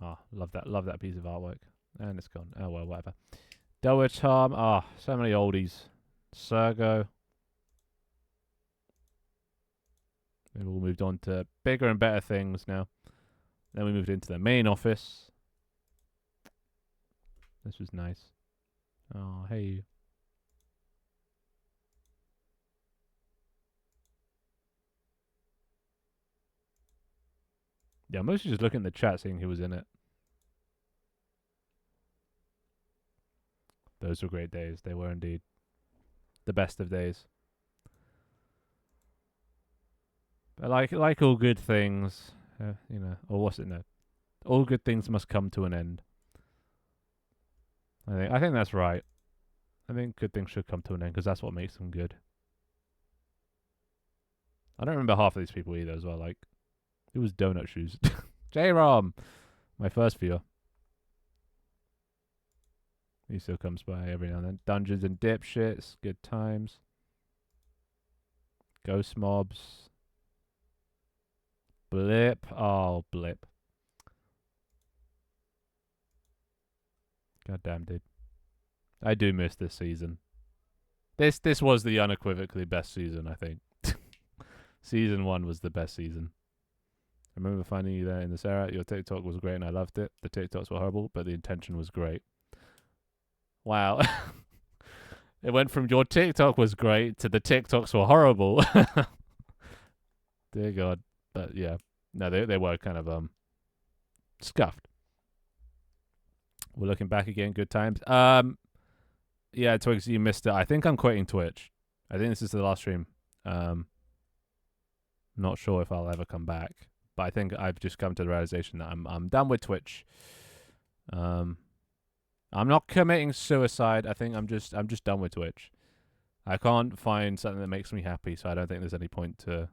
Oh, love that piece of artwork. And it's gone. Oh well, whatever. Delaware Charm. Ah, oh, so many oldies. Sergo. We've all moved on to bigger and better things now. Then we moved into the main office. This was nice. Oh, hey. Yeah, I'm mostly just looking at the chat, seeing who was in it. Those were great days. They were indeed the best of days. But like all good things, you know, or what's it? No, all good things must come to an end. I think that's right. I think good things should come to an end because that's what makes them good. I don't remember half of these people either as well. Like, it was Donut Shoes. J-Rom! My first viewer. He still comes by every now and then. Dungeons and Dipshits. Good times. Ghost Mobs. Blip. Oh, Blip. Goddamn, dude. I do miss this season. This was the unequivocally best season, I think. Season 1 was the best season. I remember finding you there in this era. Your TikTok was great and I loved it. The TikToks were horrible, but the intention was great. Wow. It went from your TikTok was great to the TikToks were horrible. Dear God. But yeah. No, they were kind of scuffed. We're looking back again, good times. Yeah, Twigs, you missed it. I think I'm quitting Twitch. I think this is the last stream. Not sure if I'll ever come back, but I think I've just come to the realization that I'm done with Twitch. I'm not committing suicide. I think I'm just done with Twitch. I can't find something that makes me happy, so I don't think there's any point to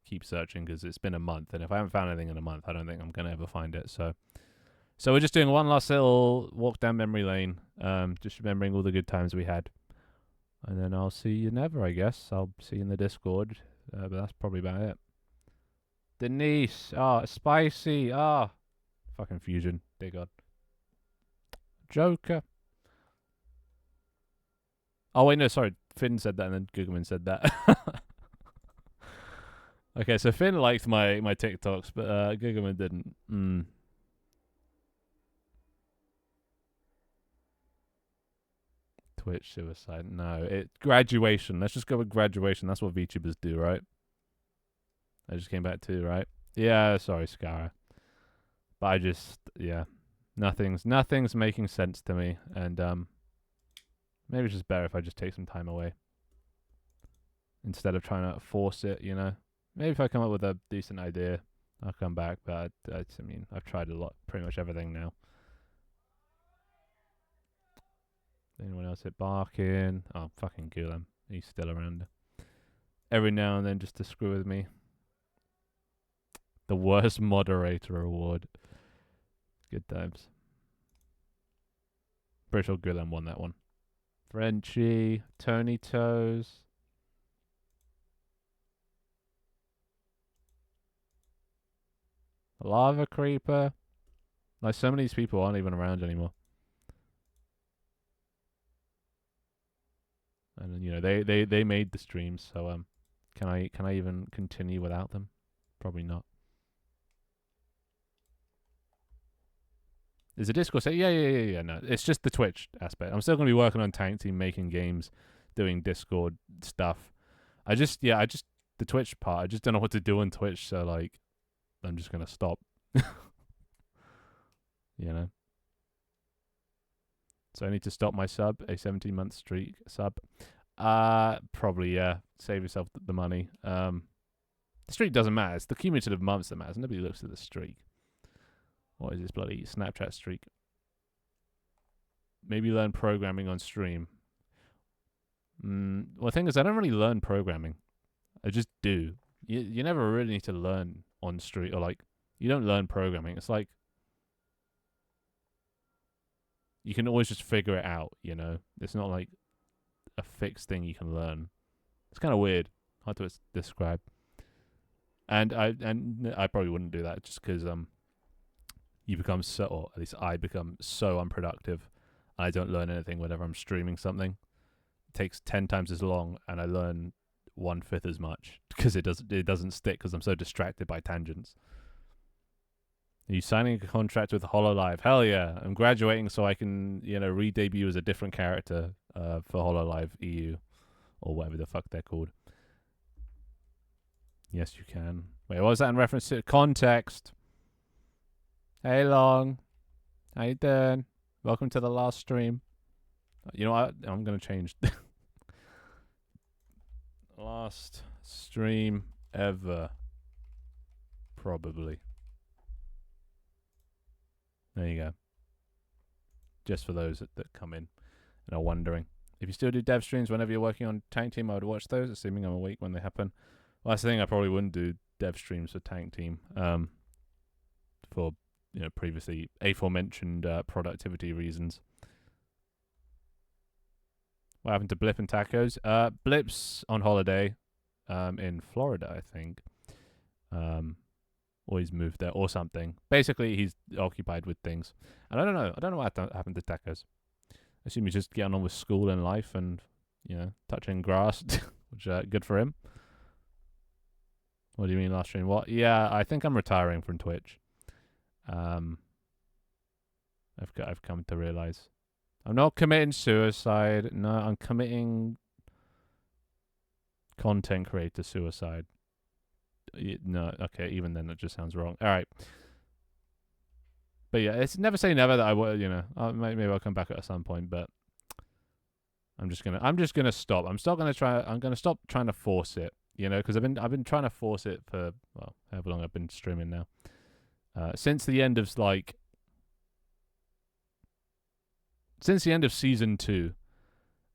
keep searching because it's been a month, and if I haven't found anything in a month, I don't think I'm gonna ever find it. So we're just doing one last little walk down memory lane, just remembering all the good times we had, and then I'll see you never. I guess I'll see you in the Discord, but that's probably about it. Denise, spicy, fucking fusion, dear God. Joker. Oh wait, no, sorry. Finn said that, and then Gugelman said that. Okay, so Finn liked my TikToks, but Gugelman didn't. Twitch suicide. No, graduation. Let's just go with graduation. That's what VTubers do, right? I just came back to, right? Yeah, sorry, Scara. But nothing's making sense to me, and maybe it's just better if I just take some time away instead of trying to force it, you know. Maybe if I come up with a decent idea, I'll come back. But I mean, I've tried pretty much everything now. Anyone else hit Barkin? Oh, fucking Gulam. He's still around. Every now and then just to screw with me. The worst moderator award. Good times. Pretty sure Gulam won that one. Frenchie. Tony Toes. Lava Creeper. Like, so many of these people aren't even around anymore. And then, you know, they made the streams, so can I even continue without them? Probably not. Is the Discord say yeah, no. It's just the Twitch aspect. I'm still gonna be working on Tank Team, making games, doing Discord stuff. The Twitch part, I just don't know what to do on Twitch, so like I'm just gonna stop. You know. So I need to stop my sub, a 17-month streak sub. Probably, yeah. Save yourself the money. The streak doesn't matter. It's the cumulative months that matters. Nobody looks at the streak. What is this bloody Snapchat streak? Maybe learn programming on stream. Well, the thing is, I don't really learn programming. I just do. You never really need to learn on stream, or like, you don't learn programming. It's like, you can always just figure it out, you know? It's not like a fixed thing you can learn. It's kind of weird. Hard to describe. And I probably wouldn't do that just because you become so, or at least I become so unproductive. I don't learn anything whenever I'm streaming something. It takes 10 times as long, and I learn 1/5 as much because it doesn't stick because I'm so distracted by tangents. Are you signing a contract with HoloLive? Hell yeah! I'm graduating so I can re-debut as a different character for HoloLive EU or whatever the fuck they're called. Yes, you can. Wait, what was that in reference to? Context. Hey, Long. How you doing? Welcome to the last stream. You know what? I'm going to change. Last stream ever. Probably. There you go. Just for those that come in and are wondering. If you still do dev streams whenever you're working on Tank Team, I would watch those, assuming I'm awake when they happen. Well, that's the thing. I probably wouldn't do dev streams for Tank Team for previously aforementioned productivity reasons. What happened to Blip and Tacos? Blip's on holiday in Florida, I think. Or he's moved there or something. Basically, he's occupied with things. And I don't know what happened to Tacos. I assume he's just getting on with school and life and, touching grass, which good for him. What do you mean last stream? What? Yeah, I think I'm retiring from Twitch. I've come to realize I'm not committing suicide. No, I'm committing content creator suicide. No, okay, even then it just sounds wrong. All right. But yeah, it's never say never that I will, maybe I'll come back at some point, but I'm just gonna stop. I'm gonna stop trying to force it, because I've been trying to force it for, well, however long I've been streaming now. Since the end of season 2,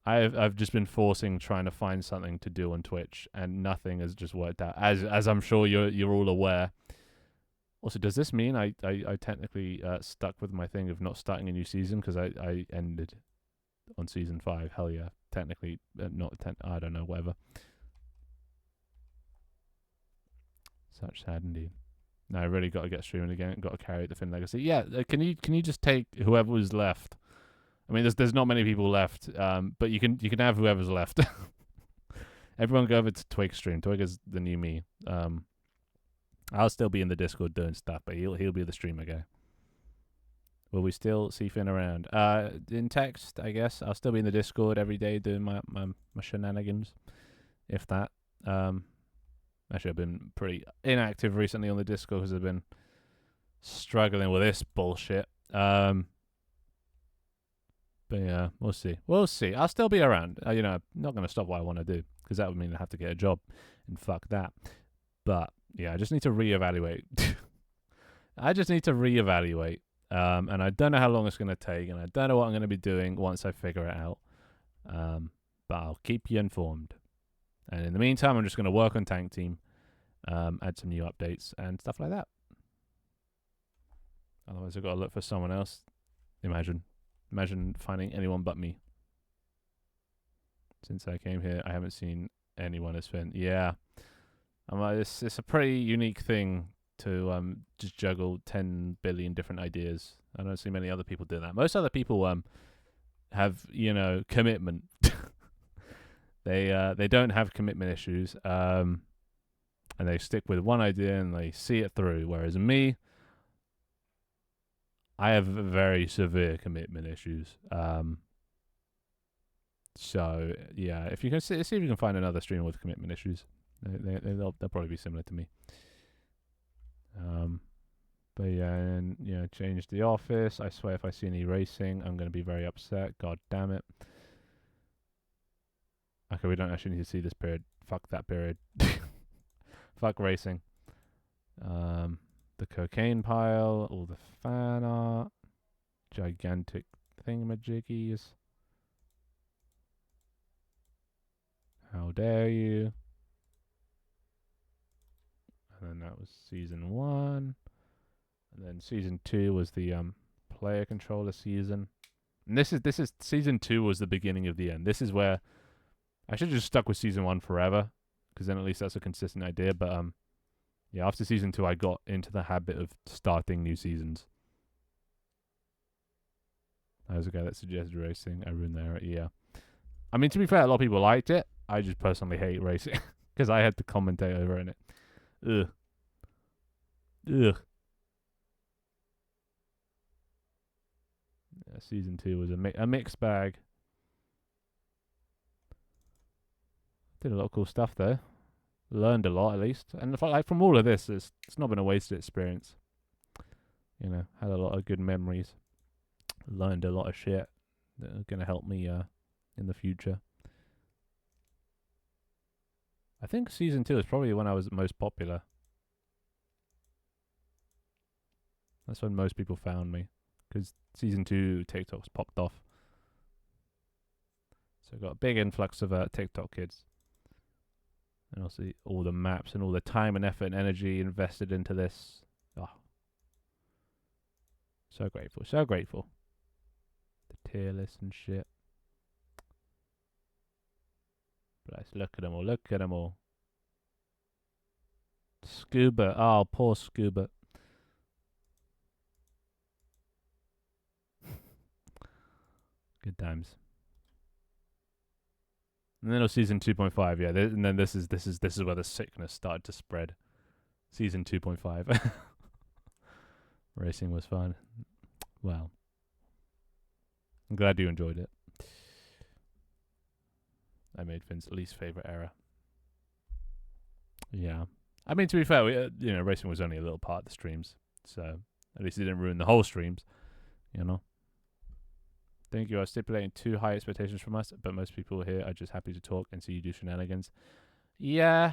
I've just been trying to find something to do on Twitch, and nothing has just worked out. As I'm sure you're all aware. Also, does this mean I technically stuck with my thing of not starting a new season because I ended on season 5? Hell yeah, technically not. I don't know, whatever. Such sad indeed. No, I really got to get streaming again. Got to carry out the Finn legacy. Yeah, can you just take whoever was left? I mean, there's not many people left, but you can have whoever's left. Everyone go over to Twig stream. Twig is the new me. I'll still be in the Discord doing stuff, but he'll be the streamer guy. Will we still see Finn around? In text, I guess. I'll still be in the Discord every day doing my shenanigans, if that. Actually, I've been pretty inactive recently on the Discord because I've been struggling with this bullshit. But yeah, we'll see. I'll still be around. I'm not going to stop what I want to do because that would mean I have to get a job, and fuck that. But yeah, I just need to reevaluate. And I don't know how long it's going to take, and I don't know what I'm going to be doing once I figure it out. But I'll keep you informed. And in the meantime, I'm just going to work on Tank Team, add some new updates and stuff like that. Otherwise, I've got to look for someone else. Imagine finding anyone but me. Since I came here, I haven't seen anyone as Finn. Yeah. It's a pretty unique thing to just juggle 10 billion different ideas. I don't see many other people doing that. Most other people have, commitment. They don't have commitment issues. And they stick with one idea and they see it through. Whereas me, I have very severe commitment issues. So yeah, if you can see if you can find another streamer with commitment issues, they'll probably be similar to me. But yeah, and change the office. I swear, if I see any racing, I'm gonna be very upset. God damn it. Okay, we don't actually need to see this period. Fuck that period. Fuck racing. The cocaine pile, all the fan art, gigantic thingamajiggies. How dare you? And then that was season 1. And then season 2 was the player controller season. And this is season 2 was the beginning of the end. This is where I should have just stuck with season 1 forever, because then at least that's a consistent idea. But yeah, after season 2, I got into the habit of starting new seasons. I was a guy that suggested racing. I ruined there. Yeah. I mean, to be fair, a lot of people liked it. I just personally hate racing because I had to commentate over in it. Ugh. Ugh. Yeah, season 2 was a mixed bag. Did a lot of cool stuff though. Learned a lot at least, and like from all of this, it's not been a wasted experience. You know, had a lot of good memories. Learned a lot of shit that are gonna help me in the future. I think season 2 is probably when I was most popular. That's when most people found me, because season 2 TikToks popped off. So I got a big influx of TikTok kids. And also all the maps and all the time and effort and energy invested into this. Oh. So grateful, so grateful. The tier list and shit. Bless, look at them all, look at them all. Scuba, oh, poor Scuba. Good times. And then it was season 2.5, yeah. And then this is where the sickness started to spread. Season 2.5. Racing was fun. Well, I'm glad you enjoyed it. I made Finn's least favorite error. Yeah. I mean, to be fair, racing was only a little part of the streams, so at least it didn't ruin the whole streams, you know. Think you are stipulating too high expectations from us, but most people here are just happy to talk and see you do shenanigans. Yeah.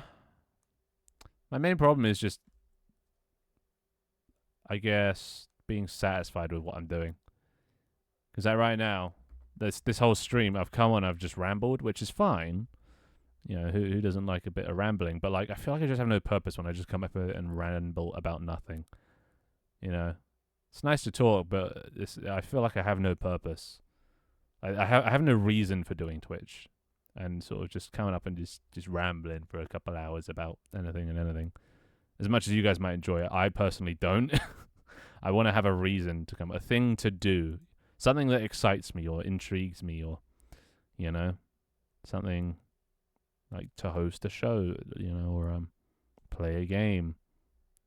My main problem is just, I guess, being satisfied with what I'm doing. Because like right now, this whole stream, I've come on, I've just rambled, which is fine. You know, who doesn't like a bit of rambling? But like, I feel like I just have no purpose when I just come up and ramble about nothing. You know, it's nice to talk, but I feel like I have no purpose. I have no reason for doing Twitch, and sort of just coming up and just rambling for a couple hours about anything and anything. As much as you guys might enjoy it, I personally don't. I want to have a reason to come, a thing to do, something that excites me or intrigues me, or you know, something like to host a show, you know, or play a game,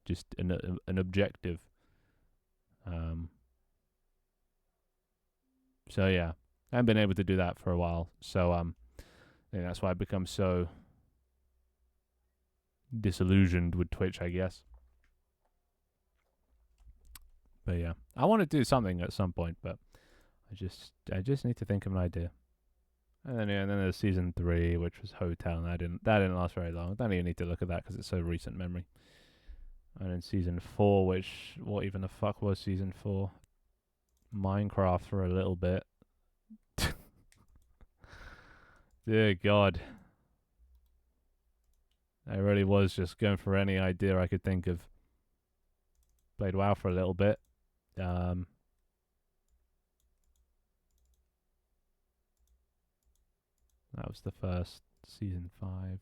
just an objective. So yeah. I haven't been able to do that for a while, so I think that's why I've become so disillusioned with Twitch, I guess. But yeah, I want to do something at some point, but I just need to think of an idea. And then then there's season 3, which was Hotel, and that didn't last very long. I don't even need to look at that because it's so recent memory. And then season 4, which what even the fuck was season 4? Minecraft for a little bit. Dear God. I really was just going for any idea I could think of. Played WoW for a little bit. That was the first season 5.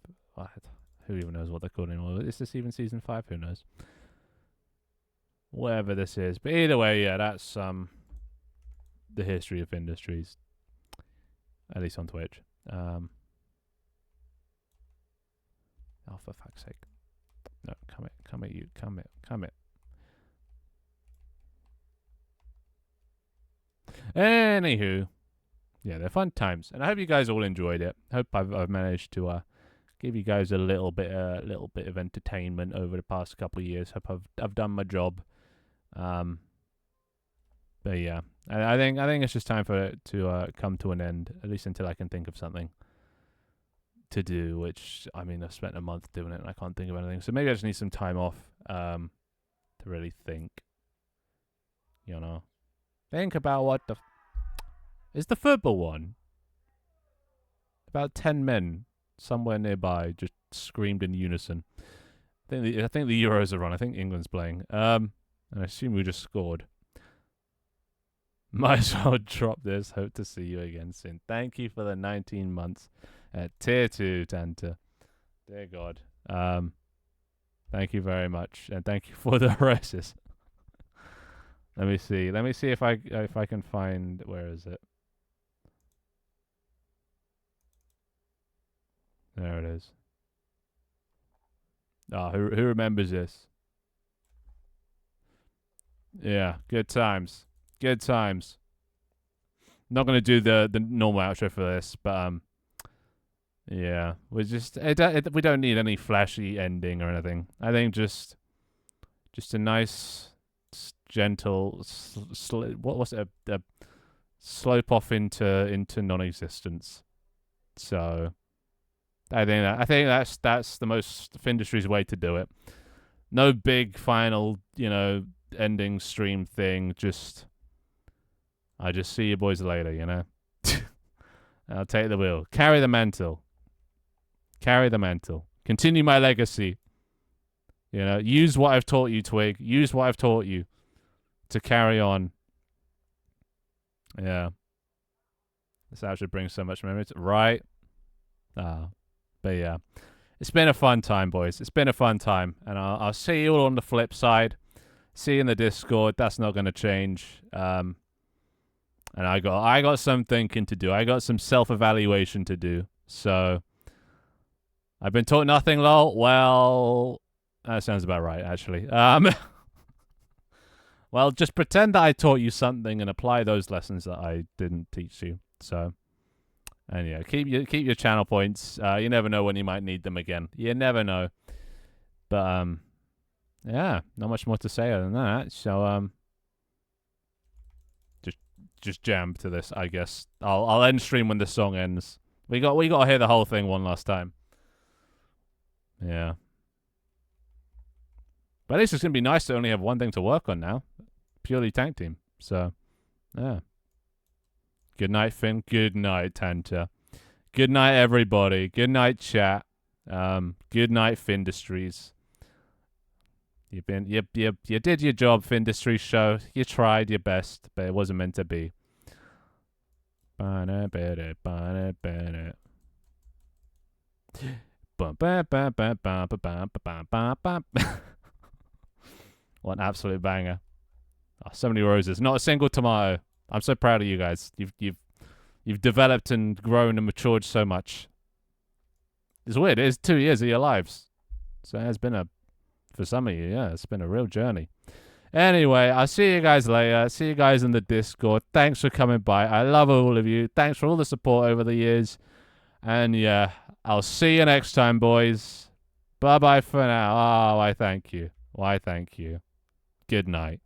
Who even knows what they're called anymore? Is this even season 5? Who knows? Whatever this is. But either way, yeah, that's the history of industries. At least on Twitch. Oh, for fuck's sake. No, come it. Anywho. Yeah, they're fun times. And I hope you guys all enjoyed it. Hope I've managed to give you guys a little bit of entertainment over the past couple of years. Hope I've done my job. But yeah. I think it's just time for it to come to an end, at least until I can think of something. to do, which, I mean, I've spent a month doing it and I can't think of anything. So maybe I just need some time off to really think. You know. Think about what the... Is the football one? About 10 men somewhere nearby just screamed in unison. I think the Euros are on. I think England's playing. And I assume we just scored. Might as well drop this. Hope to see you again soon. Thank you for the 19 months at tier 2, Tanta. Dear God. Thank you very much. And thank you for the roses. Let me see. Let me see if I can find... Where is it? There it is. Ah, who remembers this? Yeah, good times. Good times. Not gonna do the normal outro for this, but yeah, we just we don't need any flashy ending or anything. I think just a nice, gentle, what was it? A slope off into non-existence. So I think that's the most Findustry's way to do it. No big final, ending stream thing. I just see you boys later, I'll take the wheel. Carry the mantle. Carry the mantle. Continue my legacy. Use what I've taught you, Twig. Use what I've taught you to carry on. Yeah. This actually brings so much memories. Right. But yeah. It's been a fun time, boys. It's been a fun time. And I'll see you all on the flip side. See you in the Discord. That's not going to change. And I got some thinking to do. I got some self-evaluation to do. So I've been taught nothing, lol. Well, that sounds about right, actually. Well, just pretend that I taught you something and apply those lessons that I didn't teach you. So, and yeah, keep your channel points. You never know when you might need them again. You never know. But yeah, not much more to say other than that. So just jam to this, I guess. I'll end stream when the song ends. We got to hear the whole thing one last time. Yeah. But at least it's gonna be nice to only have one thing to work on now. Purely tank team. So yeah. Good night, Finn. Good night, Tanta. Good night, everybody. Good night, chat. Good night, Findustries. You did your job, Findustries show. You tried your best, but it wasn't meant to be. What an absolute banger. Oh, so many roses. Not a single tomato. I'm so proud of you guys. You've developed and grown and matured so much. It's weird. It is 2 years of your lives. So it has been for some of you, yeah, it's been a real journey. Anyway, I'll see you guys later. See you guys in the Discord. Thanks for coming by. I love all of you. Thanks for all the support over the years. And yeah, I'll see you next time, boys. Bye-bye for now. Oh, why thank you. Why thank you. Good night.